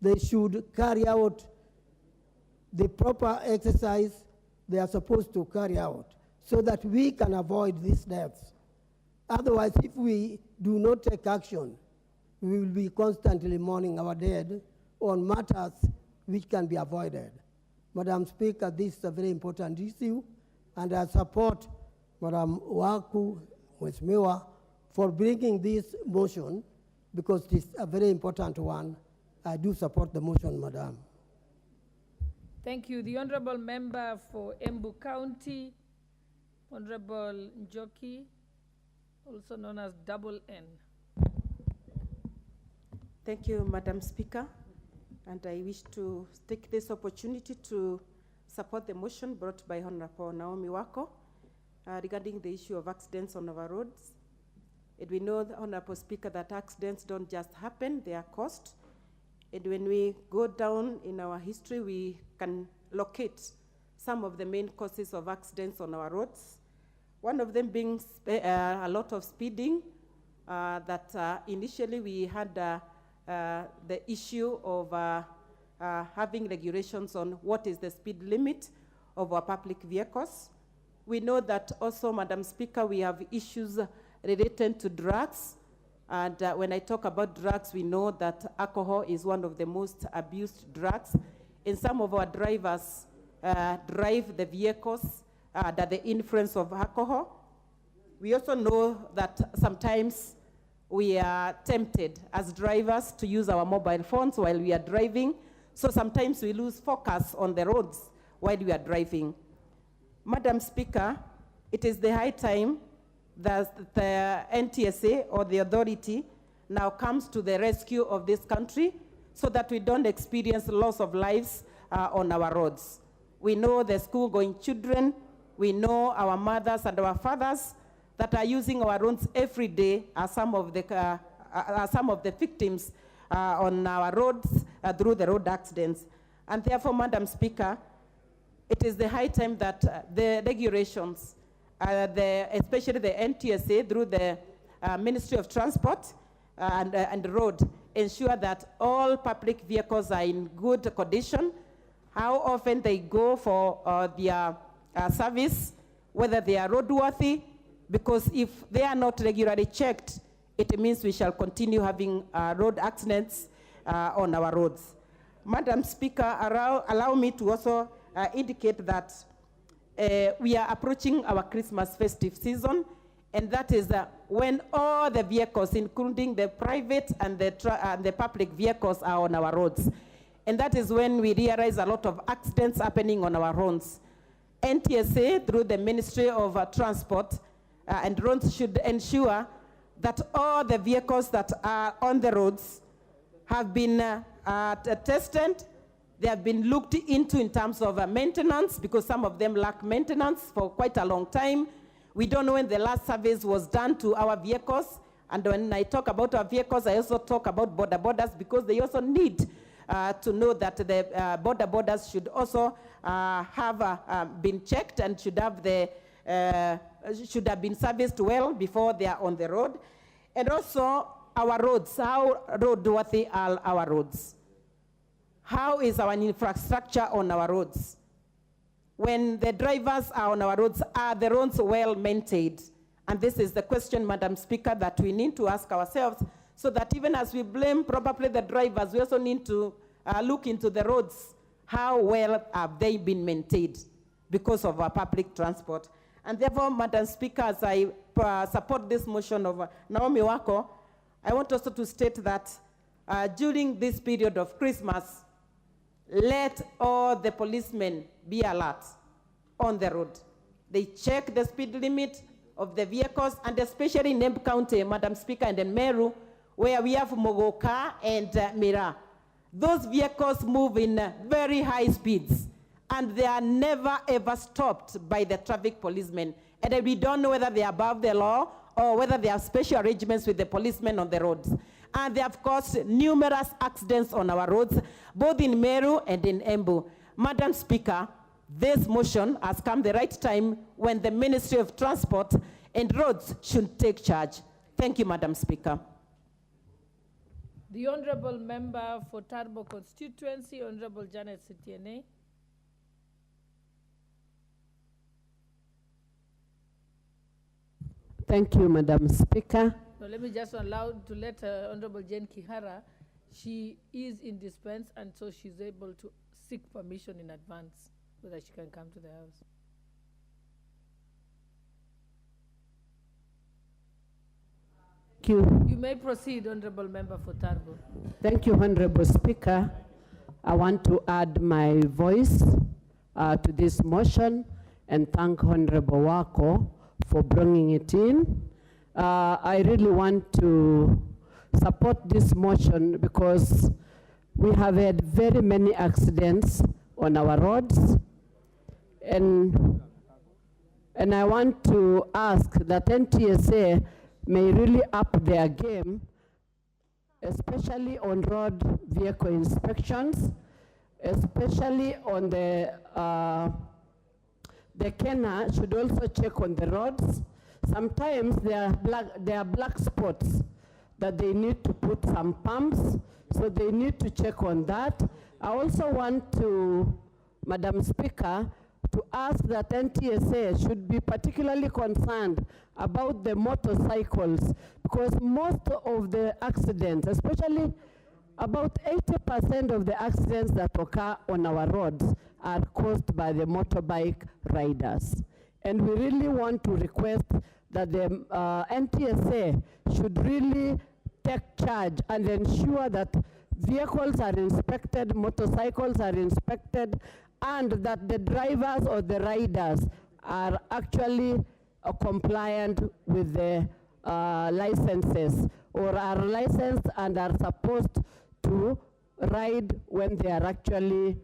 They should carry out the proper exercise they are supposed to carry out so that we can avoid these deaths. Otherwise, if we do not take action, we will be constantly mourning our dead on matters which can be avoided. Madam Speaker, this is a very important issue, and I support Madam Waku Mheshimiwa for bringing this motion because it is a very important one. I do support the motion, Madam. Thank you. The Honorable Member for Embu County, Honorable Njoki, also known as Double N. Thank you, Madam Speaker. And I wish to take this opportunity to support the motion brought by Honorable Naomi Wako regarding the issue of accidents on our roads. And we know, Honorable Speaker, that accidents don't just happen, they are caused. And when we go down in our history, we can locate some of the main causes of accidents on our roads. One of them being a lot of speeding, that initially we had the issue of having regulations on what is the speed limit of our public vehicles. We know that also, Madam Speaker, we have issues related to drugs. And when I talk about drugs, we know that alcohol is one of the most abused drugs. And some of our drivers drive the vehicles under the influence of alcohol. We also know that sometimes we are tempted as drivers to use our mobile phones while we are driving. So sometimes we lose focus on the roads while we are driving. Madam Speaker, it is the high time that the NTSA or the authority now comes to the rescue of this country so that we don't experience loss of lives on our roads. We know the school-going children, we know our mothers and our fathers that are using our roads every day are some of the victims on our roads through the road accidents. And therefore, Madam Speaker, it is the high time that the regulations, especially the NTSA through the Ministry of Transport and Road, ensure that all public vehicles are in good condition, how often they go for their service, whether they are roadworthy, because if they are not regularly checked, it means we shall continue having road accidents on our roads. Madam Speaker, allow me to also indicate that we are approaching our Christmas festive season, and that is when all the vehicles, including the private and the public vehicles, are on our roads. And that is when we realize a lot of accidents happening on our roads. NTSA, through the Ministry of Transport and Roads, should ensure that all the vehicles that are on the roads have been tested. They have been looked into in terms of maintenance, because some of them lack maintenance for quite a long time. We don't know when the last service was done to our vehicles. And when I talk about our vehicles, I also talk about border borders, because they also need to know that the border borders should also have been checked and should have been serviced well before they are on the road. And also our roads, how roadworthy are our roads? How is our infrastructure on our roads? When the drivers are on our roads, are the roads well maintained? And this is the question, Madam Speaker, that we need to ask ourselves, so that even as we blame probably the drivers, we also need to look into the roads. How well have they been maintained because of our public transport? And therefore, Madam Speaker, as I support this motion of Naomi Wako, I want also to state that during this period of Christmas, let all the policemen be alert on the road. They check the speed limit of the vehicles, and especially in Embu County, Madam Speaker, and in Meru, where we have Mogoka and Mira. Those vehicles move in very high speeds, and they are never ever stopped by the traffic policemen. And we don't know whether they are above the law or whether they have special arrangements with the policemen on the roads. And they have caused numerous accidents on our roads, both in Meru and in Embu. Madam Speaker, this motion has come the right time when the Ministry of Transport and Roads should take charge. Thank you, Madam Speaker. The Honourable Member for Tarbo Constituency, Honourable Janet Sitiene. Thank you, Madam Speaker. No, let me just allow to let Honourable Jane Kihara. She is in dispense, and so she's able to seek permission in advance so that she can come to the house. Thank you. You may proceed, Honorable Member for Tarbo. Thank you, Honorable Speaker. I want to add my voice to this motion and thank Honorable Wako for bringing it in. I really want to support this motion because we have had very many accidents on our roads, and I want to ask that NTSA may really up their game, especially on road vehicle inspections, especially on the Kenya should also check on the roads. Sometimes there are black spots that they need to put some pumps, so they need to check on that. I also want to, Madam Speaker, to ask that NTSA should be particularly concerned about the motorcycles, because most of the accidents, especially about 80% of the accidents that occur on our roads are caused by the motorbike riders. And we really want to request that the NTSA should really take charge and ensure that vehicles are inspected, motorcycles are inspected, and that the drivers or the riders are actually compliant with the licenses, or are licensed and are supposed to ride when they have actually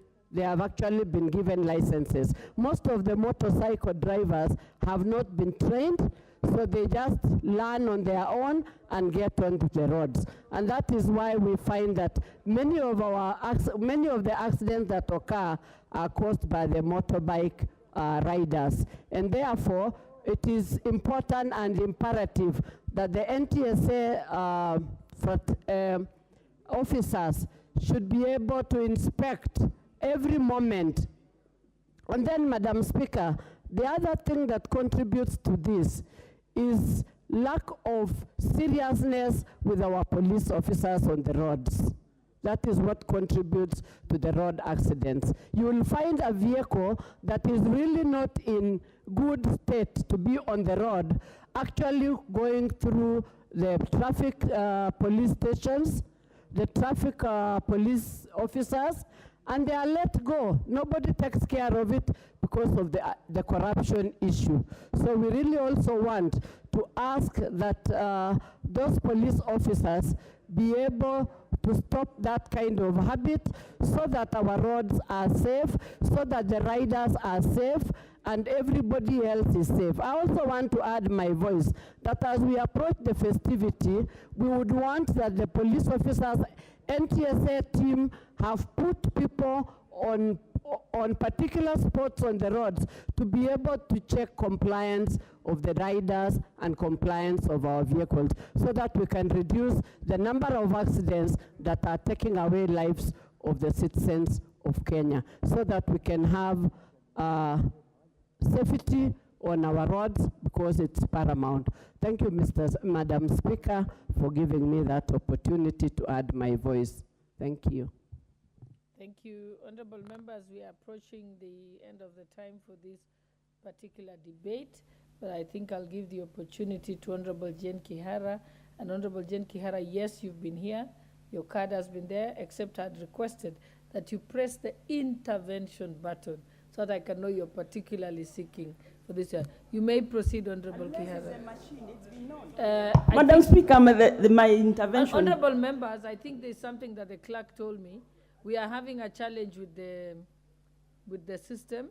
been given licenses. Most of the motorcycle drivers have not been trained, so they just learn on their own and get onto the roads. And that is why we find that many of the accidents that occur are caused by the motorbike riders. And therefore, it is important and imperative that the NTSA officers should be able to inspect every moment. And then, Madam Speaker, the other thing that contributes to this is lack of seriousness with our police officers on the roads. That is what contributes to the road accidents. You will find a vehicle that is really not in good state to be on the road, actually going through the traffic police stations, the traffic police officers, and they are let go. Nobody takes care of it because of the corruption issue. So we really also want to ask that those police officers be able to stop that kind of habit, so that our roads are safe, so that the riders are safe, and everybody else is safe. I also want to add my voice that as we approach the festivity, we would want that the police officers, NTSA team have put people on particular spots on the roads to be able to check compliance of the riders and compliance of our vehicles, so that we can reduce the number of accidents that are taking away lives of the citizens of Kenya, so that we can have safety on our roads, because it's paramount. Thank you, Madam Speaker, for giving me that opportunity to add my voice. Thank you. Thank you. Honorable members, we are approaching the end of the time for this particular debate, but I think I'll give the opportunity to Honorable Jane Kihara. And Honorable Jane Kihara, yes, you've been here. Your card has been there, except I'd requested that you press the intervention button so that I can know you're particularly seeking for this year. You may proceed, Honorable Kihara. Madam Speaker, my intervention. Honorable members, I think there's something that the clerk told me. We are having a challenge with the system.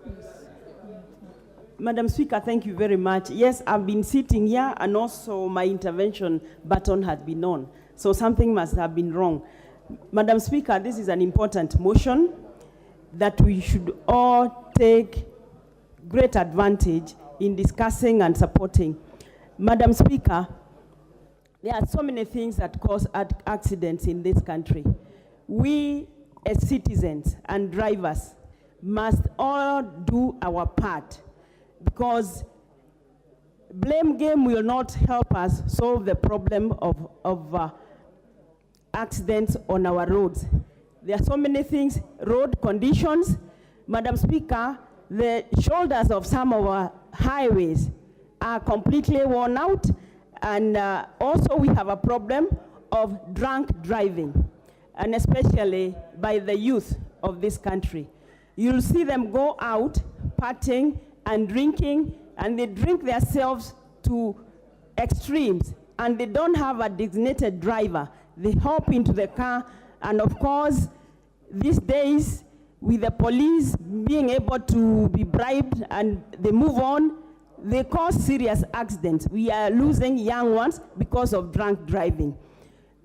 Yes. Madam Speaker, thank you very much. Yes, I've been sitting here, and also my intervention button has been on. So something must have been wrong. Madam Speaker, this is an important motion that we should all take great advantage in discussing and supporting. Madam Speaker, there are so many things that cause accidents in this country. We, as citizens and drivers, must all do our part, because blame game will not help us solve the problem of accidents on our roads. There are so many things, road conditions. Madam Speaker, the shoulders of some of our highways are completely worn out, and also we have a problem of drunk driving, and especially by the youth of this country. You'll see them go out partying and drinking, and they drink themselves to extremes, and they don't have a designated driver. They hop into the car, and of course, these days, with the police being able to be bribed and they move on, they cause serious accidents. We are losing young ones because of drunk driving.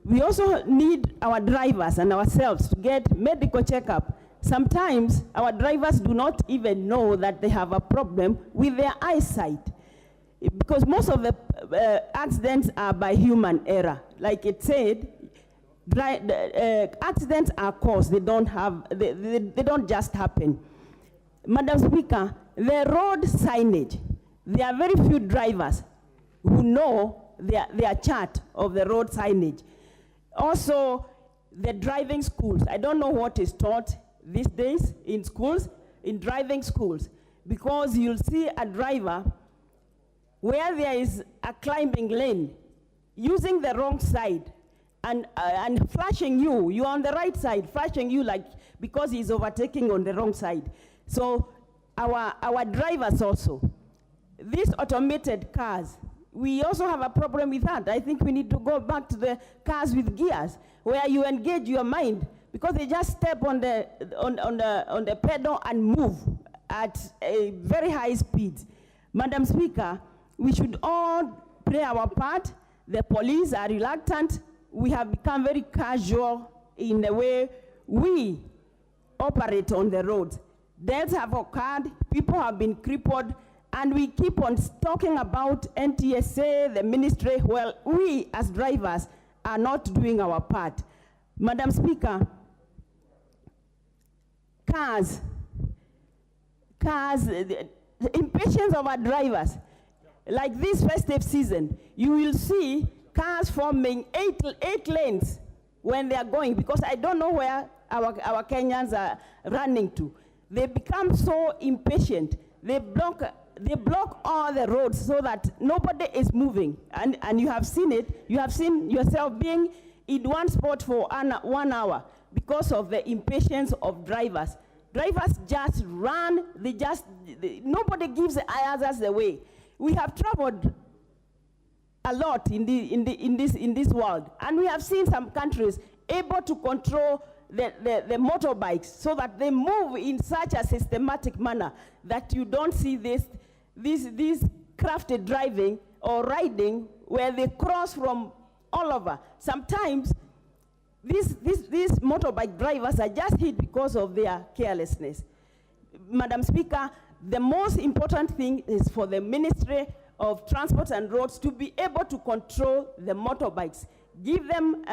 We also need our drivers and ourselves to get medical checkup. Sometimes our drivers do not even know that they have a problem with their eyesight, because most of the accidents are by human error. Like it said, accidents are caused. They don't just happen. Madam Speaker, the road signage, there are very few drivers who know their chart of the road signage. Also, the driving schools. I don't know what is taught these days in schools, in driving schools, because you'll see a driver where there is a climbing lane using the wrong side and flashing you. You're on the right side, flashing you like because he's overtaking on the wrong side. So our drivers also, these automated cars, we also have a problem with that. I think we need to go back to the cars with gears, where you engage your mind, because they just step on the pedal and move at a very high speed. Madam Speaker, we should all play our part. The police are reluctant. We have become very casual in the way we operate on the roads. Deaths have occurred, people have been crippled, and we keep on talking about NTSA, the ministry. Well, we as drivers are not doing our part. Madam Speaker, cars, the impatience of our drivers. Like this festive season, you will see cars forming eight lanes when they are going, because I don't know where our Kenyans are running to. They become so impatient. They block all the roads so that nobody is moving. And you have seen it. You have seen yourself being in one spot for 1 hour because of the impatience of drivers. Drivers just run. Nobody gives others the way. We have traveled a lot in this world, and we have seen some countries able to control the motorbikes so that they move in such a systematic manner that you don't see this crafted driving or riding where they cross from all over. Sometimes these motorbike drivers are just hit because of their carelessness. Madam Speaker, the most important thing is for the Ministry of Transport and Roads to be able to control the motorbikes. Give them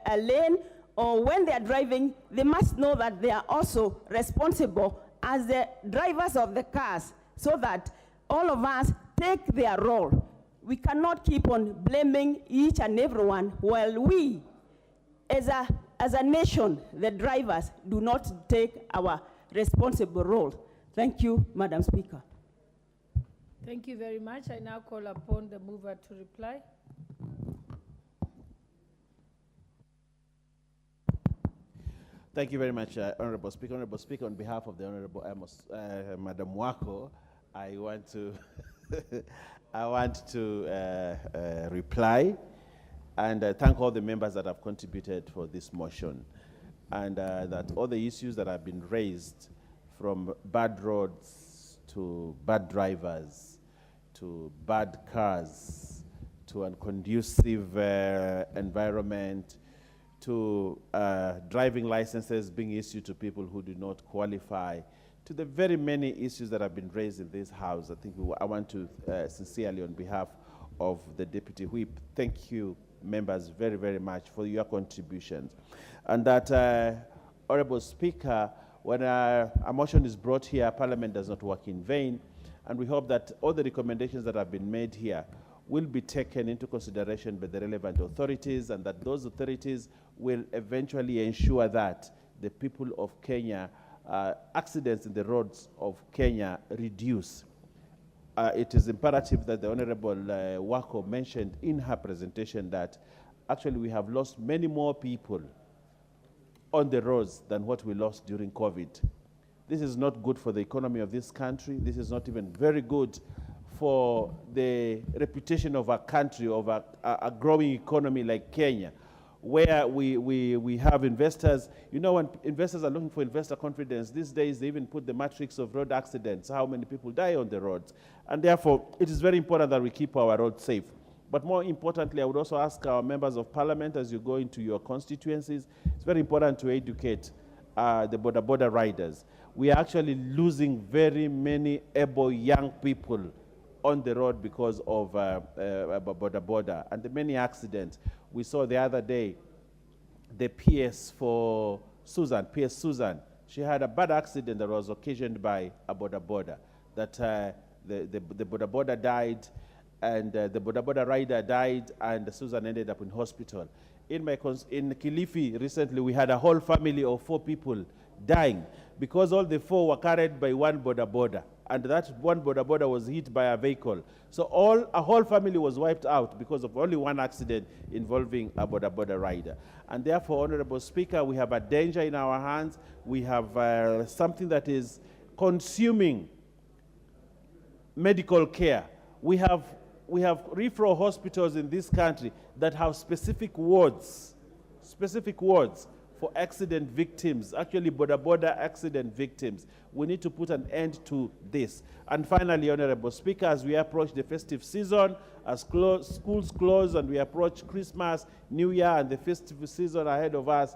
a lane, or when they are driving, they must know that they are also responsible as the drivers of the cars, so that all of us take their role. We cannot keep on blaming each and everyone while we, as a nation, the drivers, do not take our responsible role. Thank you, Madam Speaker. Thank you very much. I now call upon the mover to reply. Thank you very much, Honorable Speaker. Honorable Speaker, on behalf of the Honorable Madam Wako, I want to reply and thank all the members that have contributed for this motion, and that all the issues that have been raised, from bad roads to bad drivers to bad cars to unconducive environment to driving licenses being issued to people who do not qualify, to the very many issues that have been raised in this House. I think I want to sincerely, on behalf of the Deputy Whip, thank you, members, very, very much for your contributions. And that, Honorable Speaker, when a motion is brought here, Parliament does not work in vain, and we hope that all the recommendations that have been made here will be taken into consideration by the relevant authorities, and that those authorities will eventually ensure that the people of Kenya, accidents in the roads of Kenya reduce. It is imperative that the Honorable Wako mentioned in her presentation that actually we have lost many more people on the roads than what we lost during COVID. This is not good for the economy of this country. This is not even very good for the reputation of our country, of a growing economy like Kenya, where we have investors. You know, when investors are looking for investor confidence, these days they even put the matrix of road accidents, how many people die on the roads. And therefore, it is very important that we keep our roads safe. But more importantly, I would also ask our members of parliament, as you go into your constituencies, it's very important to educate the border riders. We are actually losing very many able young people on the road because of border and the many accidents. We saw the other day the PS for Susan, PS Susan. She had a bad accident that was occasioned by a border, that the border died, and the border rider died, and Susan ended up in hospital. In Kilifi recently, we had a whole family of 4 people dying because all the 4 were carried by one border, and that one border was hit by a vehicle. So a whole family was wiped out because of only one accident involving a border rider. And therefore, Honorable Speaker, we have a danger in our hands. We have something that is consuming medical care. We have referral hospitals in this country that have specific wards for accident victims, actually border accident victims. We need to put an end to this. And finally, Honorable Speaker, as we approach the festive season, as schools close and we approach Christmas, New Year, and the festive season ahead of us,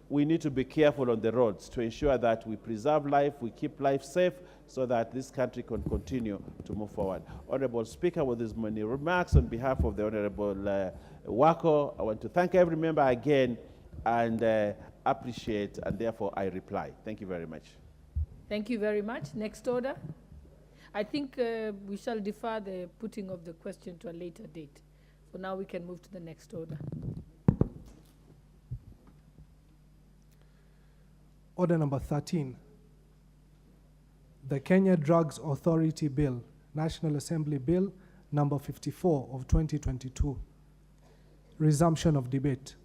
we need to be careful on the roads to ensure that we preserve life, we keep life safe, so that this country can continue to move forward. Honorable Speaker, with these many remarks, on behalf of the Honorable Wako, I want to thank every member again and appreciate, and therefore I reply. Thank you very much. Thank you very much. Next order. I think we shall defer the putting of the question to a later date. For now, we can move to the next order. Order number 13. The Kenya Drugs Authority Bill, National Assembly Bill number 54 of 2022. Resumption of debate.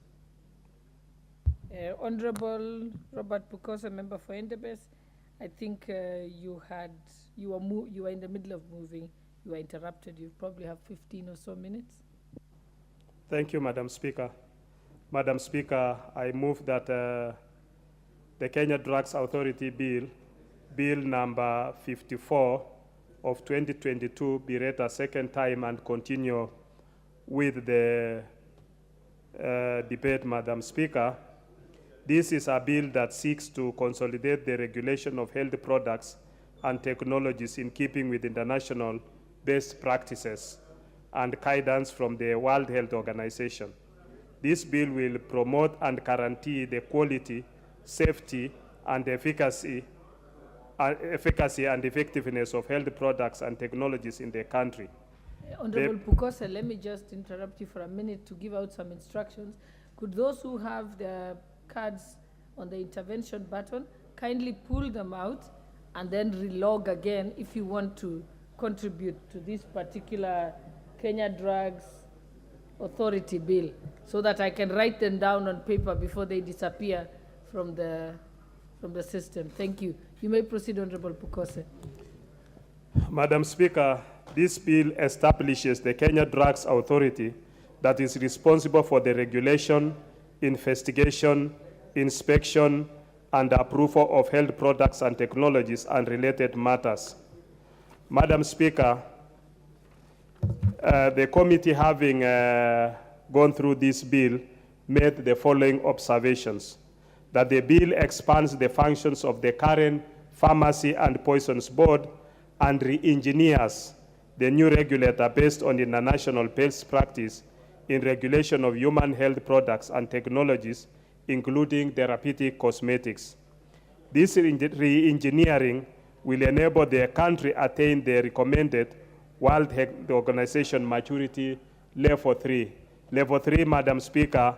Honorable Robert Pukosa, member for Endebess, I think you were in the middle of moving. You were interrupted. You probably have 15 or so minutes. Thank you, Madam Speaker. Madam Speaker, I move that the Kenya Drugs Authority Bill, Bill number 54 of 2022, be read a second time and continue with the debate, Madam Speaker. This is a bill that seeks to consolidate the regulation of health products and technologies in keeping with international best practices and guidance from the World Health Organization. This bill will promote and guarantee the quality, safety, and efficacy and effectiveness of health products and technologies in the country. Honorable Pukosa, let me just interrupt you for a minute to give out some instructions. Could those who have their cards on the intervention button kindly pull them out and then relog again if you want to contribute to this particular Kenya Drugs Authority Bill, so that I can write them down on paper before they disappear from the system. Thank you. You may proceed, Honorable Pukosa. Madam Speaker, this bill establishes the Kenya Drugs Authority that is responsible for the regulation, investigation, inspection, and approval of health products and technologies and related matters. Madam Speaker, the committee, having gone through this bill, made the following observations: that the bill expands the functions of the current Pharmacy and Poisons Board and re-engineers the new regulator based on international best practice in regulation of human health products and technologies, including therapeutic cosmetics. This re-engineering will enable the country attain the recommended World Health Organization maturity level 3. Level 3, Madam Speaker,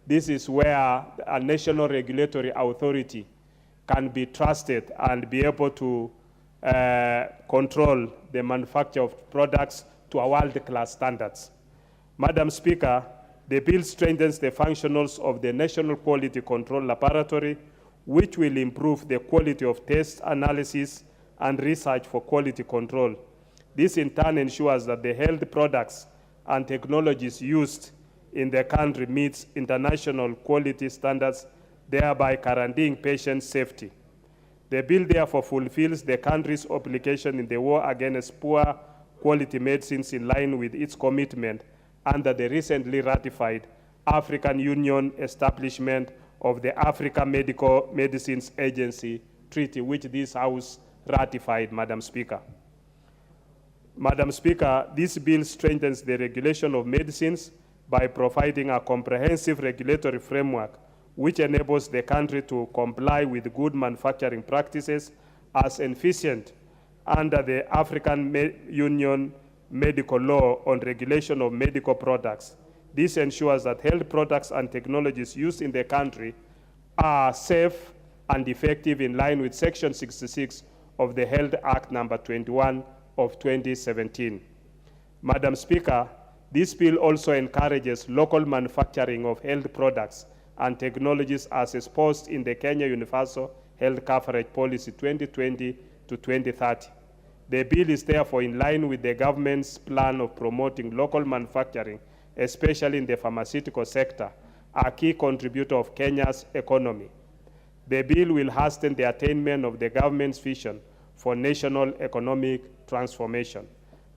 this is where a national regulatory authority can be trusted and be able to control the manufacture of products to a world-class standards. Madam Speaker, the bill strengthens the functions of the National Quality Control Laboratory, which will improve the quality of test analysis and research for quality control. This in turn ensures that the health products and technologies used in the country meets international quality standards, thereby guaranteeing patient safety. The bill therefore fulfills the country's obligation in the war against poor quality medicines in line with its commitment under the recently ratified African Union establishment of the Africa Medical Medicines Agency Treaty, which this House ratified, Madam Speaker. Madam Speaker, this bill strengthens the regulation of medicines by providing a comprehensive regulatory framework which enables the country to comply with good manufacturing practices as efficient under the African Union medical law on regulation of medical products. This ensures that health products and technologies used in the country are safe and effective in line with Section 66 of the Health Act number 21 of 2017. Madam Speaker, this bill also encourages local manufacturing of health products and technologies as exposed in the Kenya Universal Health Coverage Policy 2020 to 2030. The bill is therefore in line with the government's plan of promoting local manufacturing, especially in the pharmaceutical sector, a key contributor of Kenya's economy. The bill will hasten the attainment of the government's vision for national economic transformation.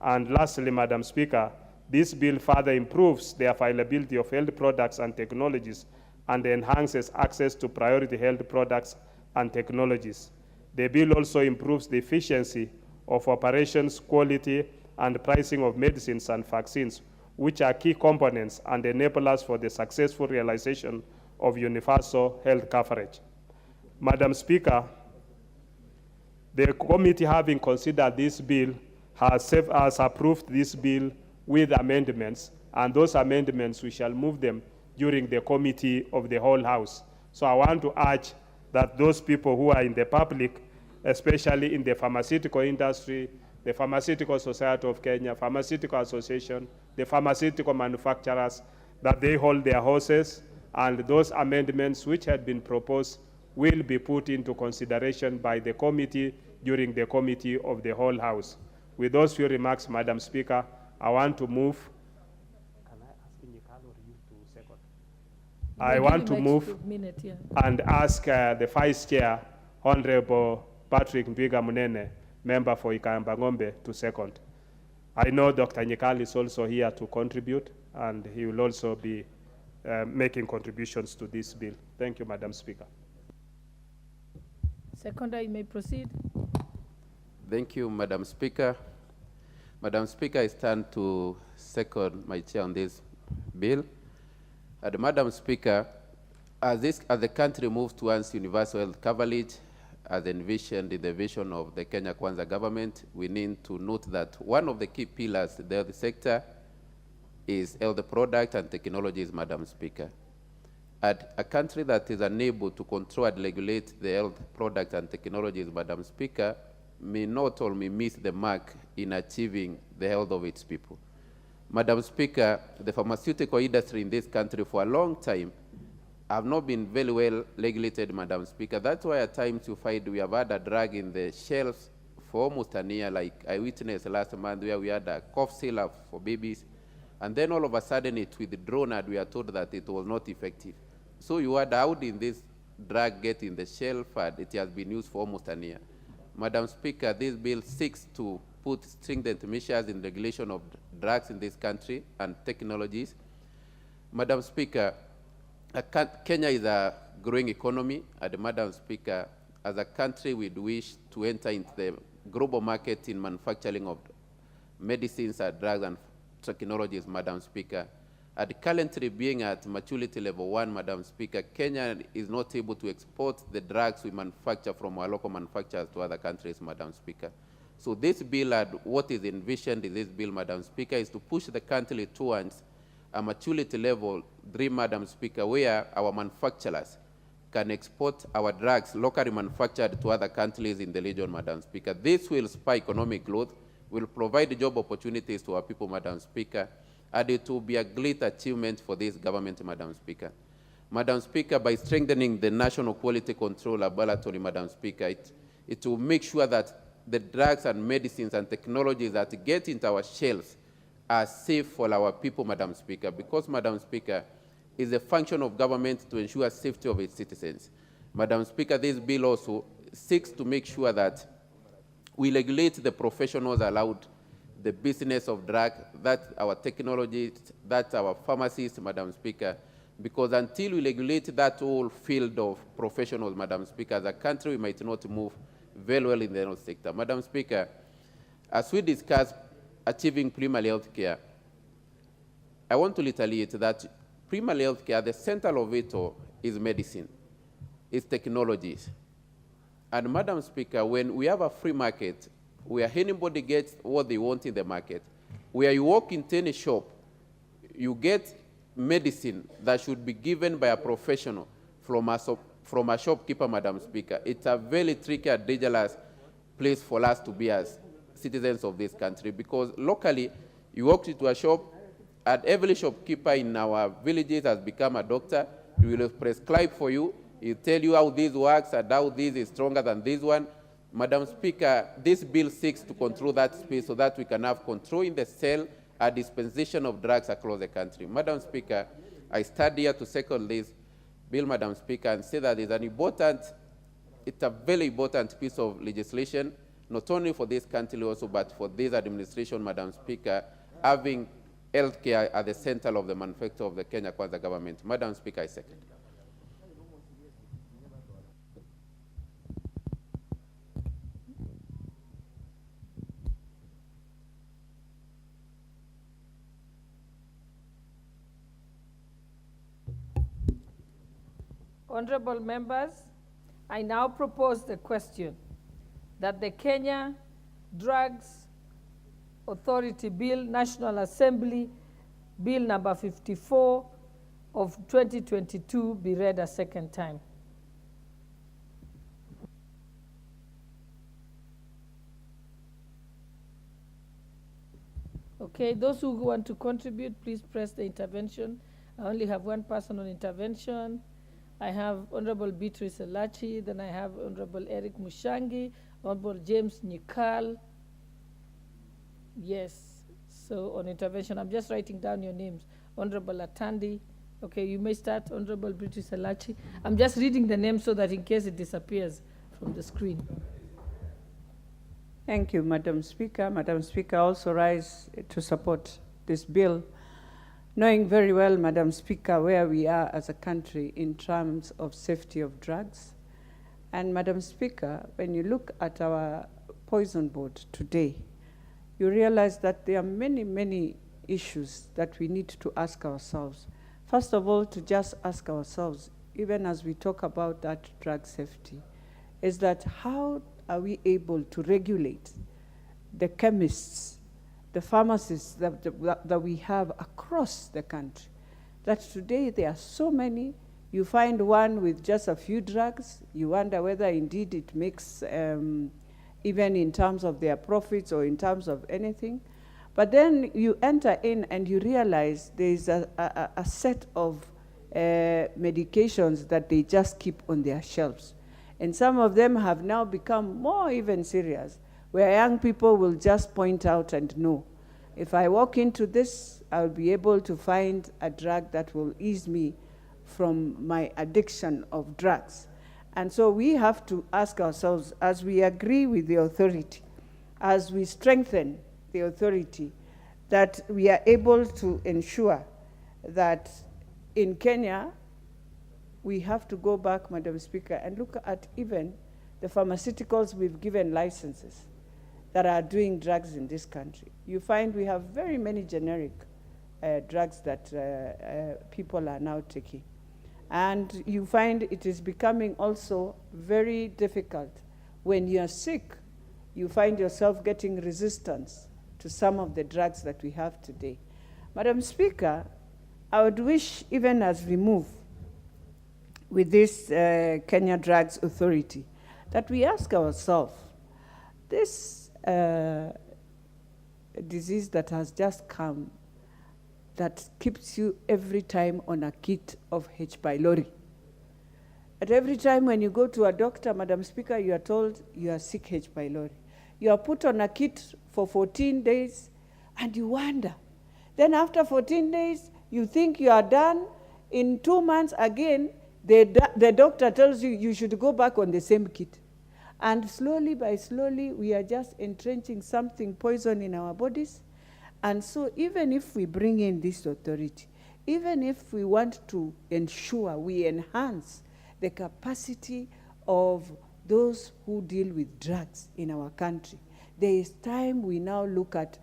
And lastly, Madam Speaker, this bill further improves the availability of health products and technologies and enhances access to priority health products and technologies. The bill also improves the efficiency of operations, quality, and pricing of medicines and vaccines, which are key components and enablers for the successful realization of universal health coverage. Madam Speaker, the committee, having considered this bill, has approved this bill with amendments, and those amendments, we shall move them during the committee of the whole House. So I want to urge that those people who are in the public, especially in the pharmaceutical industry, the Pharmaceutical Society of Kenya, Pharmaceutical Association, the pharmaceutical manufacturers, that they hold their horses, and those amendments which had been proposed will be put into consideration by the committee during the committee of the whole House. With those few remarks, Madam Speaker, I want to move. I want to move and ask the Vice Chair, Honorable Patrick Mbiga Munene, member for Ikamba-Ng'ombe, to second. I know Dr. Nyikali is also here to contribute, and he will also be making contributions to this bill. Thank you, Madam Speaker. Seconder, you may proceed. Thank you, Madam Speaker. Madam Speaker, I stand to second my chair on this bill. And Madam Speaker, as the country moves towards universal health coverage, as envisioned in the vision of the Kenya Kwanza government, we need to note that one of the key pillars of the health sector is health product and technologies, Madam Speaker. At a country that is unable to control and regulate the health product and technologies, Madam Speaker, may not or may miss the mark in achieving the health of its people. Madam Speaker, the pharmaceutical industry in this country for a long time have not been very well regulated, Madam Speaker. That's why at times you find we have had a drug in the shelves for almost a year, like I witnessed last month where we had a cough syrup for babies, and then all of a sudden it withdrawn and we are told that it was not effective. So you had how did this drug get in the shelf and it has been used for almost a year. Madam Speaker, this bill seeks to put stringent measures in regulation of drugs in this country and technologies. Madam Speaker, Kenya is a growing economy, and Madam Speaker, as a country we wish to enter into the global market in manufacturing of medicines and drugs and technologies, Madam Speaker. And currently being at maturity level 1, Madam Speaker, Kenya is not able to export the drugs we manufacture from our local manufacturers to other countries, Madam Speaker. So this bill and what is envisioned in this bill, Madam Speaker, is to push the country towards a maturity level 3, Madam Speaker, where our manufacturers can export our drugs locally manufactured to other countries in the region, Madam Speaker. This will spur economic growth, will provide job opportunities to our people, Madam Speaker, and it will be a great achievement for this government, Madam Speaker. Madam Speaker, by strengthening the National Quality Control Laboratory, Madam Speaker, it will make sure that the drugs and medicines and technologies that get into our shelves are safe for our people, Madam Speaker, because, Madam Speaker, it's a function of government to ensure safety of its citizens. Madam Speaker, this bill also seeks to make sure that we regulate the professionals allowed, the business of drug, that our technologists, that our pharmacists, Madam Speaker, because until we regulate that whole field of professionals, Madam Speaker, as a country, we might not move very well in the health sector. Madam Speaker, as we discuss achieving primary health care, I want to reiterate that primary health care, the center of it all is medicine, is technologies. And Madam Speaker, when we have a free market, where anybody gets what they want in the market, where you walk into any shop, you get medicine that should be given by a professional from a shopkeeper, Madam Speaker. It's a very tricky and dangerous place for us to be as citizens of this country, because locally, you walk into a shop, and every shopkeeper in our villages has become a doctor. He will prescribe for you. He'll tell you how this works and how this is stronger than this one. Madam Speaker, this bill seeks to control that space so that we can have control in the sale and dispensation of drugs across the country. Madam Speaker, I stand here to second this bill, Madam Speaker, and say that it's a very important piece of legislation, not only for this country also, but for this administration, Madam Speaker, having healthcare at the center of the manifesto of the Kenya Kwanza government. Madam Speaker, I second. Honorable members, I now propose the question that the Kenya Drugs Authority Bill, National Assembly, Bill number 54 of 2022 be read a second time. Okay, those who want to contribute, please press the intervention. I only have one person on intervention. I have Honorable Beatrice Elachi, then I have Honorable Eric Mushangi, Honorable James Nyikal. Yes, so on intervention, I'm just writing down your names. Honorable Atandi. Okay, you may start, Honorable Beatrice Elachi. I'm just reading the name so that in case it disappears from the screen. Thank you, Madam Speaker. Madam Speaker, I also rise to support this bill, knowing very well, Madam Speaker, where we are as a country in terms of safety of drugs. And Madam Speaker, when you look at our poison board today, you realize that there are many, many issues that we need to ask ourselves. First of all, to just ask ourselves, even as we talk about that drug safety, is that how are we able to regulate the chemists, the pharmacists that we have across the country? That today there are so many, you find one with just a few drugs, you wonder whether indeed it makes, even in terms of their profits or in terms of anything. But then you enter in and you realize there is a set of medications that they just keep on their shelves. And some of them have now become more even serious, where young people will just point out and know, if I walk into this, I'll be able to find a drug that will ease me from my addiction of drugs. And so we have to ask ourselves, as we agree with the authority, as we strengthen the authority, that we are able to ensure that in Kenya, we have to go back, Madam Speaker, and look at even the pharmaceuticals we've given licenses that are doing drugs in this country. You find we have very many generic drugs that people are now taking. And you find it is becoming also very difficult. When you're sick, you find yourself getting resistance to some of the drugs that we have today. Madam Speaker, I would wish, even as we move with this Kenya Drugs Authority, that we ask ourselves, this disease that has just come, that keeps you every time on a kit of H. pylori. At every time when you go to a doctor, Madam Speaker, you are told you are sick H. pylori. You are put on a kit for 14 days, and you wonder. Then after 14 days, you think you are done. In 2 months again, the doctor tells you you should go back on the same kit. And slowly by slowly, we are just entrenching something poison in our bodies. And so even if we bring in this authority, even if we want to ensure we enhance the capacity of those who deal with drugs in our country, there is time we now look at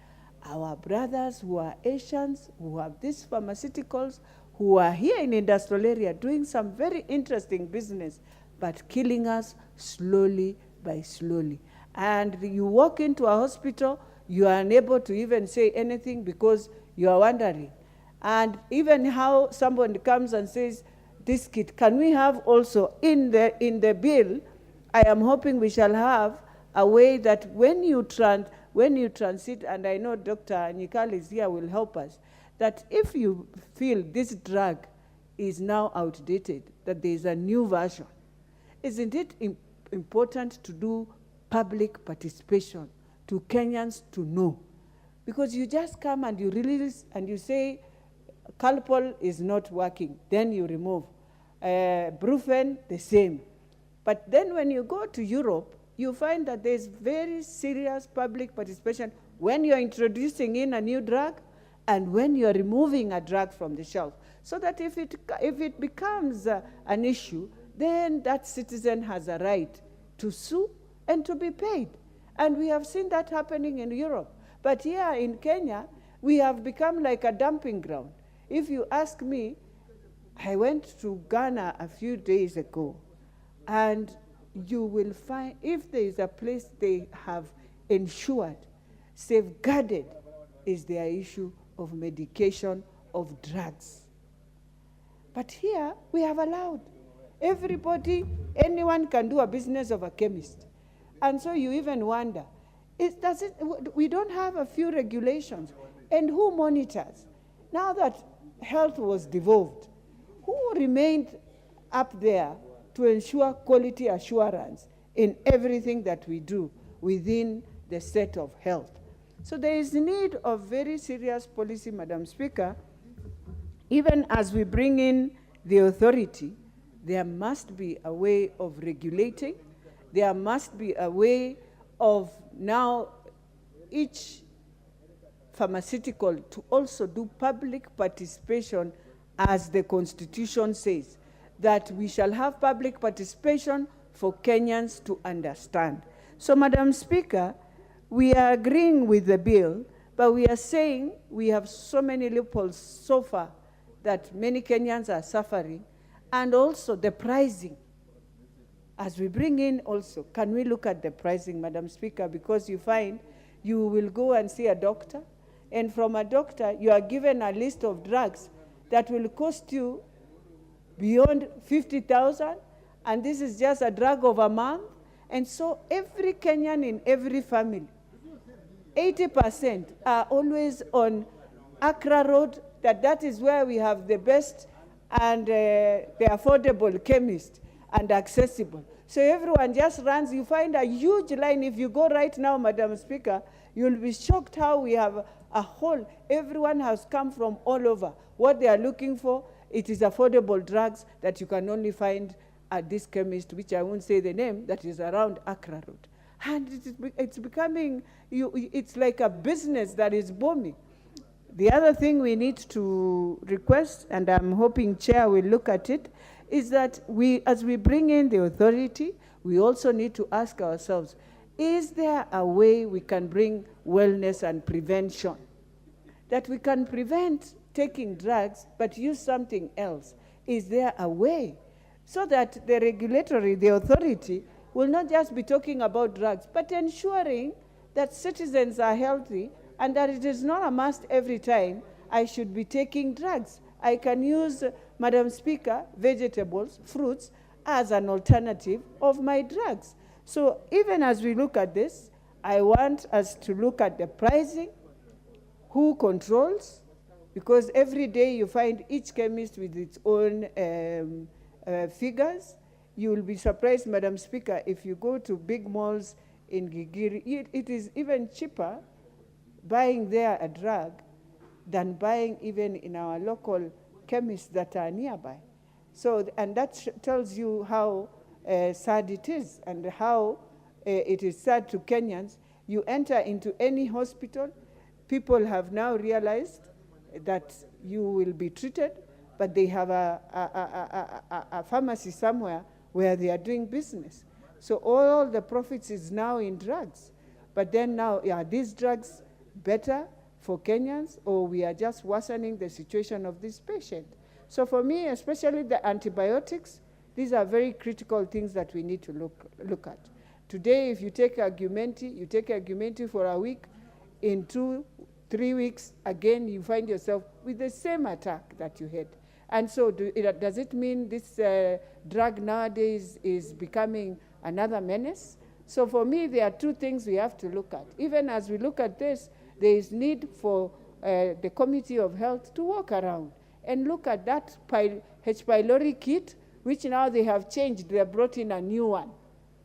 our brothers who are Asians, who have these pharmaceuticals, who are here in industrial area doing some very interesting business, but killing us slowly by slowly. And you walk into a hospital, you are unable to even say anything because you are wondering. And even how someone comes and says, this kit, can we have also in the bill, I am hoping we shall have a way that when you transit, and I know Dr. Nyikal is here, will help us, that if you feel this drug is now outdated, that there is a new version, isn't it important to do public participation to Kenyans to know? Because you just come and you release and you say, Calpol is not working, then you remove. Brufen, the same. But then when you go to Europe, you find that there's very serious public participation when you're introducing in a new drug and when you're removing a drug from the shelf. So that if it becomes an issue, then that citizen has a right to sue and to be paid. And we have seen that happening in Europe. But here in Kenya, we have become like a dumping ground. If you ask me, I went to Ghana a few days ago, and you will find, if there is a place they have ensured, safeguarded, is their issue of medication, of drugs. But here, we have allowed everybody, anyone can do a business of a chemist. And so you even wonder, we don't have a few regulations. And who monitors? Now that health was devolved, who remained up there to ensure quality assurance in everything that we do within the set of health? So there is need of very serious policy, Madam Speaker. Even as we bring in the authority, there must be a way of regulating. There must be a way of now each pharmaceutical to also do public participation, as the Constitution says, that we shall have public participation for Kenyans to understand. So, Madam Speaker, we are agreeing with the bill, but we are saying we have so many loopholes so far that many Kenyans are suffering, and also the pricing. As we bring in also, can we look at the pricing, Madam Speaker, because you find you will go and see a doctor, and from a doctor you are given a list of drugs that will cost you beyond 50,000, and this is just a drug of a month. And so every Kenyan in every family, 80% are always on Accra Road, that is where we have the best and the affordable chemist and accessible. So everyone just runs. You find a huge line. If you go right now, Madam Speaker, you'll be shocked how we have a whole, everyone has come from all over. What they are looking for, it is affordable drugs that you can only find at this chemist, which I won't say the name, that is around Accra Road. And it's becoming, it's like a business that is booming. The other thing we need to request, and I'm hoping Chair will look at it, is that as we bring in the authority, we also need to ask ourselves, is there a way we can bring wellness and prevention? That we can prevent taking drugs, but use something else. Is there a way? So that the authority, will not just be talking about drugs, but ensuring that citizens are healthy and that it is not a must every time I should be taking drugs. I can use, Madam Speaker, vegetables, fruits, as an alternative of my drugs. So even as we look at this, I want us to look at the pricing, who controls, because every day you find each chemist with its own figures. You will be surprised, Madam Speaker, if you go to big malls in Gigiri, it is even cheaper buying there a drug than buying even in our local chemists that are nearby. So, and that tells you how sad it is and how it is sad to Kenyans. You enter into any hospital, people have now realized that you will be treated, but they have a pharmacy somewhere where they are doing business. So all the profits is now in drugs. But then now, are these drugs better for Kenyans, or we are just worsening the situation of this patient? So for me, especially the antibiotics, these are very critical things that we need to look at. Today, if you take Argumenti for a week, in 2-3 weeks, again, you find yourself with the same attack that you had. And so does it mean this drug nowadays is becoming another menace? So for me, there are two things we have to look at. Even as we look at this, there is need for the Committee of Health to walk around and look at that H. pylori kit, which now they have changed. They have brought in a new one.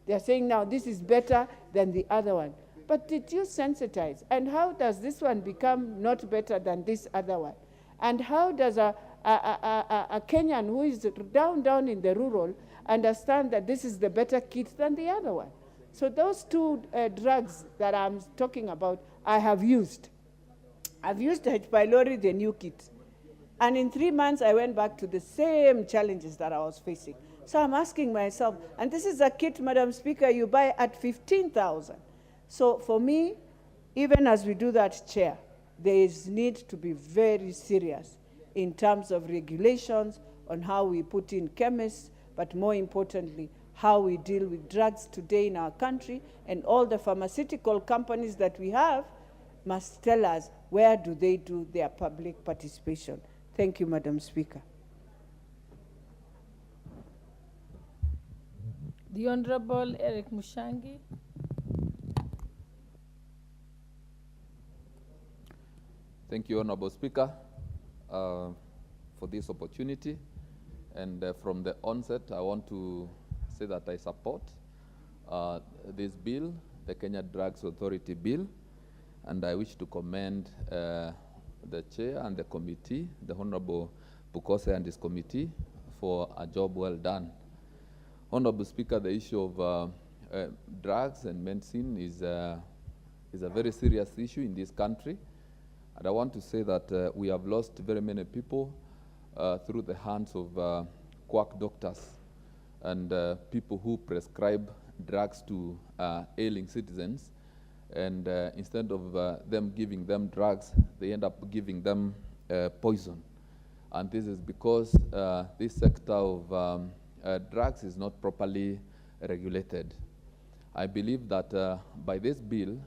They're saying now this is better than the other one. But did you sensitize? And how does this one become not better than this other one? And how does a Kenyan who is down in the rural understand that this is the better kit than the other one? So those two drugs that I'm talking about, I have used. I've used H. pylori, the new kit. And in 3 months, I went back to the same challenges that I was facing. So I'm asking myself, and this is a kit, Madam Speaker, you buy at 15,000. So for me, even as we do that, Chair, there is need to be very serious in terms of regulations on how we put in chemists, but more importantly, how we deal with drugs today in our country, and all the pharmaceutical companies that we have must tell us where do they do their public participation. Thank you, Madam Speaker. The Honorable Eric Mushangi. Thank you, Honorable Speaker, for this opportunity. And from the onset, I want to say that I support this bill, the Kenya Drugs Authority bill, and I wish to commend the chair and the committee, the Honorable Bukose and his committee, for a job well done. Honorable Speaker, the issue of drugs and medicine is a very serious issue in this country. And I want to say that we have lost very many people through the hands of quack doctors and people who prescribe drugs to ailing citizens. And instead of them giving them drugs, they end up giving them poison. And this is because this sector of drugs is not properly regulated. I believe that by this bill,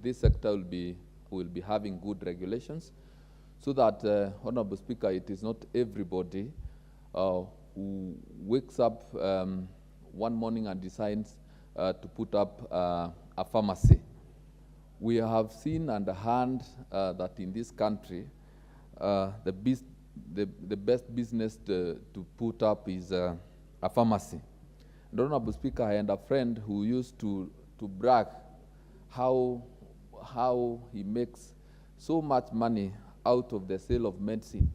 this sector will be having good regulations, so that, Honorable Speaker, it is not everybody who wakes up one morning and decides to put up a pharmacy. We have seen and heard that in this country, the best business to put up is a pharmacy. And Honorable Speaker, I had a friend who used to brag how he makes so much money out of the sale of medicine.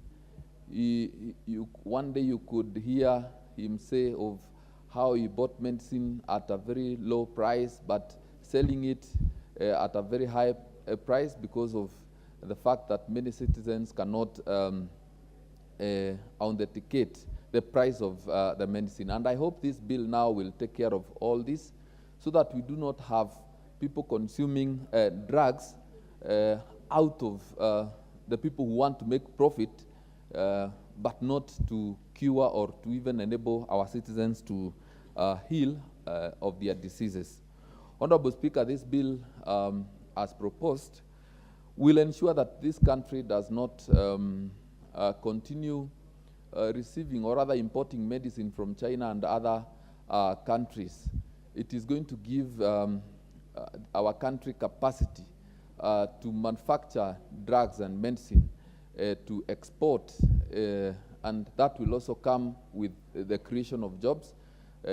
One day you could hear him say of how he bought medicine at a very low price, but selling it at a very high price because of the fact that many citizens cannot authenticate the price of the medicine. And I hope this bill now will take care of all this, so that we do not have people consuming drugs out of the people who want to make profit, but not to cure or to even enable our citizens to heal of their diseases. Honorable Speaker, this bill, as proposed, will ensure that this country does not continue receiving or rather importing medicine from China and other countries. It is going to give our country capacity to manufacture drugs and medicine to export, and that will also come with the creation of jobs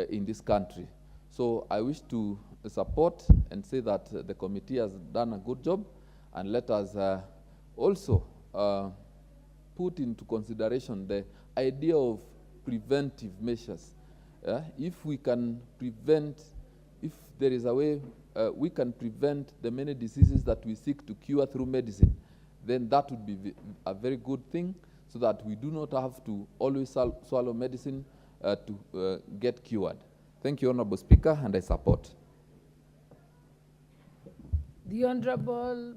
in this country. So I wish to support and say that the committee has done a good job, and let us also put into consideration the idea of preventive measures. If we can prevent, if there is a way we can prevent the many diseases that we seek to cure through medicine, then that would be a very good thing, so that we do not have to always swallow medicine to get cured. Thank you, Honorable Speaker, and I support. The honourable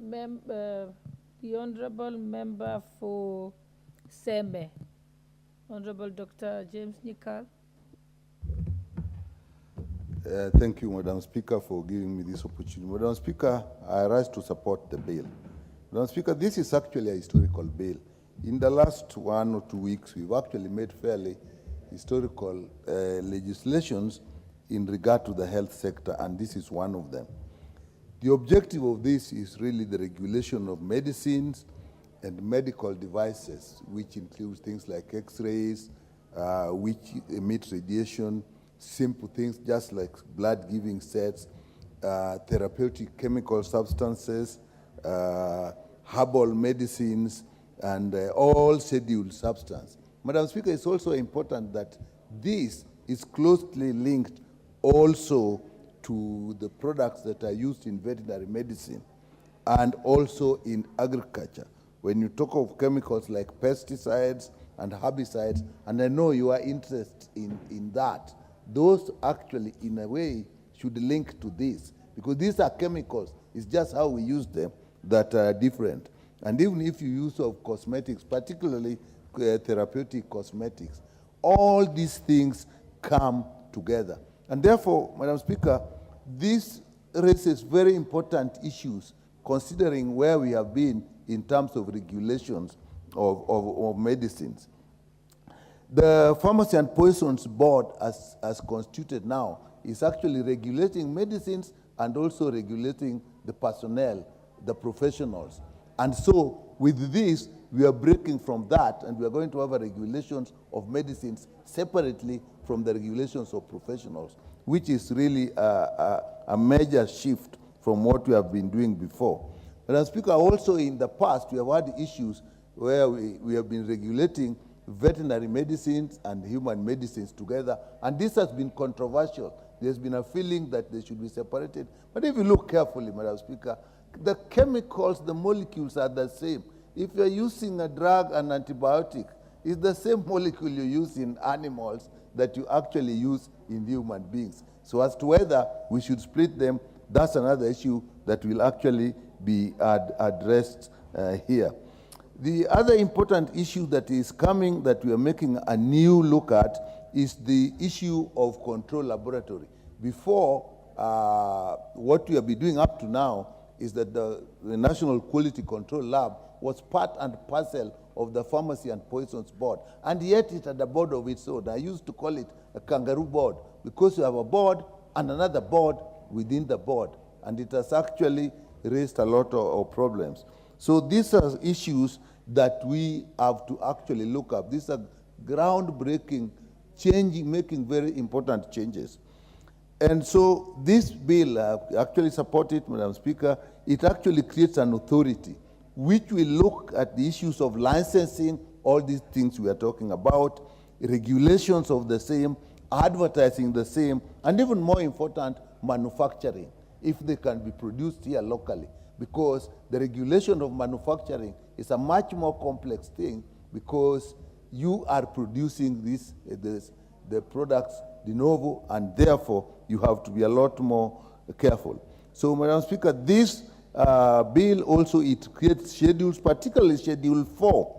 member for Seme, Honourable Dr. James Nikal. Thank you, Madam Speaker, for giving me this opportunity. Madam Speaker, I rise to support the bill. Madam Speaker, this is actually a historical bill. In the last 1 or 2 weeks, we've actually made fairly historical legislations in regard to the health sector, and this is one of them. The objective of this is really the regulation of medicines and medical devices, which includes things like x-rays, which emit radiation, simple things just like blood-giving sets, therapeutic chemical substances, herbal medicines, and all scheduled substances. Madam Speaker, it's also important that this is closely linked also to the products that are used in veterinary medicine and also in agriculture. When you talk of chemicals like pesticides and herbicides, and I know you are interested in that, those actually, in a way, should link to this, because these are chemicals. It's just how we use them that are different. And even if you use of cosmetics, particularly therapeutic cosmetics, all these things come together. And therefore, Madam Speaker, this raises very important issues considering where we have been in terms of regulations of medicines. The Pharmacy and Poisons Board, as constituted now, is actually regulating medicines and also regulating the personnel, the professionals. And so with this, we are breaking from that, and we are going to have a regulations of medicines separately from the regulations of professionals, which is really a major shift from what we have been doing before. Madam Speaker, also in the past, we have had issues where we have been regulating veterinary medicines and human medicines together, and this has been controversial. There's been a feeling that they should be separated. But if you look carefully, Madam Speaker, the chemicals, the molecules are the same. If you're using a drug, an antibiotic, it's the same molecule you use in animals that you actually use in human beings. So as to whether we should split them, that's another issue that will actually be addressed here. The other important issue that is coming that we are making a new look at is the issue of control laboratory. Before, what we have been doing up to now is that the National Quality Control Lab was part and parcel of the Pharmacy and Poisons Board, and yet it had a board of its own. I used to call it a kangaroo board, because you have a board and another board within the board, and it has actually raised a lot of problems. So these are issues that we have to actually look up. These are groundbreaking, making very important changes. And so this bill, I actually support it, Madam Speaker. It actually creates an authority which will look at the issues of licensing, all these things we are talking about, regulations of the same, advertising the same, and even more important, manufacturing, if they can be produced here locally. Because the regulation of manufacturing is a much more complex thing, because you are producing the products de novo, and therefore you have to be a lot more careful. So, Madam Speaker, this bill also, it creates schedules, particularly Schedule 4.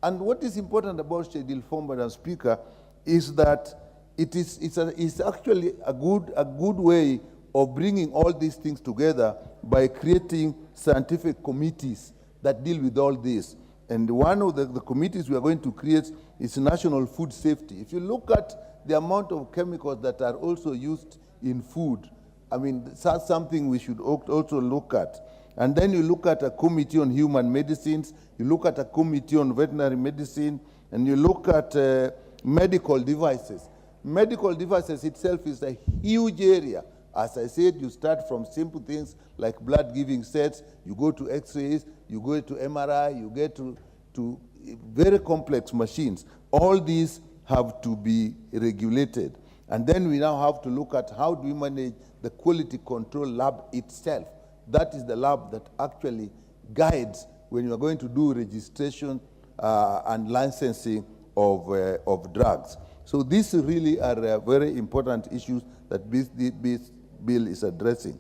And what is important about Schedule 4, Madam Speaker, is that it's actually a good way of bringing all these things together by creating scientific committees that deal with all this. And one of the committees we are going to create is national food safety. If you look at the amount of chemicals that are also used in food, I mean, that's something we should also look at. And then you look at a committee on human medicines, you look at a committee on veterinary medicine, and you look at medical devices. Medical devices itself is a huge area. As I said, you start from simple things like blood-giving sets, you go to X-rays, you go to MRI, you get to very complex machines. All these have to be regulated. And then we now have to look at how do we manage the quality control lab itself. That is the lab that actually guides when you are going to do registration and licensing of drugs. So these really are very important issues that this bill is addressing.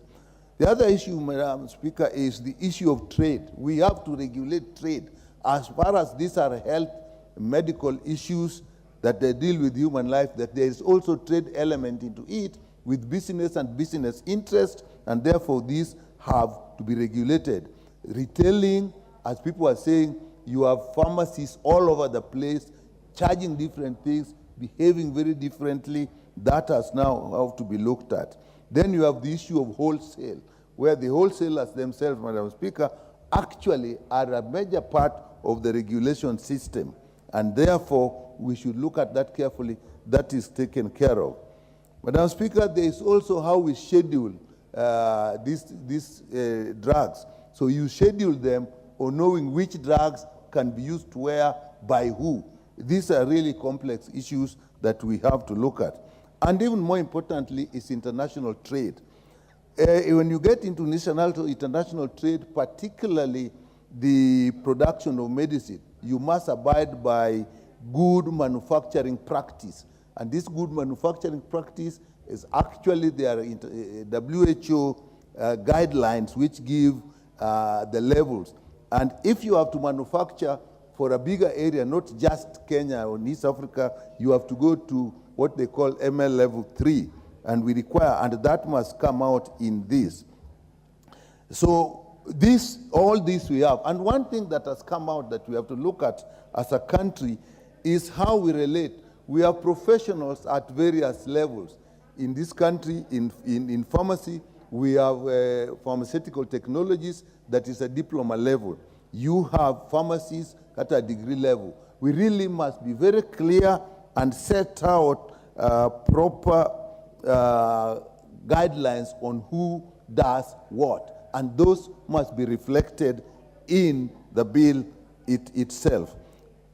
The other issue, Madam Speaker, is the issue of trade. We have to regulate trade. As far as these are health, medical issues that they deal with human life, that there is also trade element into it with business and business interest, and therefore these have to be regulated. Retailing, as people are saying, you have pharmacies all over the place, charging different things, behaving very differently. That has now have to be looked at. Then you have the issue of wholesale, where the wholesalers themselves, Madam Speaker, actually are a major part of the regulation system. And therefore, we should look at that carefully. That is taken care of. Madam Speaker, there is also how we schedule these drugs. So you schedule them on knowing which drugs can be used where, by who. These are really complex issues that we have to look at. And even more importantly is international trade. When you get into international trade, particularly the production of medicine, you must abide by good manufacturing practice. And this good manufacturing practice is actually their WHO guidelines which give the levels. And if you have to manufacture for a bigger area, not just Kenya or East Africa, you have to go to what they call ML level 3, and we require, and that must come out in this. So all this we have. And one thing that has come out that we have to look at as a country is how we relate. We have professionals at various levels. In this country, in pharmacy, we have pharmaceutical technologies that is a diploma level. You have pharmacies at a degree level. We really must be very clear and set out proper guidelines on who does what. And those must be reflected in the bill itself.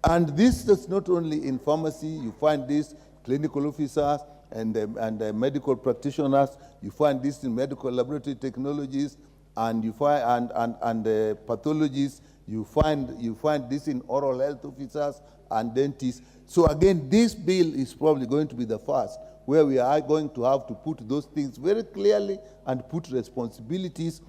And this is not only in pharmacy. You find this clinical officers and medical practitioners. You find this in medical laboratory technologies, and you find pathologists. You find this in oral health officers and dentists. So again, this bill is probably going to be the first where we are going to have to put those things very clearly and put responsibilities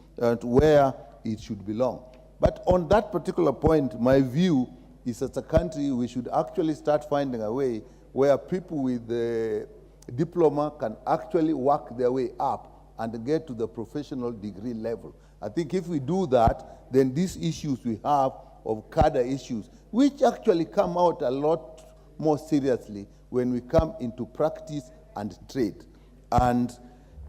where it should belong. But on that particular point, my view is as a country, we should actually start finding a way where people with the diploma can actually work their way up and get to the professional degree level. I think if we do that, then these issues we have of cadre issues, which actually come out a lot more seriously when we come into practice and trade. And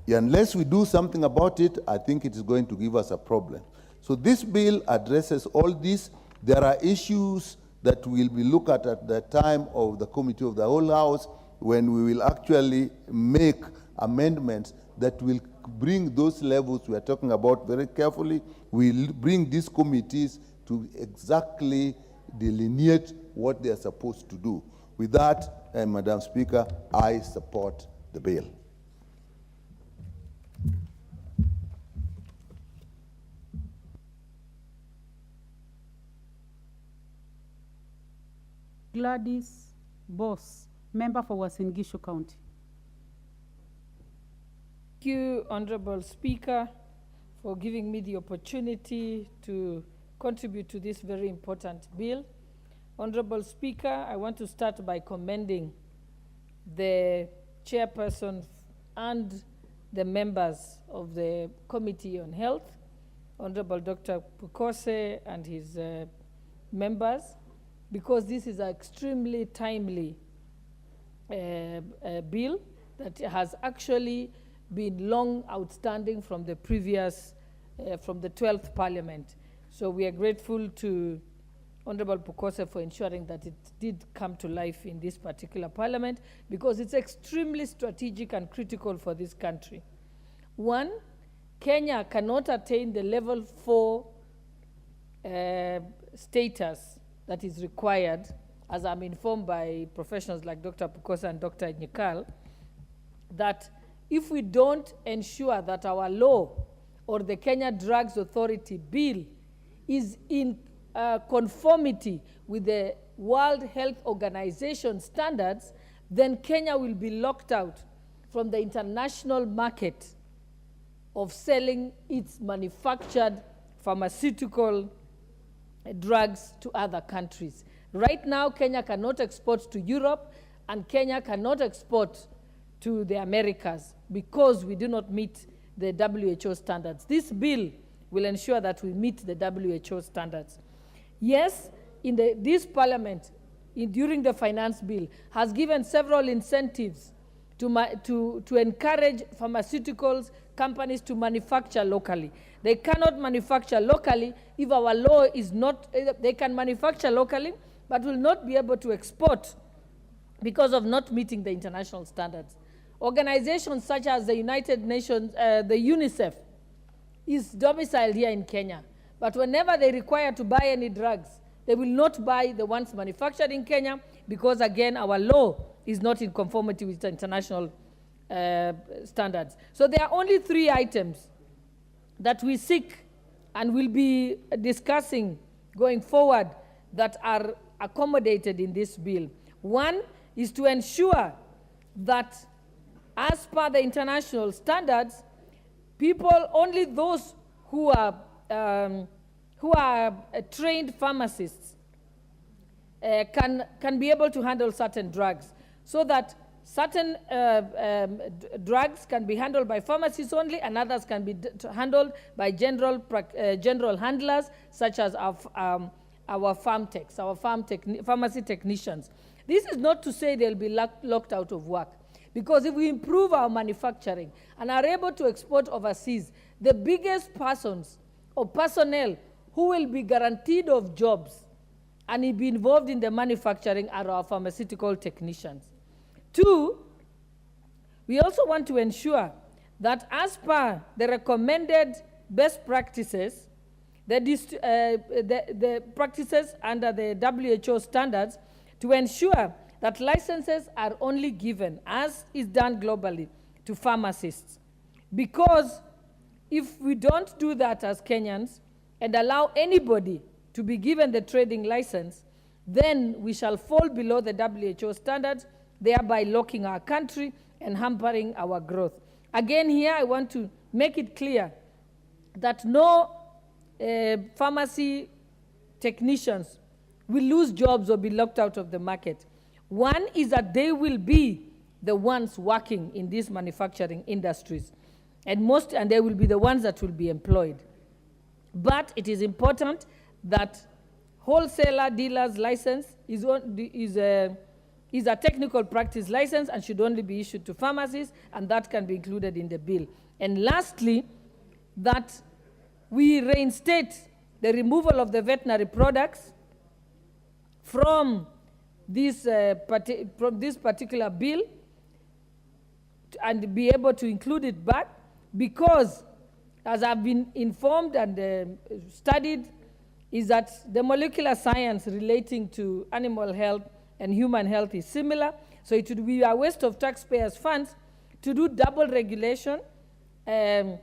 unless we do something about it, I think it is going to give us a problem. So this bill addresses all this. There are issues that will be looked at the time of the Committee of the Whole House, when we will actually make amendments that will bring those levels we are talking about very carefully. We'll bring these committees to exactly delineate what they are supposed to do. With that, Madam Speaker, I support the bill. Gladys Boss, member for Uasin Gishu County. Thank you, Honorable Speaker, for giving me the opportunity to contribute to this very important bill. Honorable Speaker, I want to start by commending the chairperson and the members of the Committee on Health Honorable Dr. Pukose and his members, because this is an extremely timely bill that has actually been long outstanding from the previous, from the 12th Parliament. So we are grateful to Honorable Pukose for ensuring that it did come to life in this particular Parliament, because it's extremely strategic and critical for this country. One, Kenya cannot attain the level 4 status that is required, as I'm informed by professionals like Dr. Pukose and Dr. Nyikal, that if we don't ensure that our law or the Kenya Drugs Authority bill is in conformity with the World Health Organization standards, then Kenya will be locked out from the international market of selling its manufactured pharmaceutical drugs to other countries. Right now, Kenya cannot export to Europe, and Kenya cannot export to the Americas because we do not meet the WHO standards. This bill will ensure that we meet the WHO standards. Yes, in this Parliament, during the finance bill, has given several incentives to encourage pharmaceuticals companies to manufacture locally. They cannot manufacture locally if our law is not, they can manufacture locally, but will not be able to export because of not meeting the international standards. Organizations such as the United Nations, the UNICEF, is domiciled here in Kenya. But whenever they require to buy any drugs, they will not buy the ones manufactured in Kenya because, again, our law is not in conformity with the international standards. So there are only 3 items that we seek and will be discussing going forward that are accommodated in this bill. One is to ensure that, as per the international standards, people, only those who are trained pharmacists can be able to handle certain drugs, so that certain drugs can be handled by pharmacists only, and others can be handled by general handlers, such as our pharmacy technicians. This is not to say they'll be locked out of work, because if we improve our manufacturing and are able to export overseas, the biggest persons or personnel who will be guaranteed of jobs and be involved in the manufacturing are our pharmaceutical technicians. 2, we also want to ensure that, as per the recommended best practices, the practices under the WHO standards, to ensure that licenses are only given, as is done globally, to pharmacists. Because if we don't do that as Kenyans and allow anybody to be given the trading license, then we shall fall below the WHO standards, thereby locking our country and hampering our growth. Again, here I want to make it clear that no pharmacy technicians will lose jobs or be locked out of the market. One is that they will be the ones working in these manufacturing industries, and they will be the ones that will be employed. But it is important that wholesaler dealer's license is a technical practice license and should only be issued to pharmacies, and that can be included in the bill. And lastly, that we reinstate the removal of the veterinary products from this particular bill and be able to include it back, because, as I've been informed and studied, is that the molecular science relating to animal health and human health is similar. So it would be a waste of taxpayers' funds to do double regulation and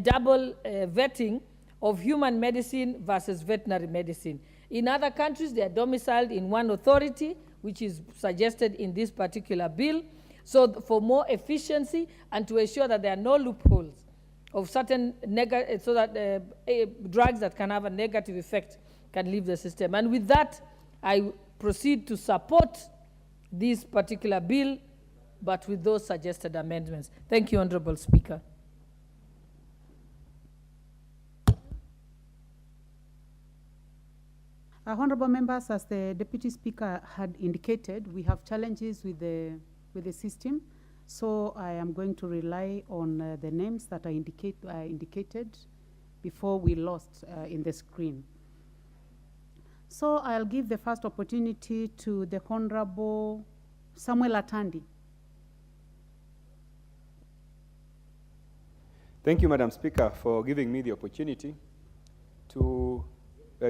double vetting of human medicine versus veterinary medicine. In other countries, they are domiciled in one authority, which is suggested in this particular bill. So for more efficiency and to ensure that there are no loopholes of certain so that drugs that can have a negative effect can leave the system. And with that, I proceed to support this particular bill, but with those suggested amendments. Thank you, Honorable Speaker. Honorable members, as the Deputy Speaker had indicated, we have challenges with the system. So I am going to rely on the names that I indicated before we lost in the screen. So I'll give the first opportunity to the Honorable Samuel Atandi. Thank you, Madam Speaker, for giving me the opportunity to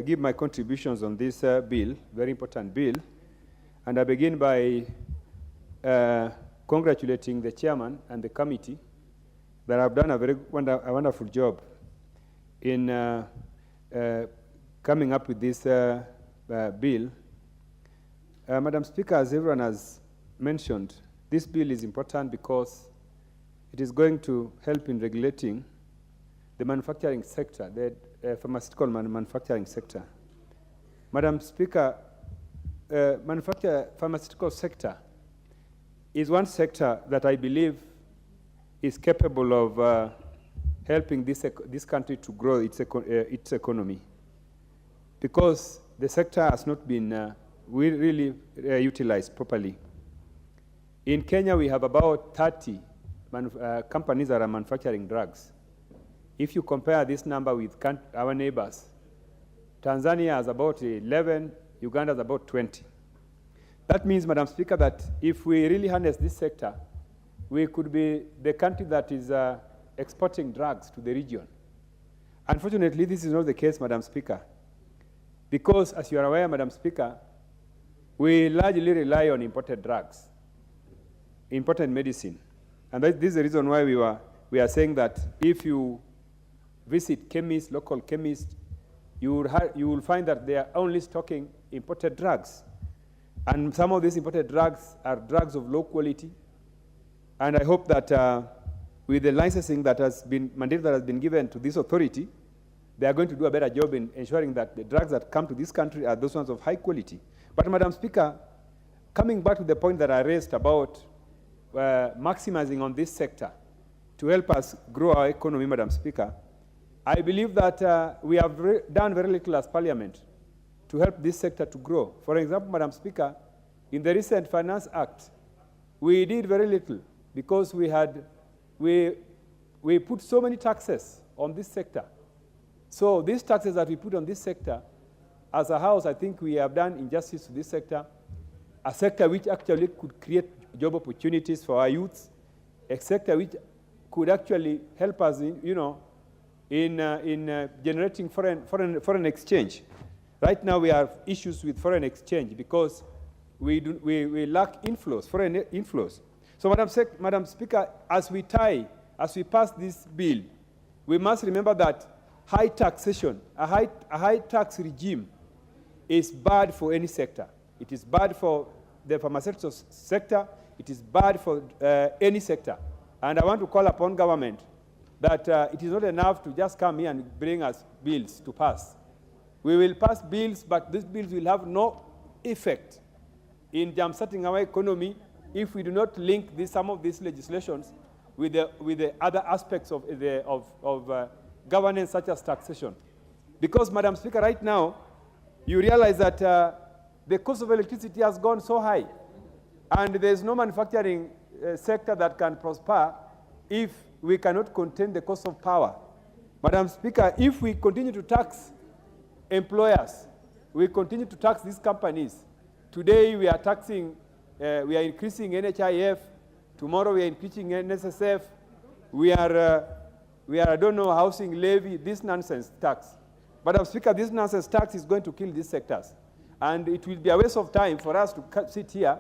give my contributions on this bill, very important bill. And I begin by congratulating the chairman and the committee that have done a very wonderful job in coming up with this bill. Madam Speaker, as everyone has mentioned, this bill is important because it is going to help in regulating the manufacturing sector, the pharmaceutical manufacturing sector. Madam Speaker, pharmaceutical sector is one sector that I believe is capable of helping this country to grow its economy, because the sector has not been really utilized properly. In Kenya, we have about 30 companies that are manufacturing drugs. If you compare this number with our neighbors, Tanzania has about 11, Uganda has about 20. That means, Madam Speaker, that if we really harness this sector, we could be the country that is exporting drugs to the region. Unfortunately, this is not the case, Madam Speaker, because, as you are aware, Madam Speaker, we largely rely on imported drugs, imported medicine. And this is the reason why we are saying that if you visit chemists, local chemists, you will find that they are only stocking imported drugs. And some of these imported drugs are drugs of low quality. And I hope that with the licensing that has been, mandate that has been given to this authority, they are going to do a better job in ensuring that the drugs that come to this country are those ones of high quality. But, Madam Speaker, coming back to the point that I raised about maximizing on this sector to help us grow our economy, Madam Speaker, I believe that we have done very little as Parliament to help this sector to grow. For example, Madam Speaker, in the recent Finance Act, we did very little because we put so many taxes on this sector. So these taxes that we put on this sector, as a House, I think we have done injustice to this sector, a sector which actually could create job opportunities for our youths, a sector which could actually help us in generating foreign exchange. Right now we have issues with foreign exchange because we lack inflows, foreign inflows. So, Madam Speaker, as we pass this bill, we must remember that high taxation, a high tax regime is bad for any sector. It is bad for the pharmaceutical sector. It is bad for any sector. And I want to call upon government that it is not enough to just come here and bring us bills to pass. We will pass bills, but these bills will have no effect in jump-starting our economy if we do not link some of these legislations with the other aspects of governance, such as taxation. Because, Madam Speaker, right now, you realize that the cost of electricity has gone so high, and there's no manufacturing sector that can prosper if we cannot contain the cost of power. Madam Speaker, if we continue to tax employers, we continue to tax these companies. Today we are taxing, we are increasing NHIF. Tomorrow we are increasing NSSF. We are, I don't know, housing levy, this nonsense tax. Madam Speaker, this nonsense tax is going to kill these sectors. And it will be a waste of time for us to sit here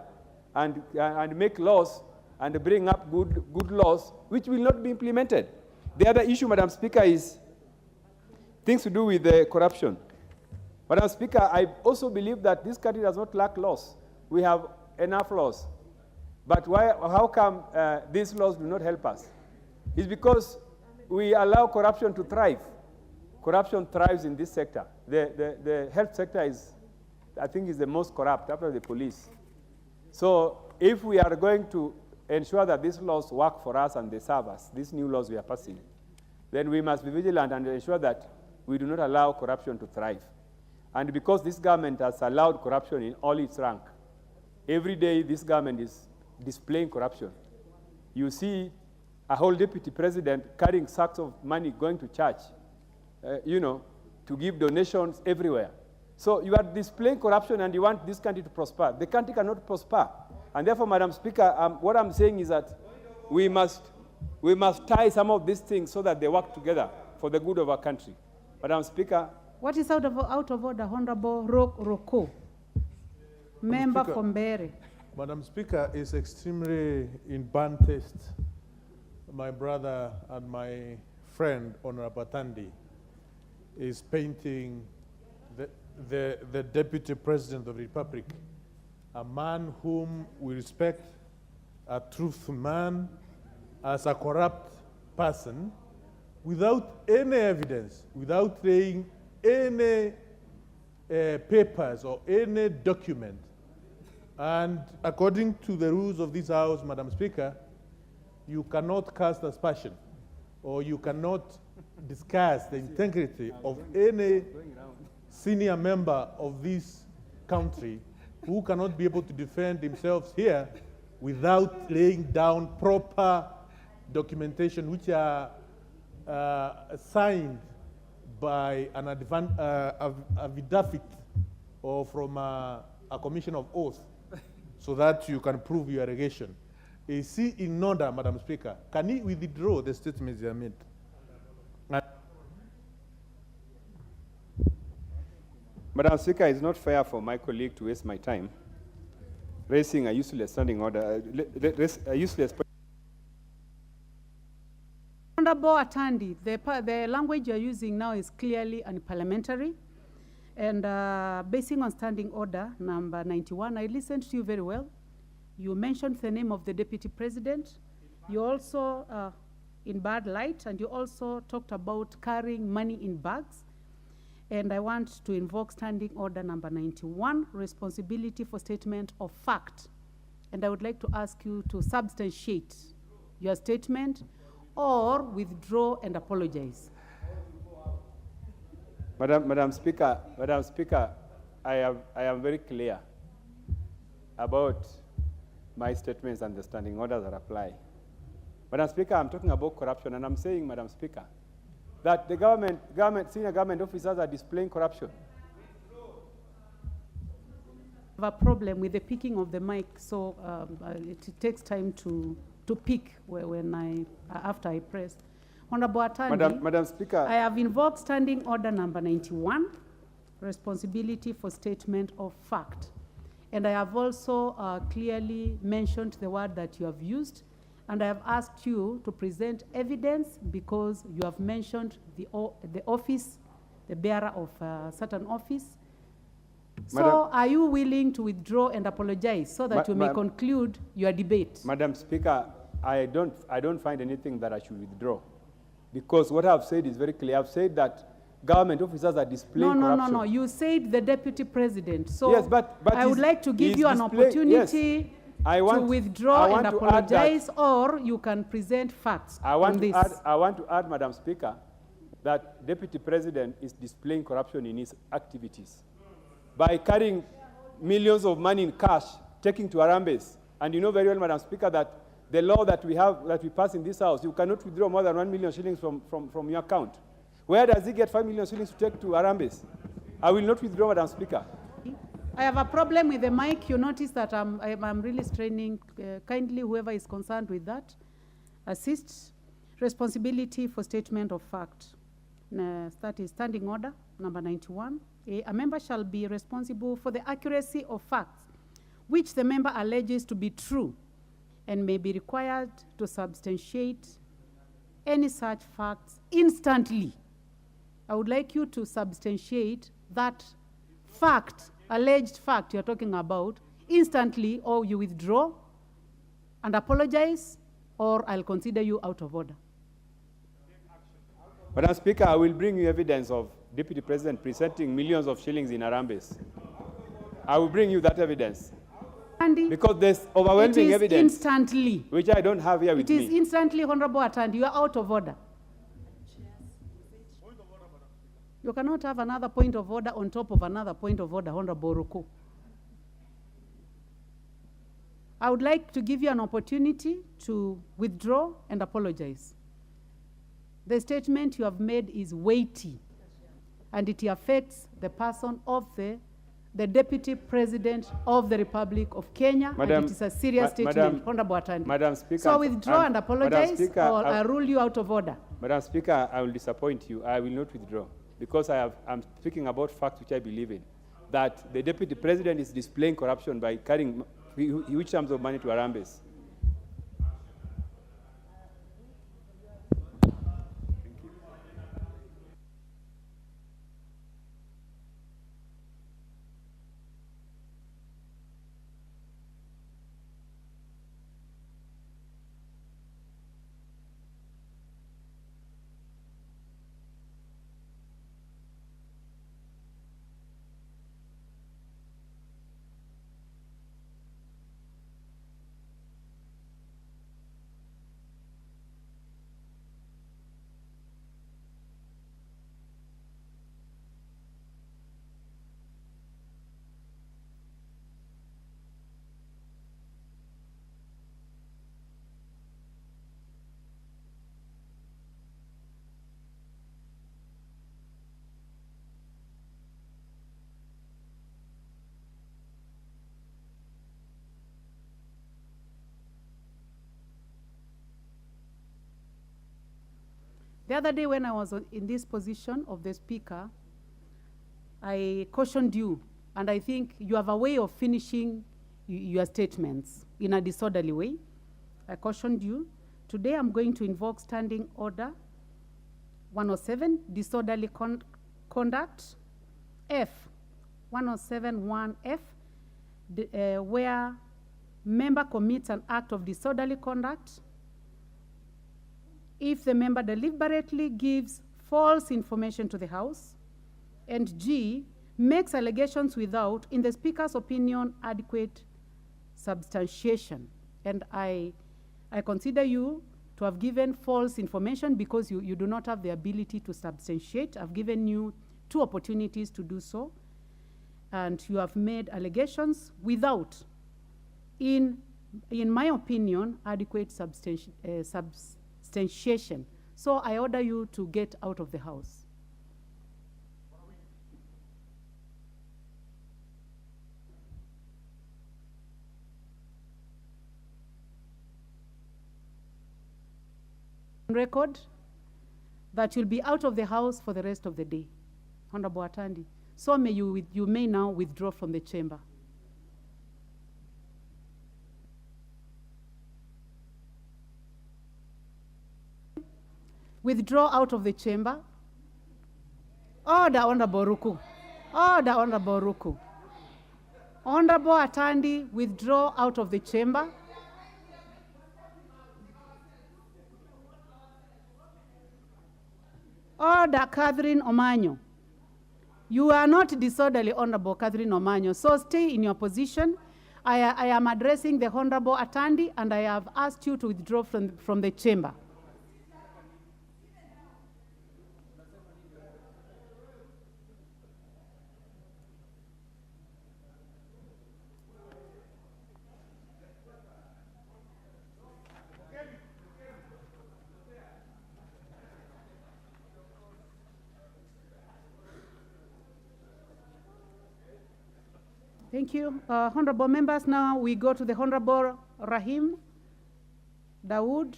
and make laws and bring up good laws which will not be implemented. The other issue, Madam Speaker, is things to do with corruption. Madam Speaker, I also believe that this country does not lack laws. We have enough laws. But how come these laws do not help us? It's because we allow corruption to thrive. Corruption thrives in this sector. The health sector is, I think, is the most corrupt after the police. So if we are going to ensure that these laws work for us and they serve us, these new laws we are passing, then we must be vigilant and ensure that we do not allow corruption to thrive. And because this government has allowed corruption in all its rank, every day this government is displaying corruption. You see a whole deputy president carrying sacks of money going to church, to give donations everywhere. So you are displaying corruption and you want this country to prosper. The country cannot prosper. And therefore, Madam Speaker, what I'm saying is that we must tie some of these things so that they work together for the good of our country. Madam Speaker. What is out of order, Honorable Roko? Member Speaker, from Bere. Madam Speaker, is extremely in bad taste. My brother and my friend, Honorable Tandi, is painting the Deputy President of the Republic, a man whom we respect, a truthful man, as a corrupt person, without any evidence, without laying any papers or any document. And according to the rules of this House, Madam Speaker, you cannot cast aspersion or you cannot discuss the integrity of any senior member of this country who cannot be able to defend himself here without laying down proper documentation which are signed by an affidavit or from a commission of oath so that you can prove your allegation. Is he in order, Madam Speaker? Can he withdraw the statements he made? Madam Speaker, it's not fair for my colleague to waste my time raising a useless standing order, a useless. Honorable Atandi, the language you're using now is clearly unparliamentary. And basing on standing order number 91, I listened to you very well. You mentioned the name of the Deputy President. You also, in bad light, and you also talked about carrying money in bags. And I want to invoke standing order number 91, responsibility for statement of fact. And I would like to ask you to substantiate your statement or withdraw and apologize. Madam Speaker, I am very clear about my statements and the standing orders that apply. Madam Speaker, I'm talking about corruption, and I'm saying, Madam Speaker, that the senior government officers are displaying corruption. I have a problem with the picking of the mic, so it takes time to pick after I press. Honorable Atandi, Madam Speaker, I have invoked standing order number 91, responsibility for statement of fact. And I have also clearly mentioned the word that you have used, and I have asked you to present evidence because you have mentioned the office, the bearer of a certain office. So are you willing to withdraw and apologize so that you may conclude your debate? Madam Speaker, I don't find anything that I should withdraw. Because what I've said is very clear. I've said that government officers are displaying corruption. No. You said the Deputy President. So yes, but I would like to give you an opportunity to withdraw and apologize, or you can present facts on this. I want to add, Madam Speaker, that Deputy President is displaying corruption in his activities by carrying millions of money in cash, taking to Arambes. And you know very well, Madam Speaker, that the law that we pass in this House, you cannot withdraw more than 1 million shillings from your account. Where does he get 5 million shillings to take to Arambes? I will not withdraw, Madam Speaker. I have a problem with the mic. You notice that I'm really straining. Kindly, whoever is concerned with that, assist. Responsibility for statement of fact. That is standing order number 91. A member shall be responsible for the accuracy of facts which the member alleges to be true and may be required to substantiate any such facts instantly. I would like you to substantiate that fact, alleged fact you're talking about, instantly, or you withdraw and apologize, or I'll consider you out of order. Madam Speaker, I will bring you evidence of Deputy President presenting millions of shillings in Arambes. I will bring you that evidence. Andy, because there's overwhelming evidence. Instantly. Which I don't have here with me. It is instantly, Honorable Atandi. You are out of order. You cannot have another point of order on top of another point of order, Honorable Ruku. I would like to give you an opportunity to withdraw and apologize. The statement you have made is weighty, and it affects the person of the Deputy President of the Republic of Kenya, and it is a serious statement, Honorable Atandi. Madam Speaker, so withdraw and apologize, Speaker, or I rule you out of order. Madam Speaker, I will disappoint you. I will not withdraw, because I'm speaking about facts which I believe in, that the Deputy President is displaying corruption by carrying huge sums of money to Harambes. The other day when I was in this position of the Speaker, I cautioned you, and I think you have a way of finishing your statements in a disorderly way. I cautioned you. Today I'm going to invoke Standing Order 107, disorderly conduct, F, 107(1)F, where member commits an act of disorderly conduct if the member deliberately gives false information to the House, and G, makes allegations without, in the Speaker's opinion, adequate substantiation. And I consider you to have given false information because you do not have the ability to substantiate. I've given you 2 opportunities to do so, and you have made allegations without, in my opinion, adequate substantiation. So I order you to get out of the House. Record that you'll be out of the House for the rest of the day. Honorable Atandi. So may you may now withdraw from the chamber. Withdraw out of the chamber. Order, Honorable Ruku. Order, Honorable Ruku. Honorable Atandi, withdraw out of the chamber. Order, Catherine Omanyo. You are not disorderly, Honorable Catherine Omanyo, so stay in your position. I am addressing the Honorable Atandi, and I have asked you to withdraw from the chamber. Thank you. Honorable members, now we go to the Honorable Rahim Dawood,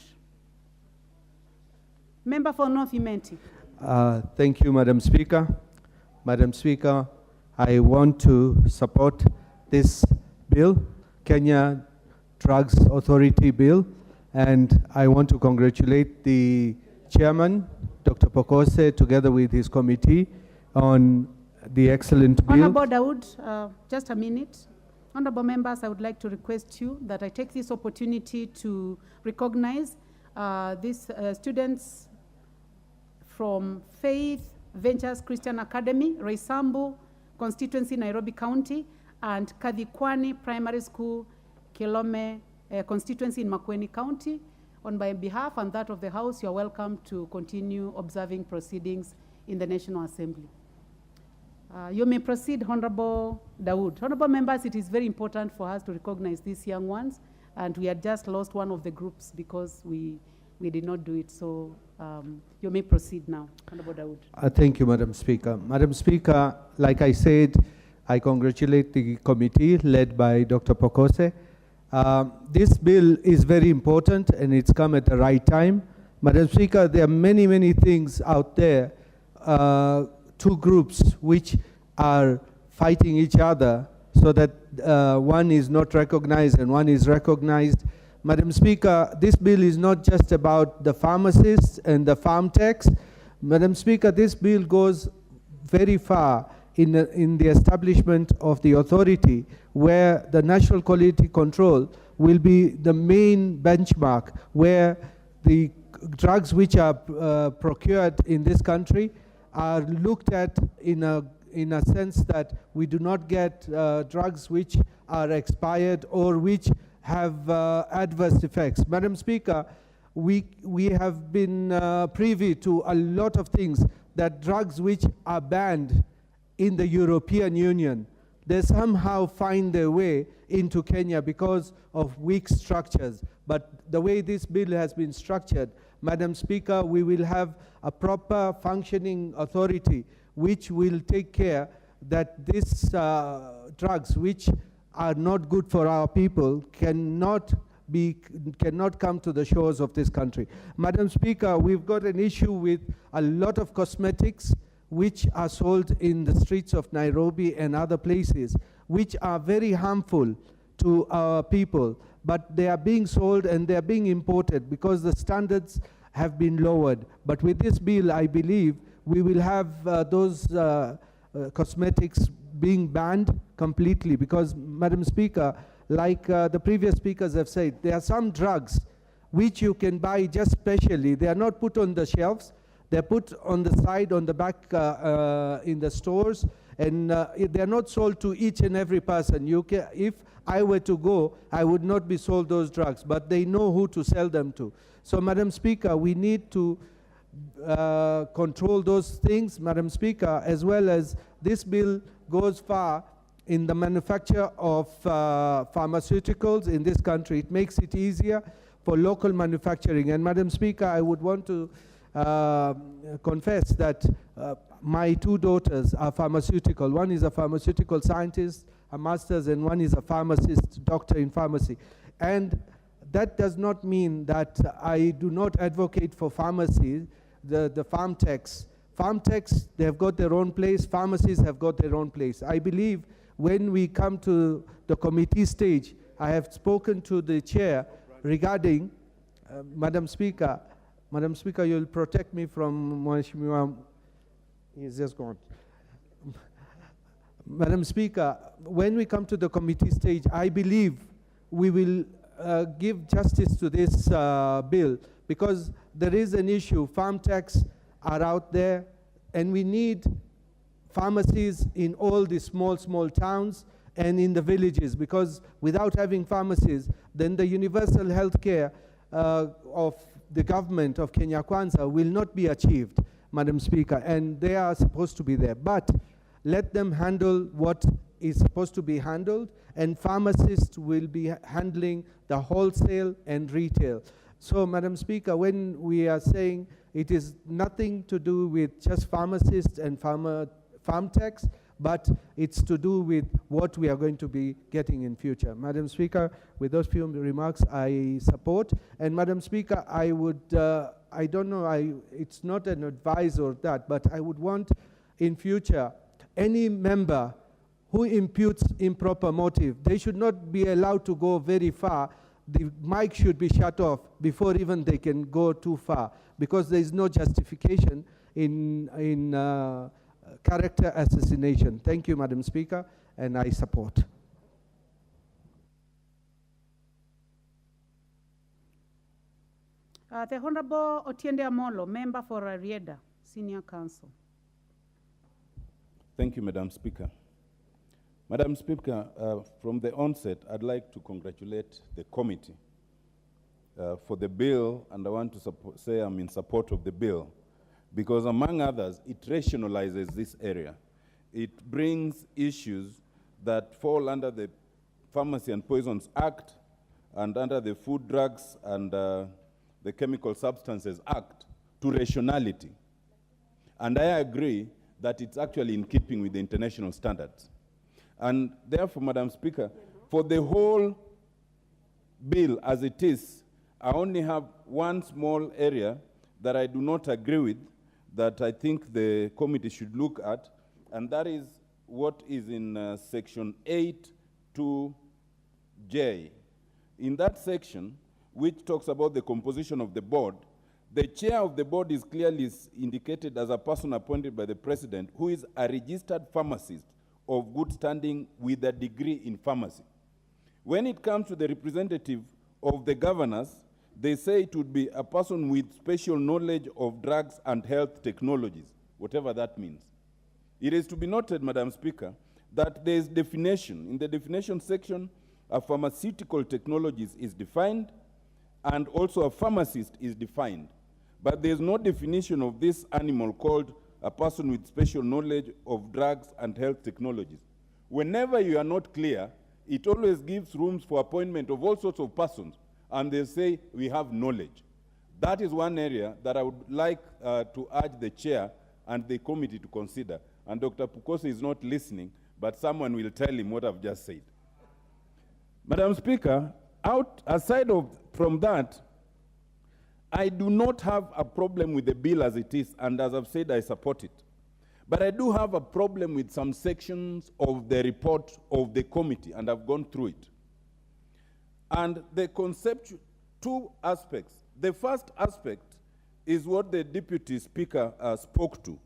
member for North Imenti. Thank you, Madam Speaker. Madam Speaker, I want to support this bill, Kenya Drugs Authority bill, and I want to congratulate the chairman, Dr. Pokose, together with his committee on the excellent bill. Honorable Dawood, just a minute. Honorable members, I would like to request you that I take this opportunity to recognize these students from Faith Ventures Christian Academy, Roysambu constituency, Nairobi County, and Kadhikwani Primary School, Kilome constituency in Makueni County. On my behalf and that of the House, you are welcome to continue observing proceedings in the National Assembly. You may proceed, Honorable Dawood. Honorable members, it is very important for us to recognize these young ones, and we had just lost one of the groups because we did not do it. So you may proceed now, Honorable Dawood. Thank you, Madam Speaker. Madam Speaker, like I said, I congratulate the committee led by Dr. Pokose. This bill is very important and it's come at the right time. Madam Speaker, there are many, many things out there, two groups which are fighting each other so that one is not recognized and one is recognized. Madam Speaker, this bill is not just about the pharmacists and the farm techs. Madam Speaker, this bill goes very far in the establishment of the authority where the National Quality Control will be the main benchmark where the drugs which are procured in this country are looked at in a sense that we do not get drugs which are expired or which have adverse effects. Madam Speaker, we have been privy to a lot of things, that drugs which are banned in the European Union, they somehow find their way into Kenya because of weak structures. But the way this bill has been structured, Madam Speaker, we will have a proper functioning authority which will take care that these drugs which are not good for our people cannot come to the shores of this country. Madam Speaker, we've got an issue with a lot of cosmetics which are sold in the streets of Nairobi and other places, which are very harmful to our people, but they are being sold and they are being imported because the standards have been lowered. But with this bill, I believe we will have those cosmetics being banned completely because, Madam Speaker, like the previous speakers have said, there are some drugs which you can buy just specially. They are not put on the shelves. They're put on the side, on the back in the stores, and they're not sold to each and every person. If I were to go, I would not be sold those drugs, but they know who to sell them to. So, Madam Speaker, we need to control those things, Madam Speaker, as well as this bill goes far in the manufacture of pharmaceuticals in this country. It makes it easier for local manufacturing. And, Madam Speaker, I would want to confess that my two daughters are pharmaceutical. One is a pharmaceutical scientist, a master's, and one is a pharmacist, doctor in pharmacy. And that does not mean that I do not advocate for pharmacy, the farm techs. Farm techs, they have got their own place. Pharmacies have got their own place. I believe when we come to the committee stage, I have spoken to the chair regarding, Madam Speaker, you'll protect me from Mheshimiwa. He's just gone. Madam Speaker, when we come to the committee stage, I believe we will give justice to this bill because there is an issue. Farm techs are out there, and we need pharmacies in all the small towns and in the villages, because without having pharmacies, then the universal health care of the government of Kenya Kwanza will not be achieved, Madam Speaker, and they are supposed to be there. But let them handle what is supposed to be handled, and pharmacists will be handling the wholesale and retail. So, Madam Speaker, when we are saying it is nothing to do with just pharmacists and farm techs, but it's to do with what we are going to be getting in future. Madam Speaker, with those few remarks, I support. And Madam Speaker, I would, I don't know, it's not an advice or that, but I would want in future any member who imputes improper motive, they should not be allowed to go very far. The mic should be shut off before even they can go too far, because there is no justification in character assassination. Thank you, Madam Speaker, and I support. The Honorable Otiende Amolo, member for Rieda, Senior Counsel. Thank you, Madam Speaker. Madam Speaker, from the onset, I'd like to congratulate the committee for the bill, and I want to say I'm in support of the bill, because among others, it rationalizes this area. it brings issues that fall under the Pharmacy and Poisons Act and under the Food, Drugs, and the Chemical Substances Act to rationality. And I agree that it's actually in keeping with the international standards. And therefore, Madam Speaker, for the whole bill as it is, I only have one small area that I do not agree with, that I think the committee should look at, and that is what is in section 8(2)J. In that section, which talks about the composition of the board, the chair of the board is clearly indicated as a person appointed by the president who is a registered pharmacist of good standing with a degree in pharmacy. When it comes to the representative of the governors, they say it would be a person with special knowledge of drugs and health technologies, whatever that means. It is to be noted, Madam Speaker, that there is definition. In the definition section, a pharmaceutical technologies is defined, and also a pharmacist is defined. But there is no definition of this animal called a person with special knowledge of drugs and health technologies. Whenever you are not clear, it always gives rooms for appointment of all sorts of persons, and they say, we have knowledge. That is one area that I would like to urge the chair and the committee to consider. And Dr. Pukose is not listening, but someone will tell him what I've just said. Madam Speaker, aside from that, I do not have a problem with the bill as it is, and as I've said, I support it. But I do have a problem with some sections of the report of the committee, and I've gone through it. And the concept, two aspects. The first aspect is what the Deputy Speaker spoke to,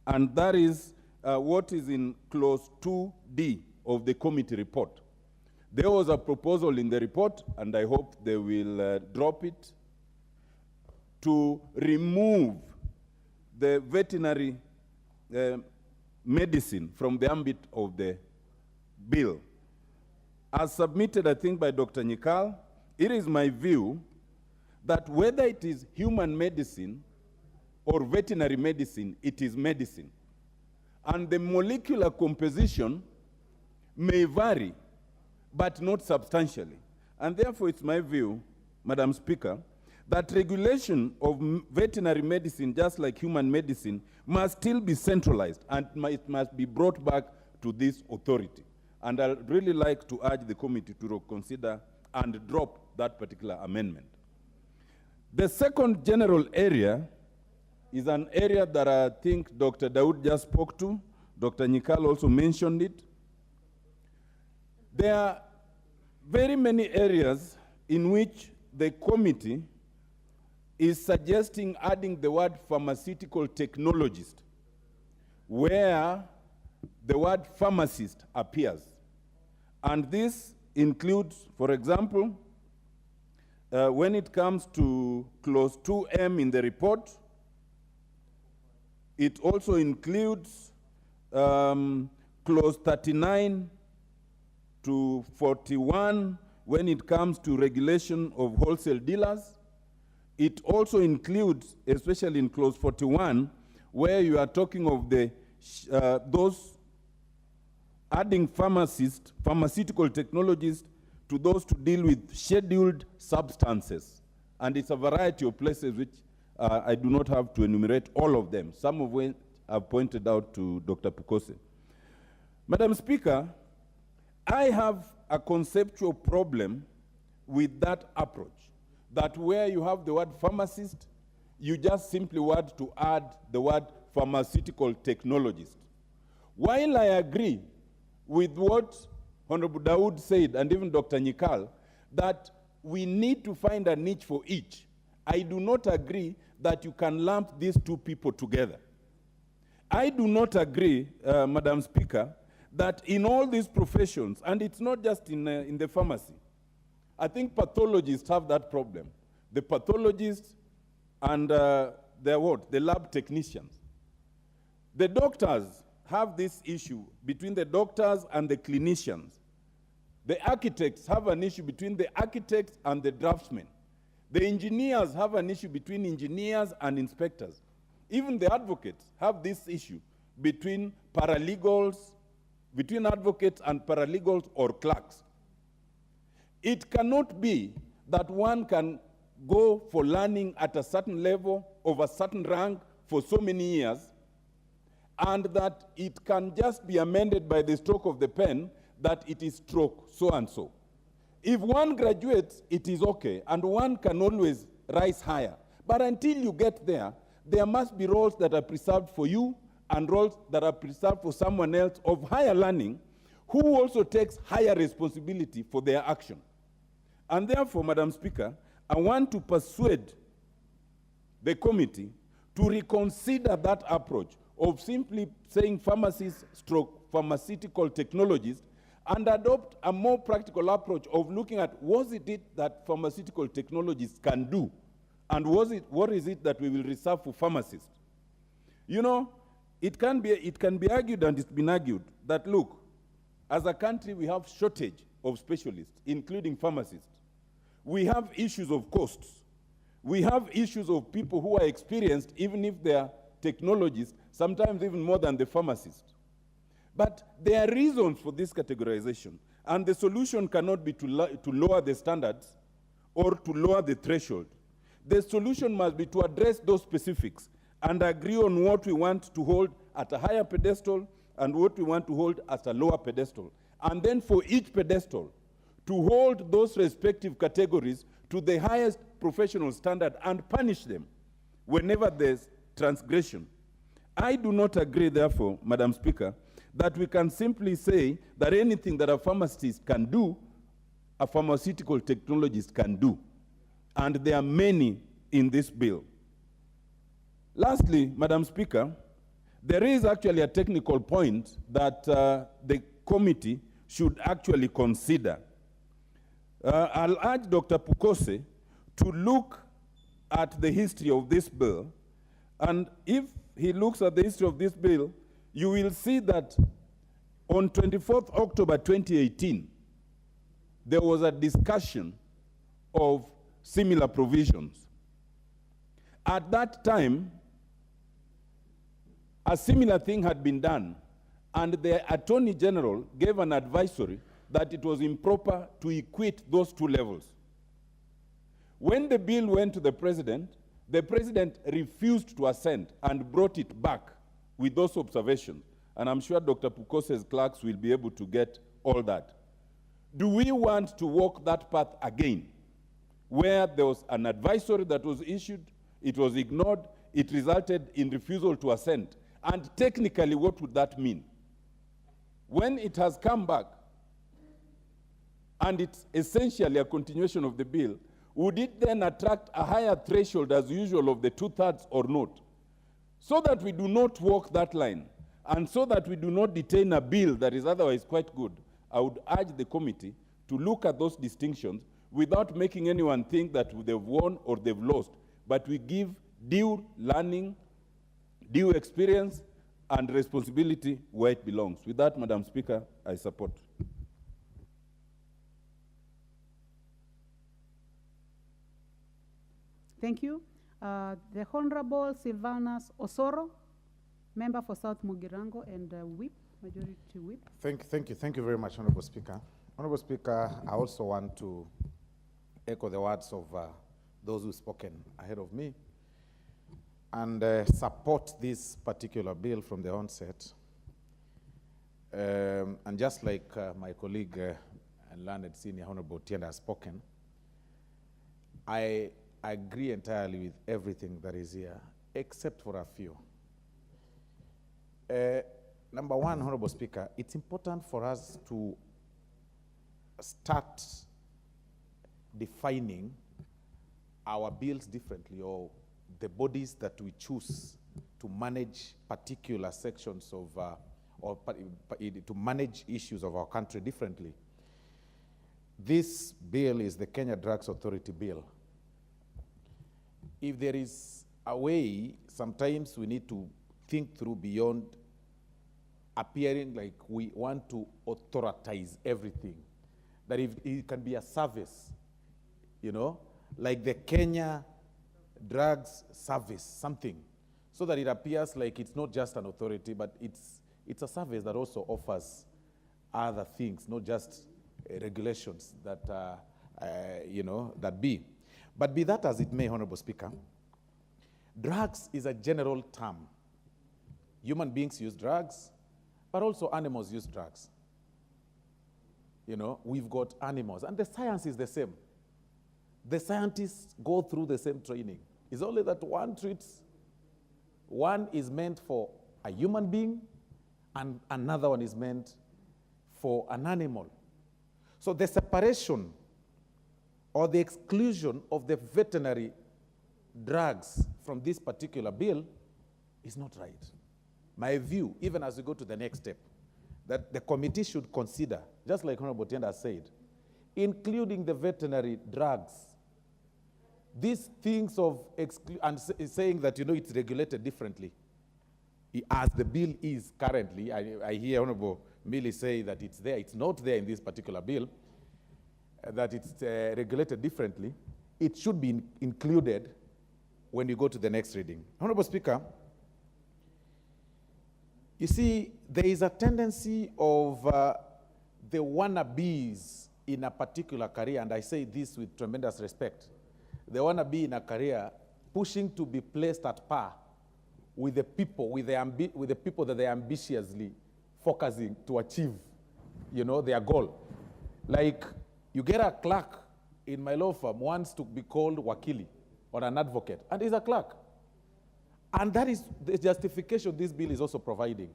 and that is what is in clause 2D of the committee report. There was a proposal in the report, and I hope they will drop it, to remove the veterinary medicine from the ambit of the bill. As submitted, I think, by Dr. Nyikal, it is my view that whether it is human medicine or veterinary medicine, it is medicine. And the molecular composition may vary, but not substantially. And therefore, it's my view, Madam Speaker, that regulation of veterinary medicine, just like human medicine, must still be centralized, and it must be brought back to this authority. And I'd really like to urge the committee to consider and drop that particular amendment. The second general area is an area that I think Dr. Dawood just spoke to. Dr. Nyikal also mentioned it. There are very many areas in which the committee is suggesting adding the word pharmaceutical technologist, where the word pharmacist appears. And this includes, for example, when it comes to clause 2M in the report, it also includes clause 39 to 41 when it comes to regulation of wholesale dealers. It also includes, especially in clause 41, where you are talking of the those adding pharmaceutical technologies to those to deal with scheduled substances. And it's a variety of places which I do not have to enumerate all of them, some of which I've pointed out to Dr. Pukose. Madam Speaker, I have a conceptual problem with that approach, that where you have the word pharmacist, you just simply want to add the word pharmaceutical technologist. While I agree with what Honorable Dawood said, and even Dr. Nyikal, that we need to find a niche for each, I do not agree that you can lump these two people together. I do not agree, Madam Speaker, that in all these professions, and it's not just in the pharmacy, I think pathologists have that problem. The pathologists and the lab technicians. The doctors have this issue between the doctors and the clinicians. The architects have an issue between the architects and the draftsmen. The engineers have an issue between engineers and inspectors. Even the advocates have this issue between paralegals, between advocates and paralegals or clerks. It cannot be that one can go for learning at a certain level of a certain rank for so many years, and that it can just be amended by the stroke of the pen that it is stroke so-and-so. If one graduates, it is okay, and one can always rise higher. But until you get there, there must be roles that are preserved for you and roles that are preserved for someone else of higher learning who also takes higher responsibility for their action. And therefore, Madam Speaker, I want to persuade the committee to reconsider that approach of simply saying pharmacists stroke pharmaceutical technologies and adopt a more practical approach of looking at what is it that pharmaceutical technologies can do, and what is it that we will reserve for pharmacists. You know, it can be argued, and it's been argued, that look, as a country we have shortage of specialists, including pharmacists. We have issues of costs. We have issues of people who are experienced, even if they are technologists, sometimes even more than the pharmacist. But there are reasons for this categorization, and the solution cannot be to lower the standards or to lower the threshold. The solution must be to address those specifics and agree on what we want to hold at a higher pedestal and what we want to hold at a lower pedestal. And then for each pedestal, to hold those respective categories to the highest professional standard and punish them whenever there's transgression. I do not agree, therefore, Madam Speaker, that we can simply say that anything that a pharmacist can do, a pharmaceutical technologist can do. And there are many in this bill. Lastly, Madam Speaker, there is actually a technical point that the committee should actually consider. I'll urge Dr. Pukose to look at the history of this bill, and if he looks at the history of this bill, you will see that on 24th October 2018, there was a discussion of similar provisions. At that time, a similar thing had been done, and the Attorney General gave an advisory that it was improper to equate those two levels. When the bill went to the President refused to assent and brought it back with those observations. And I'm sure Dr. Pukose's clerks will be able to get all that. Do we want to walk that path again, where there was an advisory that was issued, it was ignored, it resulted in refusal to assent? And technically, what would that mean? When it has come back, and it's essentially a continuation of the bill, would it then attract a higher threshold as usual of the 2/3 or not? So that we do not walk that line, and so that we do not detain a bill that is otherwise quite good, I would urge the committee to look at those distinctions without making anyone think that they've won or they've lost, but we give due learning, due experience, and responsibility where it belongs. With that, Madam Speaker, I support. Thank you. The Honorable Silvanus Osoro, member for South Mugirango and Whip, Majority Whip. Thank you very much, Honorable Speaker. Honorable Speaker, I also want to echo the words of those who've spoken ahead of me and support this particular bill from the onset. And just like my colleague and learned senior Honorable Tienda has spoken, I agree entirely with everything that is here, except for a few. Number one, Honorable Speaker, it's important for us to start defining our bills differently, or the bodies that we choose to manage particular sections of, to manage issues of our country differently. This bill is the Kenya Drugs Authority bill. If there is a way, sometimes we need to think through beyond appearing like we want to authoritize everything. That if it can be a service, you know, like the Kenya Drugs Service, something, so that it appears like it's not just an authority, but it's a service that also offers other things, not just regulations that, that be. But be that as it may, Honorable Speaker, drugs is a general term. Human beings use drugs, but also animals use drugs. We've got animals, and the science is the same. The scientists go through the same training. It's only that one is meant for a human being, and another one is meant for an animal. So the separation or the exclusion of the veterinary drugs from this particular bill is not right. My view, even as we go to the next step, that the committee should consider, just like Honorable Tienda said, including the veterinary drugs. These things of and saying that, it's regulated differently. As the bill is currently, I hear Honorable Millie say that it's there. It's not there in this particular bill, that it's regulated differently. It should be included when you go to the next reading. Honorable Speaker, you see, there is a tendency of the wannabes in a particular career, and I say this with tremendous respect. The wannabe in a career pushing to be placed at par with the people, with the people that they are ambitiously focusing to achieve, their goal. Like, you get a clerk in my law firm wants to be called wakili or an advocate, and he's a clerk. And that is the justification this bill is also providing.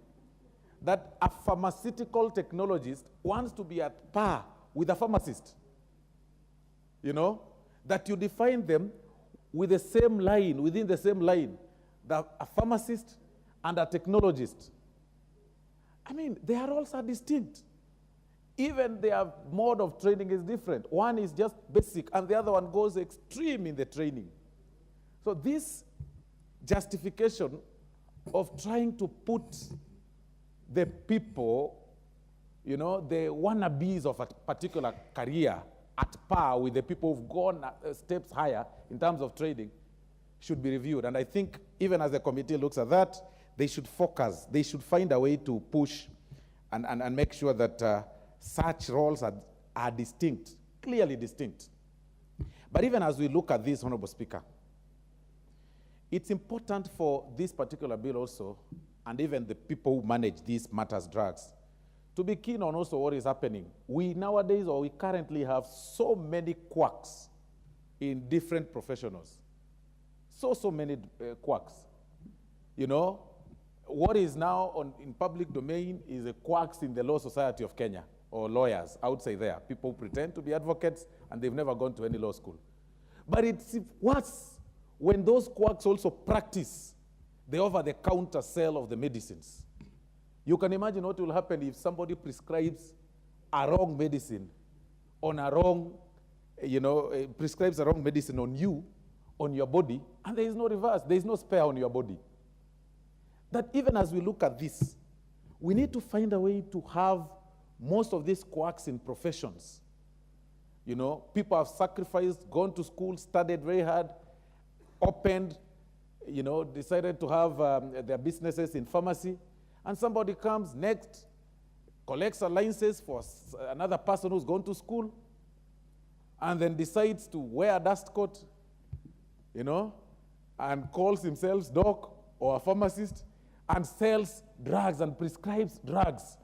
That a pharmaceutical technologist wants to be at par with a pharmacist. That you define them with the same line, within the same line, a pharmacist and a technologist. I mean, their roles are distinct. Even their mode of training is different. One is just basic, and the other one goes extreme in the training. So this justification of trying to put the people, the wannabes of a particular career at par with the people who've gone steps higher in terms of training should be reviewed. And I think even as the committee looks at that, they should focus. They should find a way to push and make sure that such roles are distinct, clearly distinct. But even as we look at this, Honorable Speaker, it's important for this particular bill also, and even the people who manage these matters drugs, to be keen on also what is happening. We currently have so many quacks in different professionals. So many quacks. What is now in public domain is the quacks in the Law Society of Kenya, or lawyers, I would say there. People who pretend to be advocates and they've never gone to any law school. But it's worse when those quacks also practice the over-the-counter sale of the medicines. You can imagine what will happen if somebody prescribes a wrong medicine on a wrong, prescribes a wrong medicine on you, on your body, and there is no reverse, there is no spare on your body. That even as we look at this, we need to find a way to have most of these quacks in professions. People have sacrificed, gone to school, studied very hard, opened, decided to have their businesses in pharmacy, and somebody comes next, collects allowances for another person who's gone to school, and then decides to wear a dust coat, and calls himself doc or a pharmacist, and sells drugs and prescribes drugs.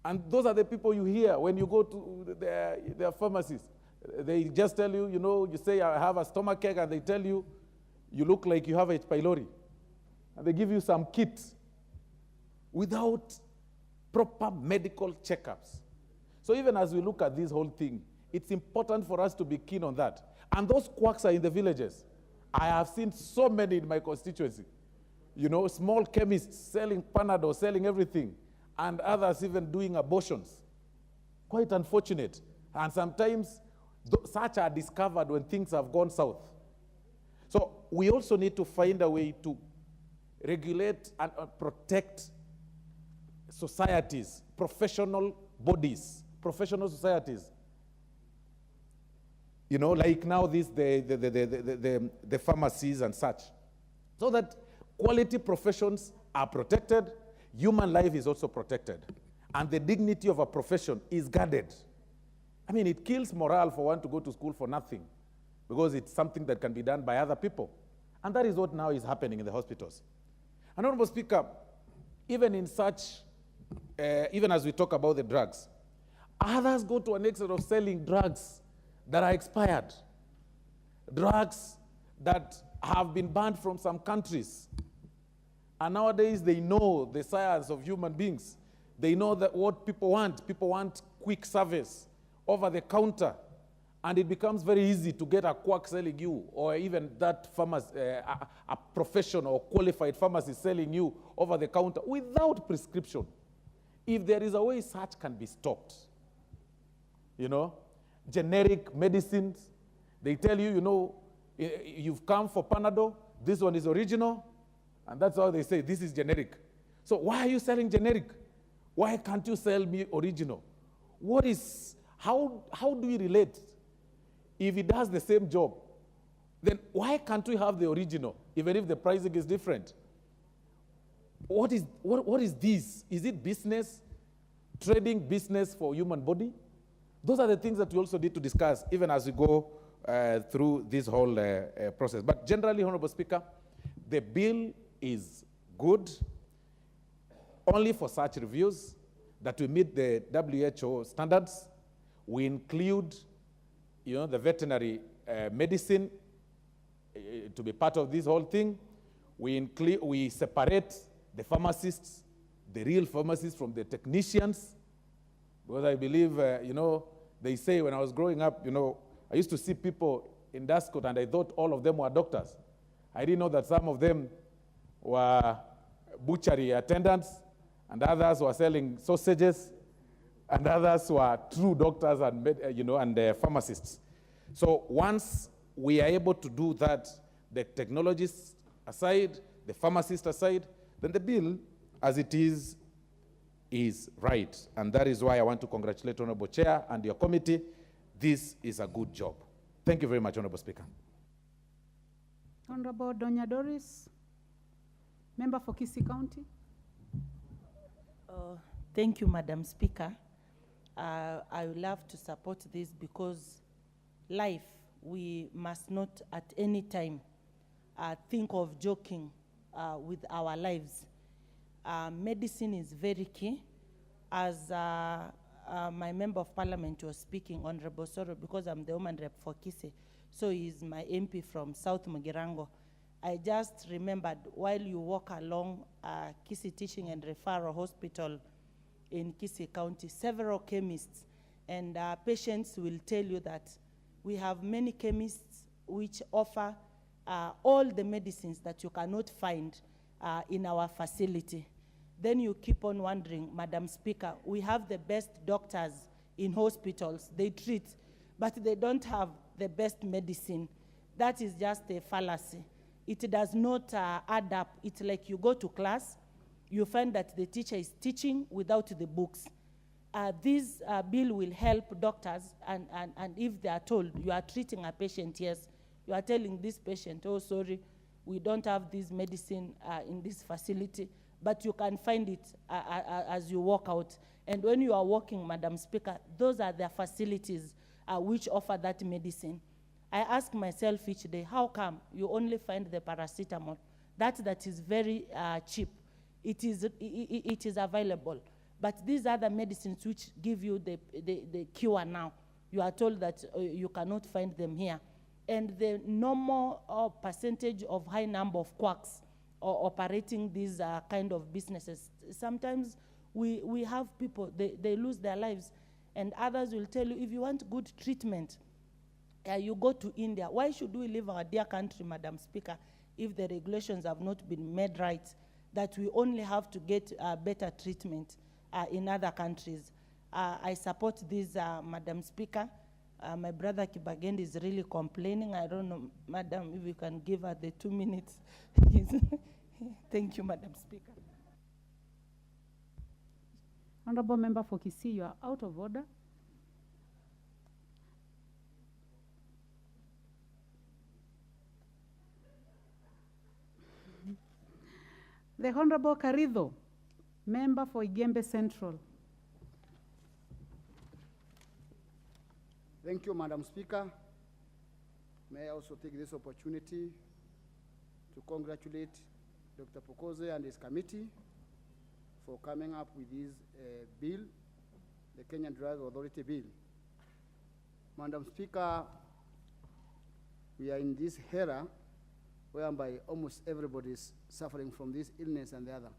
And those are the people you hear when you go to their pharmacies. They just tell you, you say, I have a stomachache, and they tell you, you look like you have H. pylori. And they give you some kits without proper medical checkups. So even as we look at this whole thing, it's important for us to be keen on that. And those quacks are in the villages. I have seen so many in my constituency. Small chemists selling Panadol, selling everything, and others even doing abortions. Quite unfortunate. And sometimes such are discovered when things have gone south. So we also need to find a way to regulate and protect societies, professional bodies, professional societies. Like now the pharmacies and such. so that quality professions are protected, human life is also protected, and the dignity of a profession is guarded. I mean, it kills morale for one to go to school for nothing, because it's something that can be done by other people. And that is what now is happening in the hospitals. And Honorable Speaker, even in such, even as we talk about the drugs, others go to an extent of selling drugs that are expired, drugs that have been banned from some countries. And nowadays they know the science of human beings. They know that what people want. People want quick service, over the counter. And it becomes very easy to get a quack selling you, or even that a professional or qualified pharmacist selling you over the counter without prescription. If there is a way such can be stopped, you know, generic medicines, they tell you, you know, you've come for Panadol, this one is original, and that's how they say, this is generic. So why are you selling generic? Why can't you sell me original? How do we relate? If it does the same job, then why can't we have the original, even if the pricing is different? What is this? Is it business, trading business for human body? Those are the things that we also need to discuss, even as we go through this whole process. But generally, Honorable Speaker, the bill is good only for such reviews that we meet the WHO standards. We include, you know, the veterinary medicine to be part of this whole thing. We separate the pharmacists, the real pharmacists, from the technicians, because I believe, you know, they say when I was growing up, you know, I used to see people in Dascot and I thought all of them were doctors. I didn't know that some of them were butchery attendants, and others were selling sausages, and others were true doctors and, you know, and pharmacists. So once we are able to do that, the technologists aside, the pharmacists aside, then the bill, as it is right. And that is why I want to congratulate Honorable Chair and your committee. This is a good job. Thank you very much, Honorable Speaker. Honorable Donya Doris, member for Kisii County. Thank you, Madam Speaker. I would love to support this because life, we must not at any time think of joking with our lives. Medicine is very key. As my member of parliament was speaking, Honorable Soro, because I'm the woman rep for Kisii, so he's my MP from South Mugirango. I just remembered while you walk along Kisii Teaching and Referral Hospital in Kisii County, several chemists and patients will tell you that we have many chemists which offer all the medicines that you cannot find in our facility. Then you keep on wondering, Madam Speaker, we have the best doctors in hospitals, they treat, but they don't have the best medicine. That is just a fallacy. It does not add up. It's like you go to class, you find that the teacher is teaching without the books. This bill will help doctors, and if they are told you are treating a patient, yes, you are telling this patient, oh, sorry, we don't have this medicine in this facility, but you can find it as you walk out. And when you are walking, Madam Speaker, those are the facilities which offer that medicine. I ask myself each day, how come you only find the paracetamol? That is very cheap. It is available. But these are the medicines which give you the cure now. You are told that you cannot find them here. And the normal percentage of high number of quacks operating these kind of businesses, sometimes we have people, they lose their lives. And others will tell you, if you want good treatment, you go to India. Why should we leave our dear country, Madam Speaker, if the regulations have not been made right, that we only have to get better treatment in other countries? I support this, Madam Speaker. My brother Kibagend is really complaining. I don't know, Madam, if you can give her the 2 minutes. Thank you, Madam Speaker. Honorable member for Kisii, you are out of order. The Honorable Carrizo, member for Igembe Central. Thank you, Madam Speaker. May I also take this opportunity to congratulate Dr. Pokose and his committee for coming up with this bill, the Kenyan Drug Authority Bill. Madam Speaker, we are in this era whereby almost everybody is suffering from this illness and the other.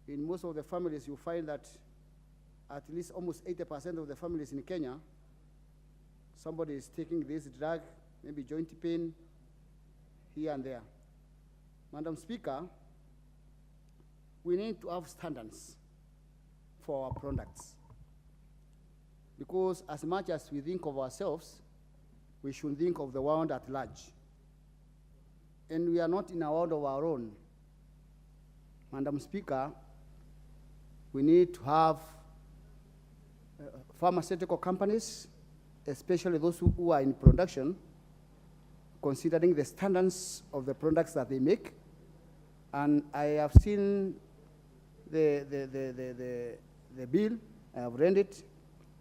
In most of the families, you find that at least almost 80% of the families in Kenya, somebody is taking this drug, maybe joint pain, here and there. Madam Speaker, we need to have standards for our products. Because as much as we think of ourselves, we should think of the world at large. And we are not in a world of our own. Madam Speaker, we need to have pharmaceutical companies, especially those who are in production, considering the standards of the products that they make. And I have seen the bill, I have read it,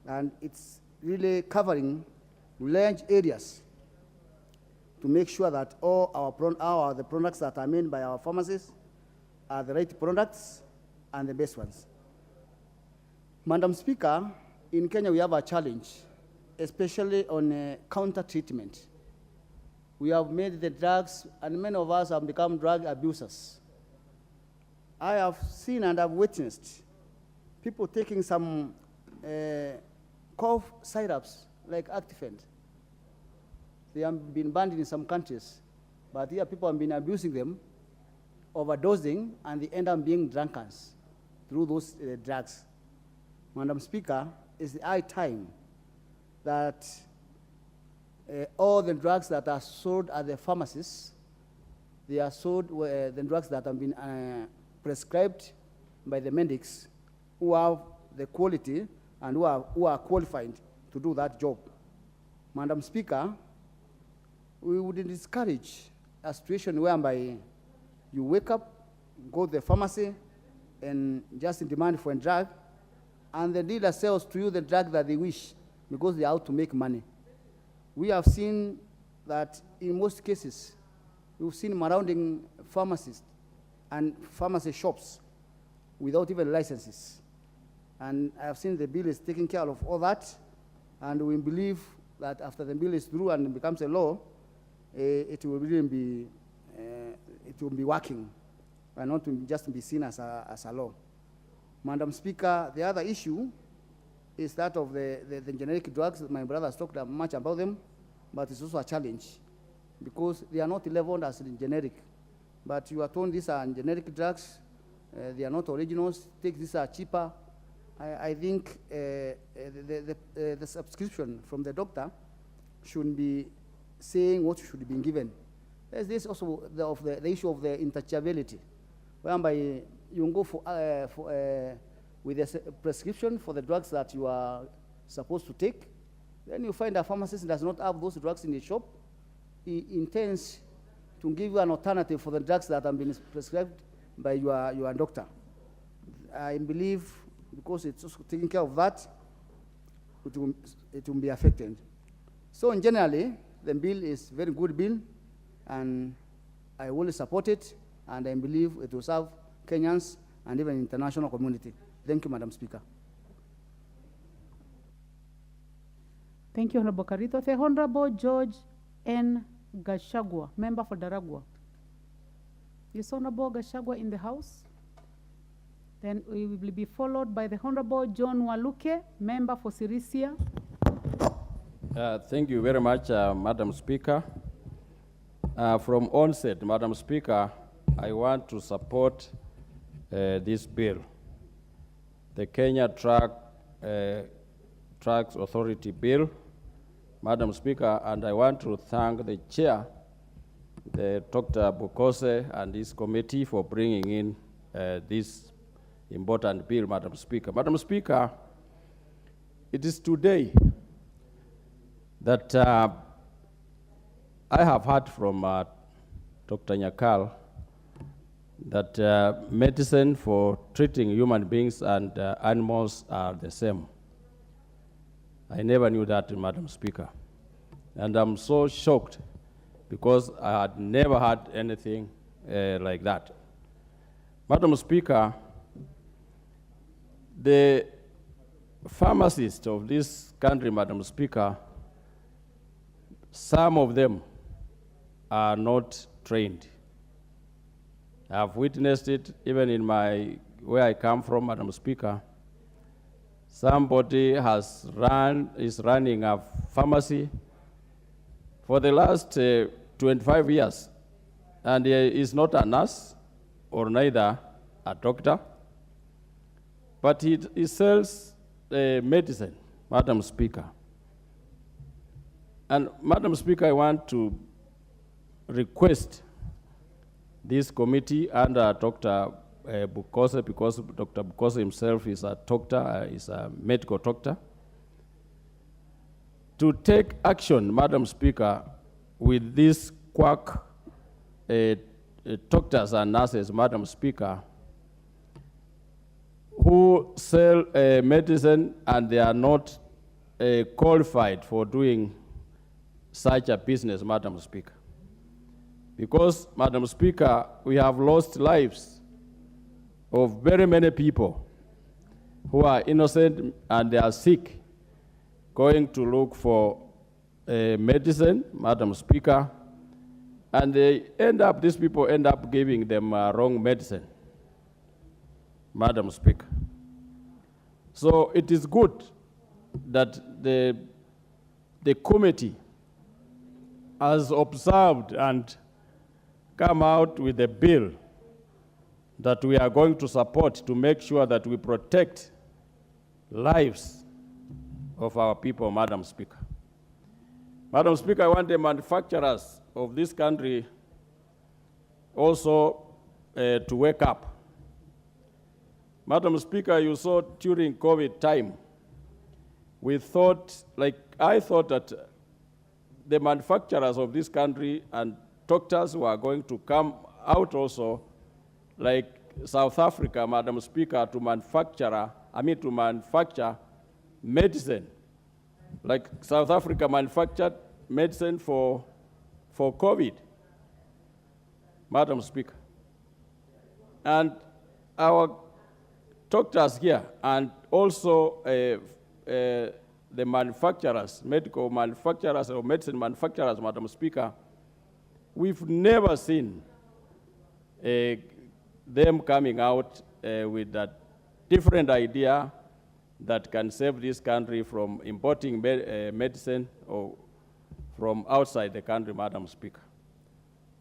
and it's really covering large areas to make sure that all the products that are made by our pharmacies are the right products and the best ones. Madam Speaker, in Kenya we have a challenge, especially on counter treatment. We have made the drugs, and many of us have become drug abusers. I have seen and have witnessed people taking some cough syrups like Actifend. They have been banned in some countries, but here people have been abusing them, overdosing, and they end up being drunkards through those drugs. Madam Speaker, it's the high time that all the drugs that are sold at the pharmacies, they are sold the drugs that have been prescribed by the medics who have the quality and who are qualified to do that job. Madam Speaker, we would discourage a situation whereby you wake up, go to the pharmacy, and just demand for a drug, and the dealer sells to you the drug that they wish because they are out to make money. We have seen that in most cases, we've seen surrounding pharmacists and pharmacy shops without even licenses. And I have seen the bill is taking care of all that, and we believe that after the bill is through and becomes a law, it will really be working and not to just be seen as a law. Madam Speaker, the other issue is that of the generic drugs. My brother has talked much about them, but it's also a challenge because they are not labeled as generic. But you are told these are generic drugs, they are not originals, these are cheaper. I think the subscription from the doctor should be saying what should be given. There's this also the issue of the interchangeability, whereby you can go with a prescription for the drugs that you are supposed to take. Then you find a pharmacist does not have those drugs in the shop. He intends to give you an alternative for the drugs that have been prescribed by your doctor. I believe because it's also taking care of that, it will be affected. So in generally, the bill is a very good bill, and I will support it, and I believe it will serve Kenyans and even international community. Thank you, Madam Speaker. Thank you, Honorable Carito. The Honorable George N. Gashagwa, member for Daragwa. Is Honorable Gashagwa in the House? Then we will be followed by the Honorable John Waluke, member for Sirisia. Thank you very much, Madam Speaker. From onset, Madam Speaker, I want to support this bill, the Kenya Drugs Authority Bill, Madam Speaker, and I want to thank the chair, Dr. Bukose, and his committee for bringing in this important bill, Madam Speaker. Madam Speaker, it is today that I have heard from Dr. Nyakal that medicine for treating human beings and animals are the same. I never knew that, Madam Speaker. And I'm so shocked because I had never heard anything like that. Madam Speaker, the pharmacists of this country, Madam Speaker, some of them are not trained. I've witnessed it even in where I come from, Madam Speaker. Somebody is running a pharmacy for the last 25 years, and he is not a nurse or neither a doctor, but he sells medicine, Madam Speaker. And Madam Speaker, I want to request this committee under Dr. Bukose, because Dr. Bukose himself is a doctor, is a medical doctor, to take action, Madam Speaker, with these quack doctors and nurses, Madam Speaker, who sell medicine and they are not qualified for doing such a business, Madam Speaker. Because, Madam Speaker, we have lost lives of very many people who are innocent and they are sick, going to look for medicine, Madam Speaker, and these people end up giving them wrong medicine, Madam Speaker. So it is good that the committee has observed and come out with a bill that we are going to support to make sure that we protect lives of our people, Madam Speaker. Madam Speaker, I want the manufacturers of this country also to wake up. Madam Speaker, you saw during COVID time, I thought that the manufacturers of this country and doctors were going to come out also, like South Africa, Madam Speaker, to manufacture medicine. Like South Africa manufactured medicine for COVID, Madam Speaker. And our doctors here and also the manufacturers, medical manufacturers or medicine manufacturers, Madam Speaker, we've never seen them coming out with that different idea that can save this country from importing medicine or from outside the country, Madam Speaker.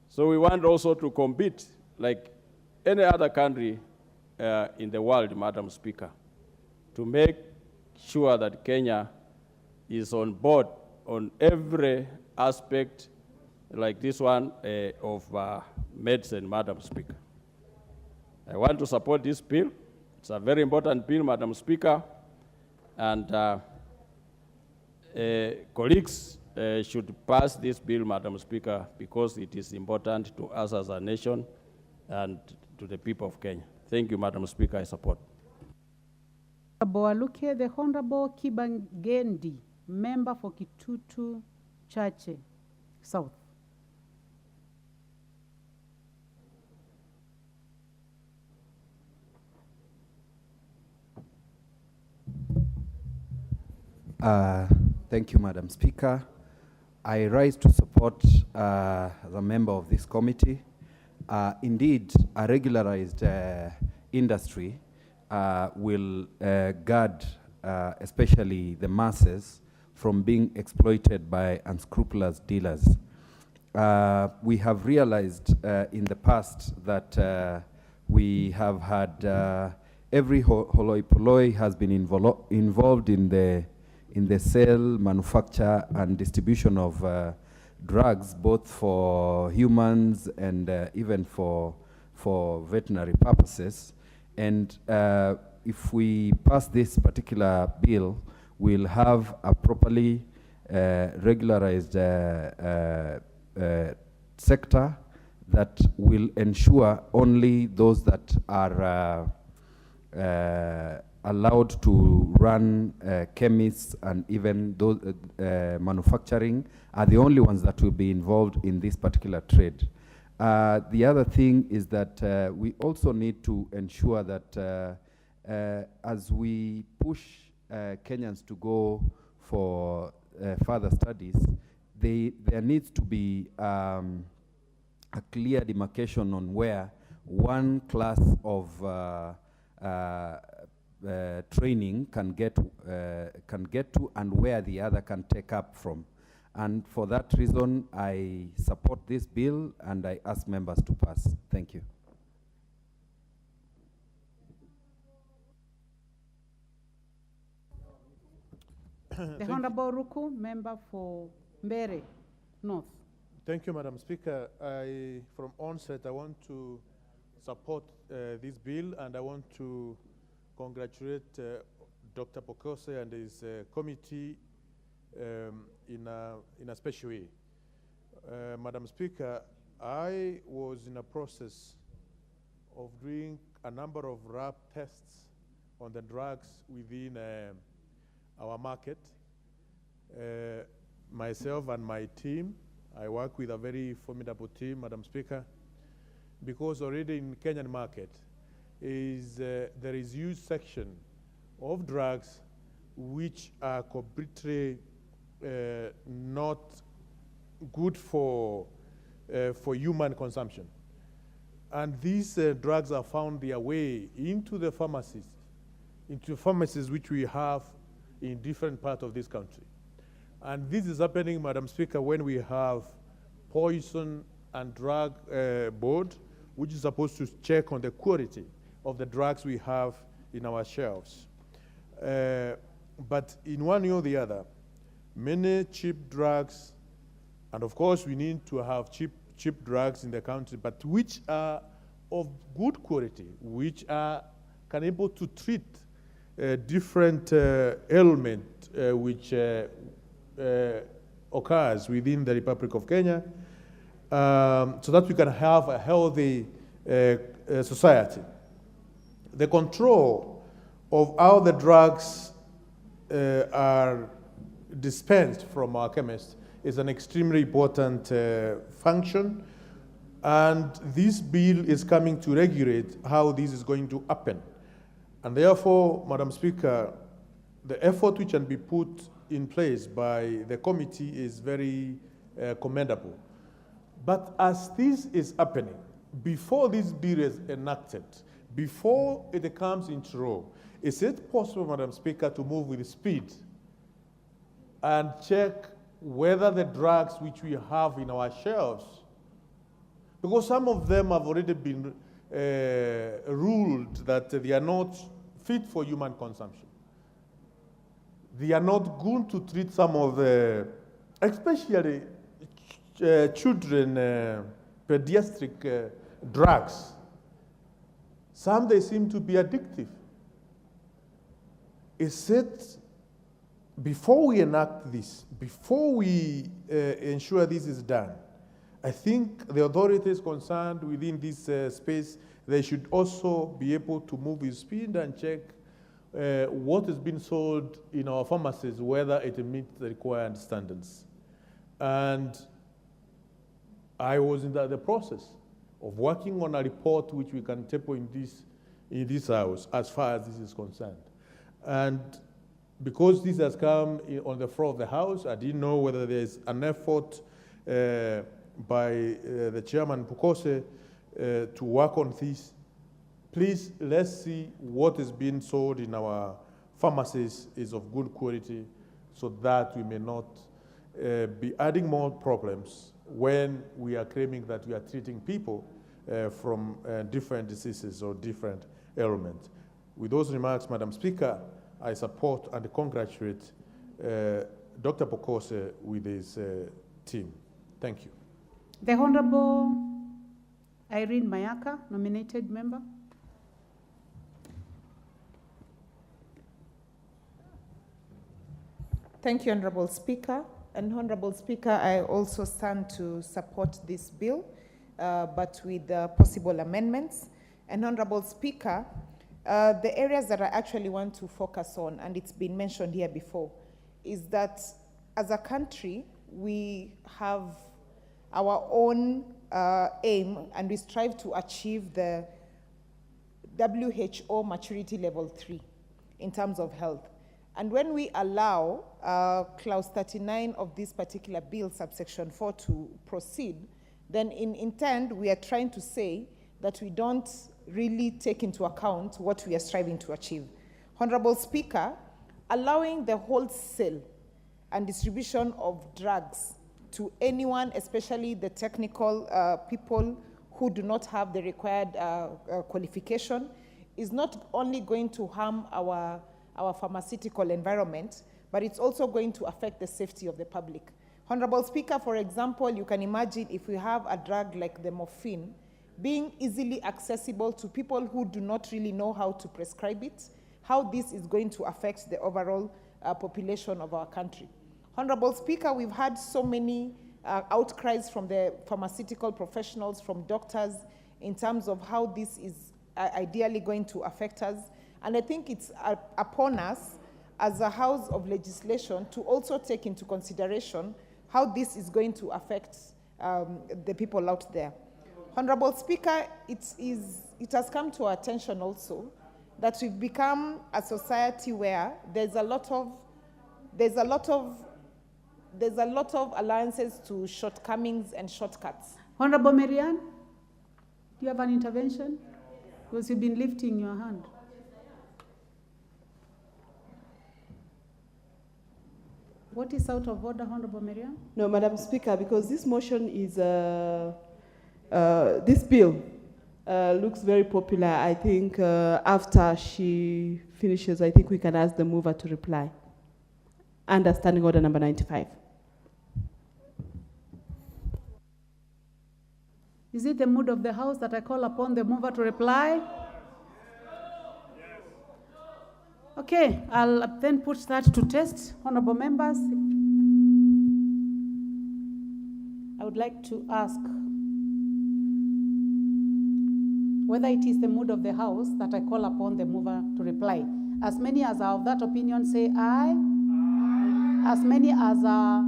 So we want also to compete like any other country in the world, Madam Speaker, to make sure that Kenya is on board on every aspect like this one of medicine, Madam Speaker. I want to support this bill. It's a very important bill, Madam Speaker, and colleagues should pass this bill, Madam Speaker, because it is important to us as a nation and to the people of Kenya. Thank you, Madam Speaker. I support. Boaluke, the Honorable Kibangendi, member for Kitutu Chache South. Thank you, Madam Speaker. I rise to support the member of this committee. Indeed, a regularized industry will guard especially the masses from being exploited by unscrupulous dealers. We have realized in the past that we have had every hoi polloi has been involved in the sale, manufacture, and distribution of drugs, both for humans and even for veterinary purposes. And if we pass this particular bill, we'll have a properly regularized sector that will ensure only those that are allowed to run chemists and even those manufacturing are the only ones that will be involved in this particular trade. The other thing is that we also need to ensure that as we push Kenyans to go for further studies, there needs to be a clear demarcation on where one class of training can get to and where the other can take up from. And for that reason, I support this bill and I ask members to pass. Thank you. The Honorable Ruku, member for Mbere North. Thank you, Madam Speaker. From onset, I want to support this bill, and I want to congratulate Dr. Bokose and his committee in a special way. Madam Speaker, I was in a process of doing a number of RAP tests on the drugs within our market. Myself and my team, I work with a very formidable team, Madam Speaker, because already in Kenyan market there is huge section of drugs which are completely not good for human consumption. And these drugs are found their way into the pharmacies which we have in different parts of this country. And this is happening, Madam Speaker, when we have Poison and Drug Board, which is supposed to check on the quality of the drugs we have in our shelves. But in one way or the other, many cheap drugs, and of course we need to have cheap drugs in the country, but which are of good quality, which are can able to treat different ailment which occurs within the Republic of Kenya, so that we can have a healthy society. The control of how the drugs are dispensed from our chemists is an extremely important function, and this bill is coming to regulate how this is going to happen. And therefore, Madam Speaker, the effort which can be put in place by the committee is very commendable. But as this is happening, before this bill is enacted, before it comes into law, is it possible, Madam Speaker, to move with speed and check whether the drugs which we have in our shelves, because some of them have already been ruled that they are not fit for human consumption. They are not good to treat some of the, especially children, pediatric drugs. Some, they seem to be addictive. Is it, before we enact this, before we ensure this is done, I think the authorities concerned within this space, they should also be able to move with speed and check what is being sold in our pharmacies, whether it meets the required standards. And I was in the process of working on a report which we can table in this house as far as this is concerned. And because this has come on the floor of the House, I didn't know whether there's an effort by the Chairman Bukose to work on this. Please, let's see what is being sold in our pharmacies is of good quality, so that we may not be adding more problems when we are claiming that we are treating people from different diseases or different ailments. With those remarks, Madam Speaker, I support and congratulate Dr. Bokose with his team. Thank you. The Honorable Irene Mayaka, nominated member. Thank you, Honorable Speaker. And Honorable Speaker, I also stand to support this bill but with possible amendments. And Honorable Speaker, the areas that I actually want to focus on, and it's been mentioned here before, is that as a country, we have our own aim, and we strive to achieve the WHO maturity level 3 in terms of health. And when we allow clause 39 of this particular bill, subsection 4, to proceed, then in intent, we are trying to say that we don't really take into account what we are striving to achieve. Honorable Speaker, allowing the wholesale and distribution of drugs to anyone, especially the technical people who do not have the required qualification, is not only going to harm our pharmaceutical environment, but it's also going to affect the safety of the public. Honorable Speaker, for example, you can imagine if we have a drug like the morphine being easily accessible to people who do not really know how to prescribe it, how this is going to affect the overall population of our country. Honorable Speaker, we've had so many outcries from the pharmaceutical professionals, from doctors, in terms of how this is ideally going to affect us. And I think it's upon us as a House of Legislation to also take into consideration how this is going to affect the people out there. Honorable Speaker, it has come to our attention also that we've become a society where there's a lot of alliances to shortcomings and shortcuts. Honorable Marianne, do you have an intervention? Because you've been lifting your hand. What is out of order, Honorable Marianne? No, Madam Speaker, because this motion is, this bill looks very popular. I think after she finishes, I think we can ask the mover to reply. Under Standing Order number 95. Is it the mood of the House that I call upon the mover to reply? Okay, I'll then put that to test. Honorable members, I would like to ask whether it is the mood of the House that I call upon the mover to reply. As many as are of that opinion say aye. Aye. As many as are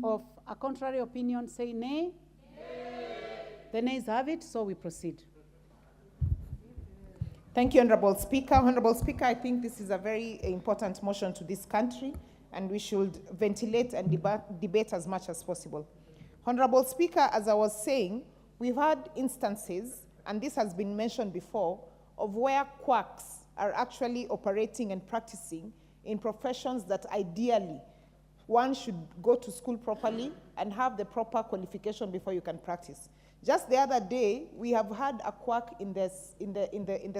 of a contrary opinion say nay. The nays have it, so we proceed. Thank you, Honorable Speaker. Honorable Speaker, I think this is a very important motion to this country, and we should ventilate and debate as much as possible. Honorable Speaker, as I was saying, we've had instances, and this has been mentioned before, of where quacks are actually operating and practicing in professions that ideally one should go to school properly and have the proper qualification before you can practice. Just the other day, we have had a quack in the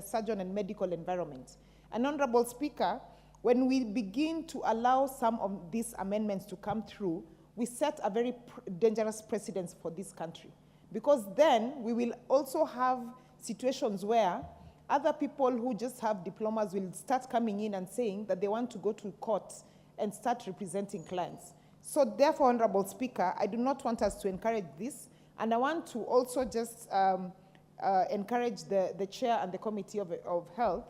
surgeon and medical environment. And Honorable Speaker, when we begin to allow some of these amendments to come through, we set a very dangerous precedent for this country. Because then we will also have situations where other people who just have diplomas will start coming in and saying that they want to go to court and start representing clients. So therefore, Honorable Speaker, I do not want us to encourage this. And I want to also just encourage the chair and the Committee of Health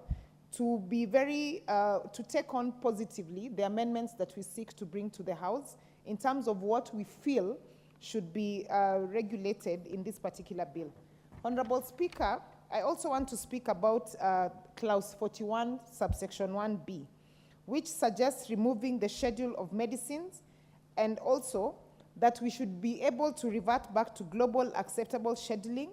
to be very, to take on positively the amendments that we seek to bring to the House in terms of what we feel should be regulated in this particular bill. Honorable Speaker, I also want to speak about clause 41, subsection 1B, which suggests removing the schedule of medicines, and also that we should be able to revert back to global acceptable scheduling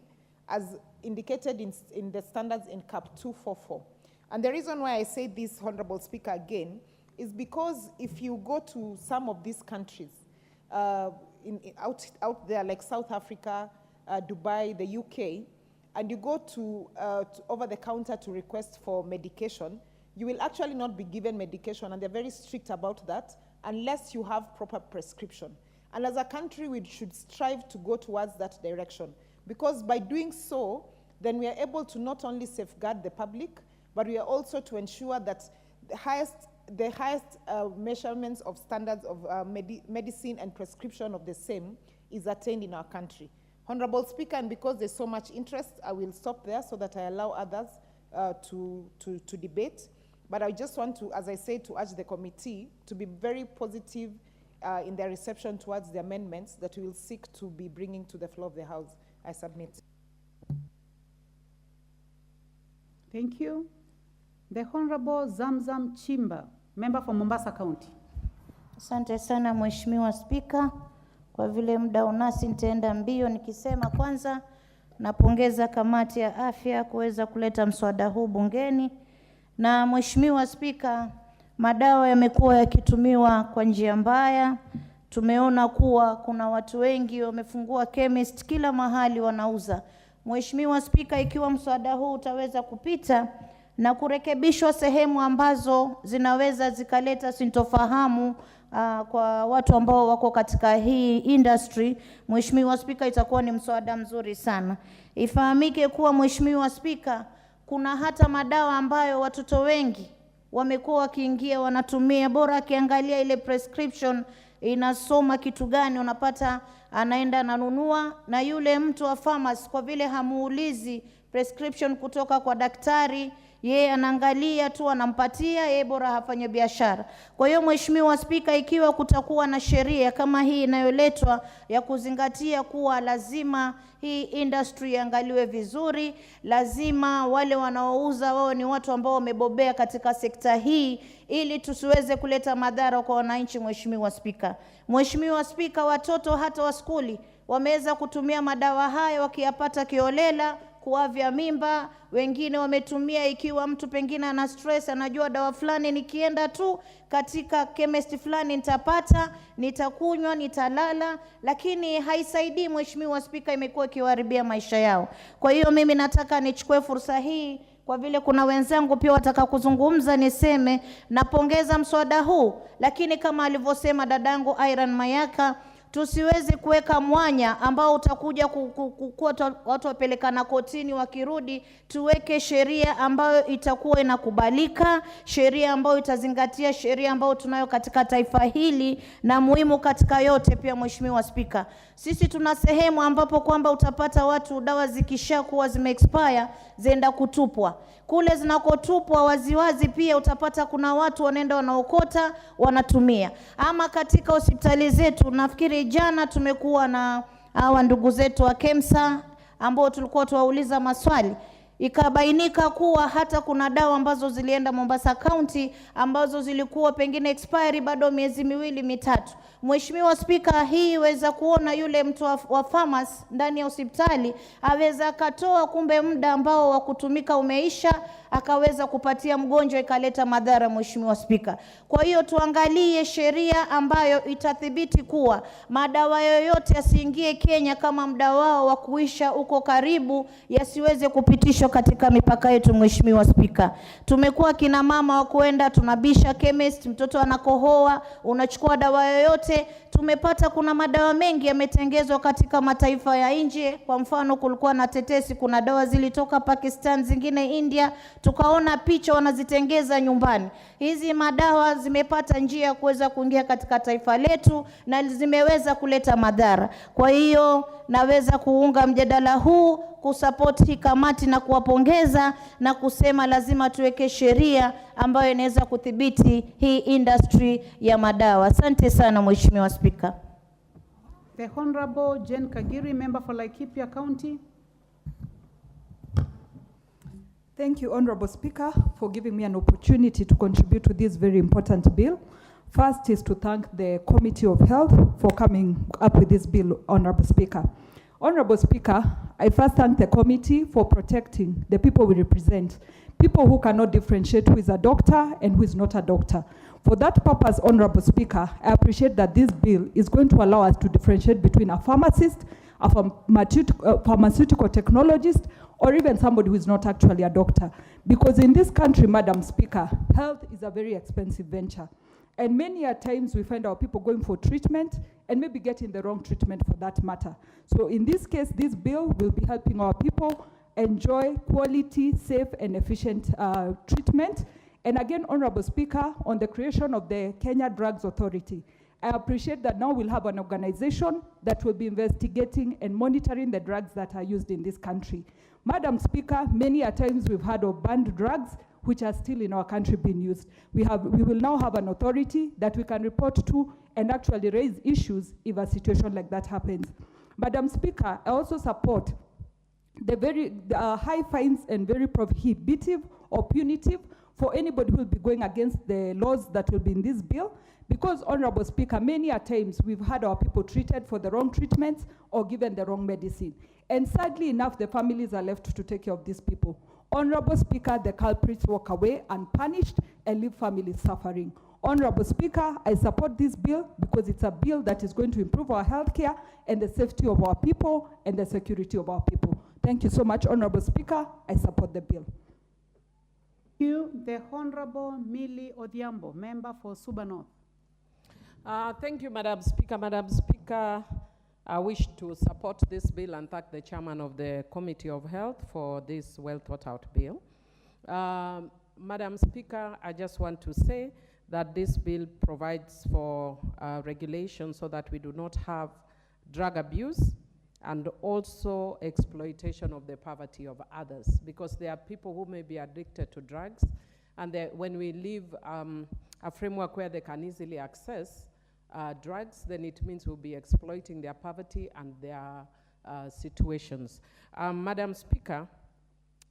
as indicated in the standards in CAP 244. And the reason why I say this, Honorable Speaker, again, is because if you go to some of these countries out there like South Africa, Dubai, the UK, and you go to over the counter to request for medication, you will actually not be given medication, and they're very strict about that, unless you have proper prescription. And as a country, we should strive to go towards that direction, because by doing so, then we are able to not only safeguard the public, but we are also to ensure that the highest measurements of standards of medicine and prescription of the same is attained in our country. Honorable Speaker, and because there's so much interest, I will stop there so that I allow others to debate. But I just want to, as I said, to urge the committee to be very positive in their reception towards the amendments that we will seek to be bringing to the floor of the House. I submit. Thank you. The Honorable Zamzam Chimba, member for Mombasa County. Asante sana Mheshimiwa Spika. Kwa vile muda unasi nitaenda mbio nikisema kwanza napongeza kamati ya afya kuweza kuleta mswada huu bungeni. Na Mheshimiwa Spika, madawa yamekuwa yakitumiwa kwa njia mbaya. Tumeona kuwa kuna watu wengi wamefungua chemist kila mahali wanauza. Mheshimiwa Spika, ikiwa mswada huu utaweza kupita na kurekebishwa sehemu ambazo zinaweza zikaleta sintofahamu kwa watu ambao wako katika hii industry, Mheshimiwa Spika, itakuwa ni mswada mzuri sana. Ifahamike kuwa Mheshimiwa Spika, kuna hata madawa ambayo watoto wengi wamekuwa wakiingia wanatumia, bora akiangalia ile prescription inasoma kitu gani, unapata anaenda ananunua, na yule mtu wa pharmacy kwa vile hamuulizi prescription kutoka kwa daktari, yeye anaangalia tu anampatia, yeye bora hafanye biashara. Kwa hiyo Mheshimiwa Spika, ikiwa kutakuwa na sheria kama hii inayoletwa ya kuzingatia kuwa lazima hii industry iangaliwe vizuri, lazima wale wanaouza wao ni watu ambao wamebobea katika sekta hii, ili tusiweze kuleta madhara kwa wananchi. Mheshimiwa Spika, Mheshimiwa Spika, watoto hata wa skuli wameweza kutumia madawa haya wakiyapata kiolela, kuavya mimba. Wengine wametumia ikiwa mtu pengine ana stress, anajua dawa fulani nikienda tu katika chemist fulani nitapata, nitakunywa, nitalala, lakini haisaidii. Mheshimiwa Spika, imekuwa ikiwaharibia maisha yao. Kwa hiyo mimi nataka nichukue fursa hii, kwa vile kuna wenzangu pia wataka kuzungumza, niseme napongeza mswada huu, lakini kama alivyosema dadangu Iron Mayaka, tusiwezi kuweka mwanya ambao utakuja watu wapelekana kotini wakirudi. Tuweke sheria ambayo itakuwa inakubalika, sheria ambayo itazingatia sheria ambayo tunayo katika taifa hili, na muhimu katika yote pia Mheshimiwa Spika, sisi tuna sehemu ambapo kwamba utapata watu dawa zikishakuwa zime-expire zenda kutupwa. Kule zinakotupwa waziwazi pia utapata kuna watu wanaenda wanaokota wanatumia. Ama katika hospitali zetu, nafikiri jana tumekuwa na hawa ndugu zetu wa KEMSA ambao tulikuwa tuwauliza maswali, ikabainika kuwa hata kuna dawa ambazo zilienda Mombasa County ambazo zilikuwa pengine expiry bado miezi 2-3. Mheshimiwa Spika, hii weza kuona yule mtu wa pharmacy ndani ya hospitali aweza akatoa, kumbe muda ambao wa kutumika umeisha, akaweza kupatia mgonjwa, ikaleta madhara. Mheshimiwa Spika, kwa hiyo tuangalie sheria ambayo itathibiti kuwa madawa yoyote yasiingie Kenya kama muda wao wa kuisha uko karibu, yasiweze kupitishwa katika mipaka yetu. Mheshimiwa Spika, tumekuwa kina mama wa kuenda tunabisha chemist, mtoto anakohoa, unachukua dawa yoyote. Tumepata kuna madawa mengi yametengezwa katika mataifa ya nje. Kwa mfano kulikuwa na tetesi, kuna dawa zilitoka Pakistan, zingine India, tukaona picha wanazitengeza nyumbani. Hizi madawa zimepata njia ya kuweza kuingia katika taifa letu na zimeweza kuleta madhara. Kwa hiyo naweza kuunga mjadala huu, kusupport hii kamati na kuwapongeza na kusema lazima tuweke sheria ambayo inaweza kudhibiti hii industry ya madawa. Asante sana Mheshimiwa Spika. The Honorable Jane Kagiri, member for Laikipia County. Thank you, Honorable Speaker, for giving me an opportunity to contribute to this very important bill. First is to thank the Committee of Health for coming up with this bill, Honorable Speaker. Honorable Speaker, I first thank the committee for protecting the people we represent, people who cannot differentiate who is a doctor and who is not a doctor. For that purpose, Honorable Speaker, I appreciate that this bill is going to allow us to differentiate between a pharmacist, a pharmaceutical technologist, or even somebody who is not actually a doctor. Because in this country, Madam Speaker, health is a very expensive venture. And many a times we find our people going for treatment and maybe getting the wrong treatment for that matter. So in this case, this bill will be helping our people enjoy quality, safe, and efficient treatment. And again, Honorable Speaker, on the creation of the Kenya Drugs Authority, I appreciate that now we'll have an organization that will be investigating and monitoring the drugs that are used in this country. Madam Speaker, many a times we've heard of banned drugs which are still in our country being used. We will now have an authority that we can report to and actually raise issues if a situation like that happens. Madam Speaker, I also support the high fines and very prohibitive or punitive for anybody who will be going against the laws that will be in this bill, because, Honorable Speaker, many a times we've had our people treated for the wrong treatments or given the wrong medicine. And sadly enough, the families are left to take care of these people. Honorable Speaker, the culprits walk away unpunished and leave families suffering. Honorable Speaker, I support this bill because it's a bill that is going to improve our healthcare and the safety of our people and the security of our people. Thank you so much, Honorable Speaker. I support the bill. Thank you. The Honorable Millie Odhiambo, member for Suba North. Thank you, Madam Speaker. Madam Speaker, I wish to support this bill and thank the chairman of the Committee of Health for this well thought out bill. Madam Speaker, I just want to say that this bill provides for regulation so that we do not have drug abuse and also exploitation of the poverty of others, because there are people who may be addicted to drugs, and when we leave a framework where they can easily access drugs, then it means we'll be exploiting their poverty and their situations. Madam Speaker,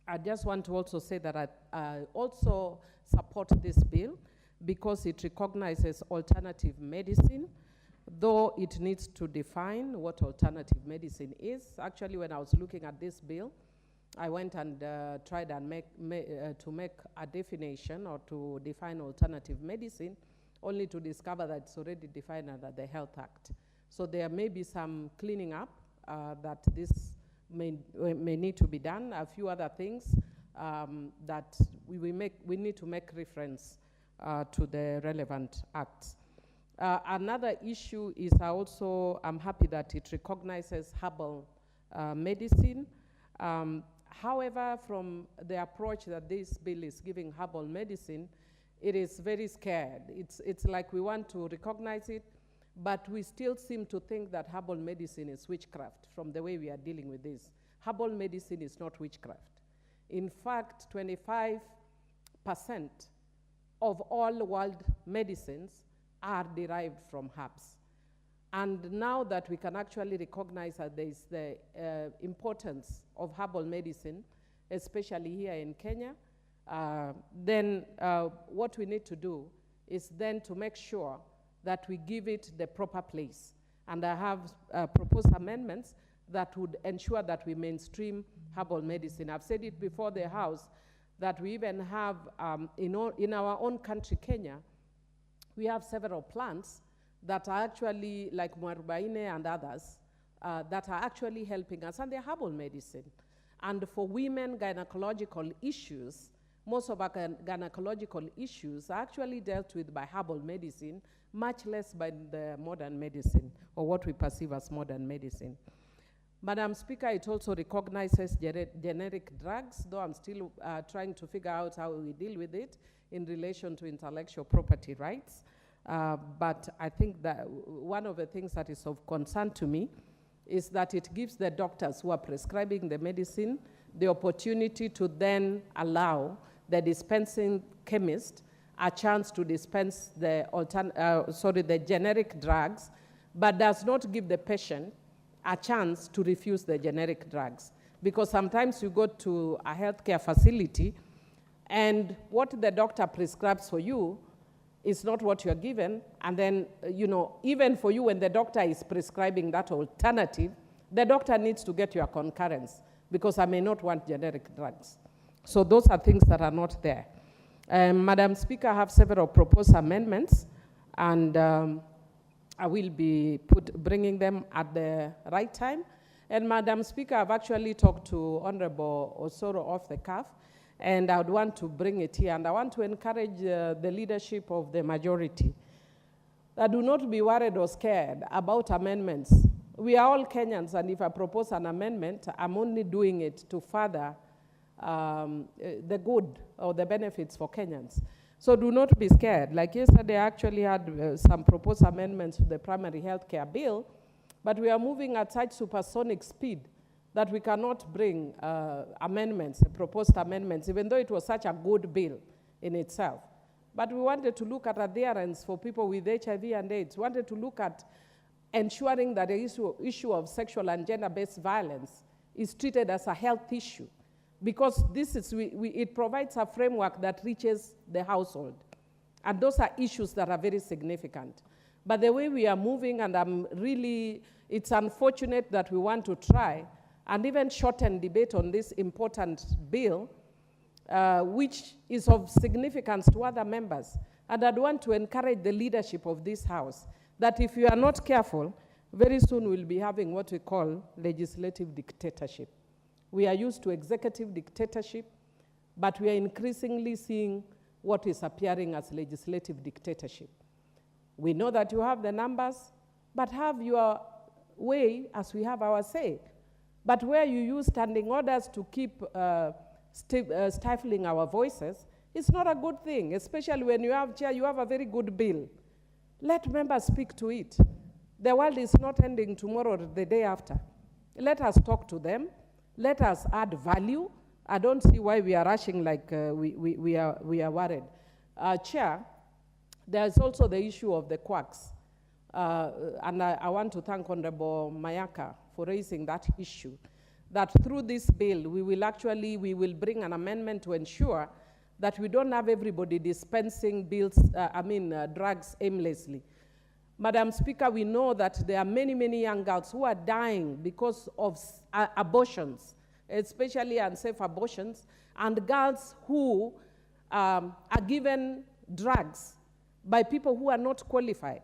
I just want to also say that I also support this bill because it recognizes alternative medicine, though it needs to define what alternative medicine is. Actually, when I was looking at this bill, I went and tried and to make a definition or to define alternative medicine, only to discover that it's already defined under the Health Act. So there may be some cleaning up that this may need to be done. A few other things that we need to make reference to the relevant acts. Another issue is I'm happy that it recognizes herbal medicine. However, from the approach that this bill is giving herbal medicine, it is very scared. It's like we want to recognize it, but we still seem to think that herbal medicine is witchcraft from the way we are dealing with this. Herbal medicine is not witchcraft. In fact, 25% of all world medicines are derived from herbs. And now that we can actually recognize that there is the importance of herbal medicine, especially here in Kenya, then what we need to do is then to make sure that we give it the proper place. And I have proposed amendments that would ensure that we mainstream herbal medicine. I've said it before the House that we even have, in our own country, Kenya, we have several plants that are actually, like Mwarubaine and others, that are actually helping us, and they're herbal medicine. And for women, gynecological issues, most of our gynecological issues are actually dealt with by herbal medicine, much less by the modern medicine, or what we perceive as modern medicine. Madam Speaker, it also recognizes generic drugs, though I'm still trying to figure out how we deal with it in relation to intellectual property rights. But I think that one of the things that is of concern to me is that it gives the doctors who are prescribing the medicine the opportunity to then allow the dispensing chemist a chance to dispense the generic drugs, but does not give the patient a chance to refuse the generic drugs. Because sometimes you go to a healthcare facility and what the doctor prescribes for you is not what you're given, and then, even for you, when the doctor is prescribing that alternative, the doctor needs to get your concurrence, because I may not want generic drugs. So those are things that are not there. Madam Speaker, I have several proposed amendments, and I will be bringing them at the right time. And Madam Speaker, I've actually talked to Honorable Osoro off the cuff, and I would want to bring it here. And I want to encourage the leadership of the majority that do not be worried or scared about amendments. We are all Kenyans, and if I propose an amendment, I'm only doing it to further the good or the benefits for Kenyans. So do not be scared. Like yesterday, I actually had some proposed amendments to the primary health care bill, but we are moving at such supersonic speed that we cannot bring proposed amendments, even though it was such a good bill in itself. But we wanted to look at adherence for people with HIV and AIDS. We wanted to look at ensuring that the issue of sexual and gender-based violence is treated as a health issue, because it provides a framework that reaches the household. And those are issues that are very significant. But the way we are moving, and it's unfortunate that we want to try and even shorten debate on this important bill, which is of significance to other members. And I'd want to encourage the leadership of this House that if you are not careful, very soon we'll be having what we call legislative dictatorship. We are used to executive dictatorship, but we are increasingly seeing what is appearing as legislative dictatorship. We know that you have the numbers, but have your way as we have our say. But where you use standing orders to keep stifling our voices, it's not a good thing, especially when you have a very good bill. Let members speak to it. The world is not ending tomorrow or the day after. Let us talk to them. Let us add value. I don't see why we are rushing like we are worried. Chair, there's also the issue of the quacks. And I want to thank Honorable Mayaka for raising that issue, that through this bill, we will bring an amendment to ensure that we don't have everybody dispensing drugs aimlessly. Madam Speaker, we know that there are many, many young girls who are dying because of abortions, especially unsafe abortions, and girls who are given drugs by people who are not qualified.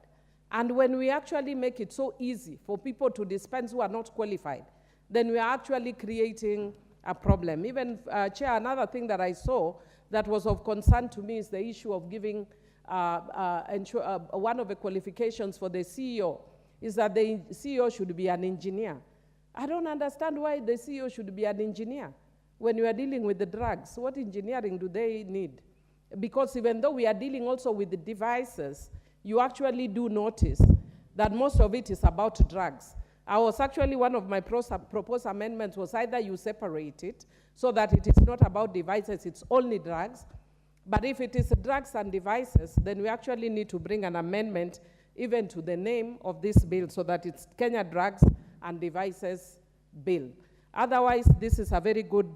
And when we actually make it so easy for people to dispense who are not qualified, then we are actually creating a problem. Even, Chair, another thing that I saw that was of concern to me is the issue of giving one of the qualifications for the CEO is that the CEO should be an engineer. I don't understand why the CEO should be an engineer when you are dealing with the drugs. What engineering do they need? Because even though we are dealing also with the devices, you actually do notice that most of it is about drugs. One of my proposed amendments was either you separate it so that it is not about devices, it's only drugs. But if it is drugs and devices, then we actually need to bring an amendment even to the name of this bill so that it's Kenya Drugs and Devices Bill. Otherwise, this is a very good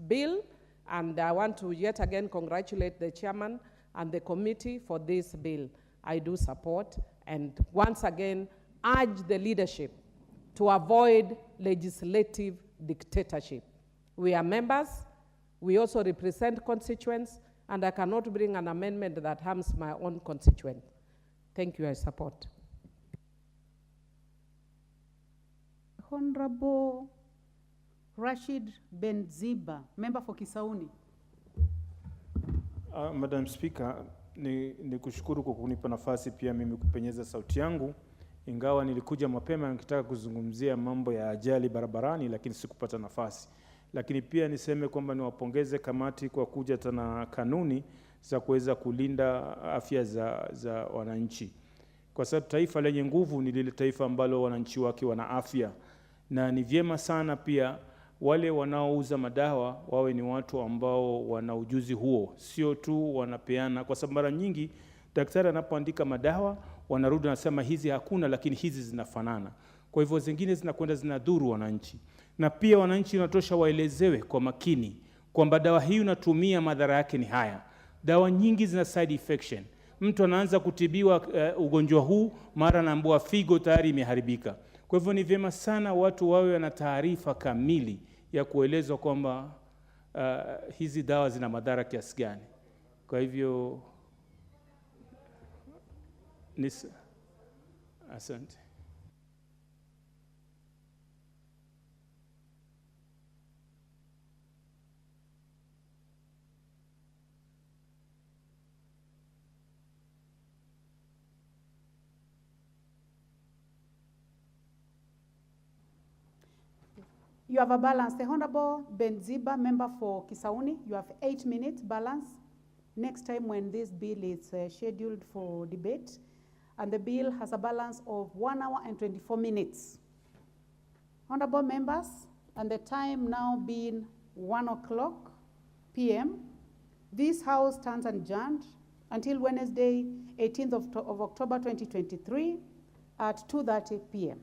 bill, and I want to yet again congratulate the chairman and the committee for this bill. I do support, and once again, urge the leadership to avoid legislative dictatorship. We are members, we also represent constituents, and I cannot bring an amendment that harms my own constituent. Thank you, I support. Honorable Rashid Benziba, member for Kisauni. Madam Speaker, ni kushukuru kwa kunipa nafasi pia mimi kupenyeza sauti yangu, ingawa nilikuja mapema nikitaka kuzungumzia mambo ya ajali barabarani, lakini sikupata nafasi. Lakini pia niseme kwamba niwapongeze kamati kwa kuja tena kanuni za kuweza kulinda afya za wananchi. Kwa sababu taifa lenye nguvu ni lile taifa ambalo wananchi wake wana afya. Na ni vyema sana pia wale wanaouza madawa wawe ni watu ambao wana ujuzi huo, sio tu wanapeana, kwa sababu mara nyingi daktari anapoandika madawa wanarudi na sema hizi hakuna lakini hizi zinafanana. Kwa hivyo zingine zinakwenda zinadhuru wananchi. Na pia wananchi wanatosha waelezewe kwa makini kwamba dawa hii unatumia madhara yake ni haya. Dawa nyingi zina side effect. Mtu anaanza kutibiwa ugonjwa huu, mara anaambiwa figo tayari imeharibika. Kwa hivyo ni vyema sana watu wawe na taarifa kamili ya kuelezwa kwamba hizi dawa zina madhara kiasi gani. Kwa hivyo asante. You have a balance. The Honorable Benziba, member for Kisauni, you have 8 minutes balance. next time when this bill is scheduled for debate, and the bill has a balance of 1 hour and 24 minutes. Honorable members, and the time now being 1:00 p.m., this House stands adjourned until Wednesday, 18th of October 2023 at 2:30 p.m.